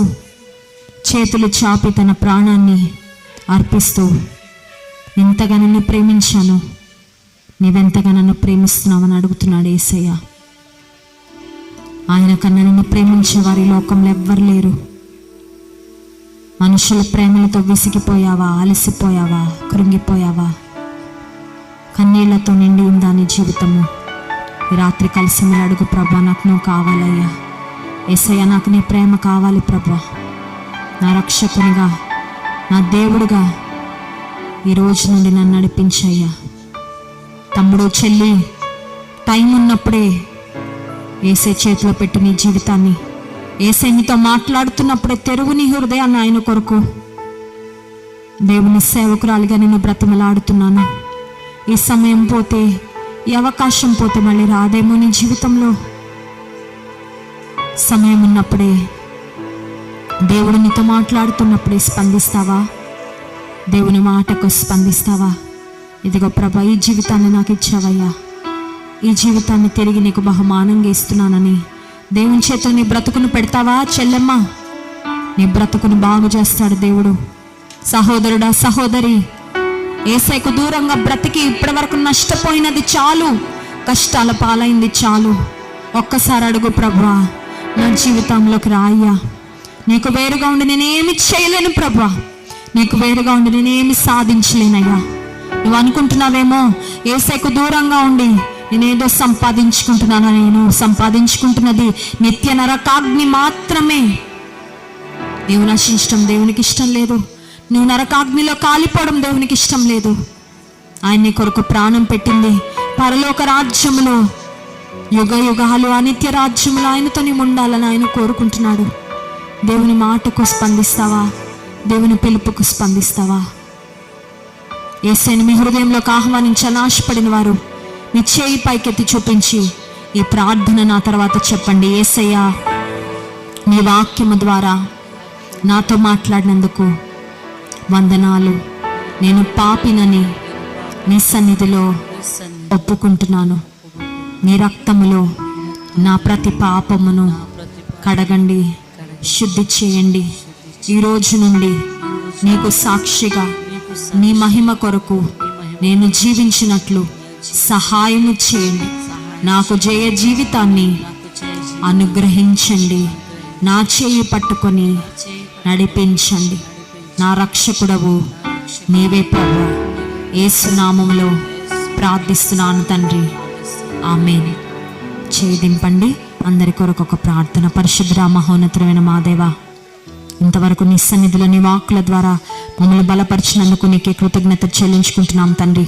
చేతులు చాపి తన ప్రాణాన్ని అర్పిస్తూ, ఇంతగా నన్ను ప్రేమించాను, నీవెంతగా నన్ను ప్రేమిస్తున్నావని అడుగుతున్నాడు యేసయ్య. ఆయన కన్నా నిన్ను ప్రేమించే వారి లోకంలో ఎవ్వరు లేరు. మనుషుల ప్రేమలతో విసిగిపోయావా, అలసిపోయావా, కృంగిపోయావా, కన్నీళ్లతో నిండి ఉందా నీ జీవితము? ఈ రాత్రి కలిసి మీరు అడుగు, ప్రభా నాకు నువ్వు కావాలయ్యా, యేసయ్య నాకు నీ ప్రేమ కావాలి ప్రభా, నా రక్షకునిగా, నా దేవుడుగా ఈ రోజు నుండి నన్ను నడిపించయ్యా. తమ్ముడు, చెల్లి, టైం ఉన్నప్పుడే యేసయ్య చేతిలో పెట్టి నీ జీవితాన్ని, యేసయ్య నీతో మాట్లాడుతున్నప్పుడే తెరువు నీ హృదయాన్ని ఆయన కొరకు. దేవుని సేవకురాలిగా నేను బ్రతిమలాడుతున్నాను. ఈ సమయం పోతే, ఈ అవకాశం పోతే మళ్ళీ రాదేమో నీ జీవితంలో. సమయం ఉన్నప్పుడే, దేవుడు నీతో మాట్లాడుతున్నప్పుడే స్పందిస్తావా? దేవుని మాటకు స్పందిస్తావా? ఇదిగో ప్రభా, ఈ జీవితాన్ని నాకు ఇచ్చావయ్యా, ఈ జీవితాన్ని తిరిగి నీకు బహుమానంగా ఇస్తున్నానని దేవుని చేత నీ బ్రతుకును పెడతావా? చెల్లెమ్మ, నీ బ్రతుకును బాగు చేస్తాడు దేవుడు. సహోదరుడా, సహోదరి, యేసయ్యకు దూరంగా బ్రతికి ఇప్పటి వరకు నష్టపోయినది చాలు, కష్టాల పాలైంది చాలు. ఒక్కసారి అడుగు, ప్రభువా నా జీవితంలోకి రాయ్యా, నీకు వేరుగా ఉండి నేనేమి చేయలేను ప్రభా, నీకు వేరుగా ఉండి నేనేమి సాధించలేనయ్యా. నువ్వు అనుకుంటున్నావేమో యేసయ్యకు దూరంగా ఉండి నేనేదో సంపాదించుకుంటున్నాను. నేను సంపాదించుకుంటున్నది నిత్య నరకాగ్ని మాత్రమే. నీవు నశించడం దేవునికి ఇష్టం లేదు. నువ్వు నరకాగ్నిలో కాలిపోవడం దేవునికి ఇష్టం లేదు. ఆయన నీ కొరకు ప్రాణం పెట్టింది పరలోక రాజ్యములో యుగ యుగాలు అనిత్య రాజ్యములు ఆయనతో నీవు ఉండాలని ఆయన కోరుకుంటున్నాడు. దేవుని మాటకు స్పందిస్తావా? దేవుని పిలుపుకు స్పందిస్తావా? యేసయ్యను మీ హృదయంలోకి ఆహ్వానించాలని ఆశపడిన వారు మీ చేయి పైకెత్తి చూపించి ఈ ప్రార్థన నా తర్వాత చెప్పండి. యేసయ్యా, నీ వాక్యము ద్వారా నాతో మాట్లాడినందుకు వందనాలు. నేను పాపినని నీ సన్నిధిలో ఒప్పుకుంటున్నాను. నీ రక్తములో నా ప్రతి పాపమును కడగండి, శుద్ధి చేయండి. ఈ రోజు నుండి నీకు సాక్షిగా నీ మహిమ కొరకు నేను జీవించినట్లు సహాయము చేయండి. నాకు జయ జీవితాన్ని అనుగ్రహించండి. నా చేయి పట్టుకొని నడిపించండి. నా రక్షకుడవు నీవే ప్రభువా. యేసు నామములో ప్రార్థిస్తున్నాను తండ్రి, ఆమేన్. చేదింపండి. అందరి కొరకు ఒక ప్రార్థన. పరిశుద్ధ మహోన్నతమైన మా దేవా, ఇంతవరకు నీ సన్నిధిలో నీ వాక్కుల ద్వారా మమ్మల్ని బలపరిచినందుకు నీకే కృతజ్ఞత చెల్లించుకుంటున్నాం తండ్రి.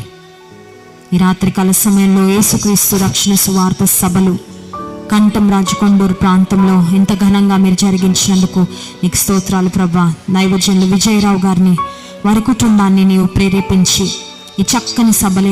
ఈ రాత్రికాల సమయంలో యేసుక్రీస్తు రక్షణ సువార్త సభలు కంఠం రాజకొండూరు ప్రాంతంలో ఇంత ఘనంగా మీరు జరిగించినందుకు నీకు స్తోత్రాలు ప్రభా. దైవజనులు విజయరావు గారిని, వారి కుటుంబాన్ని నీవు ప్రేరేపించి ఈ చక్కని సభలు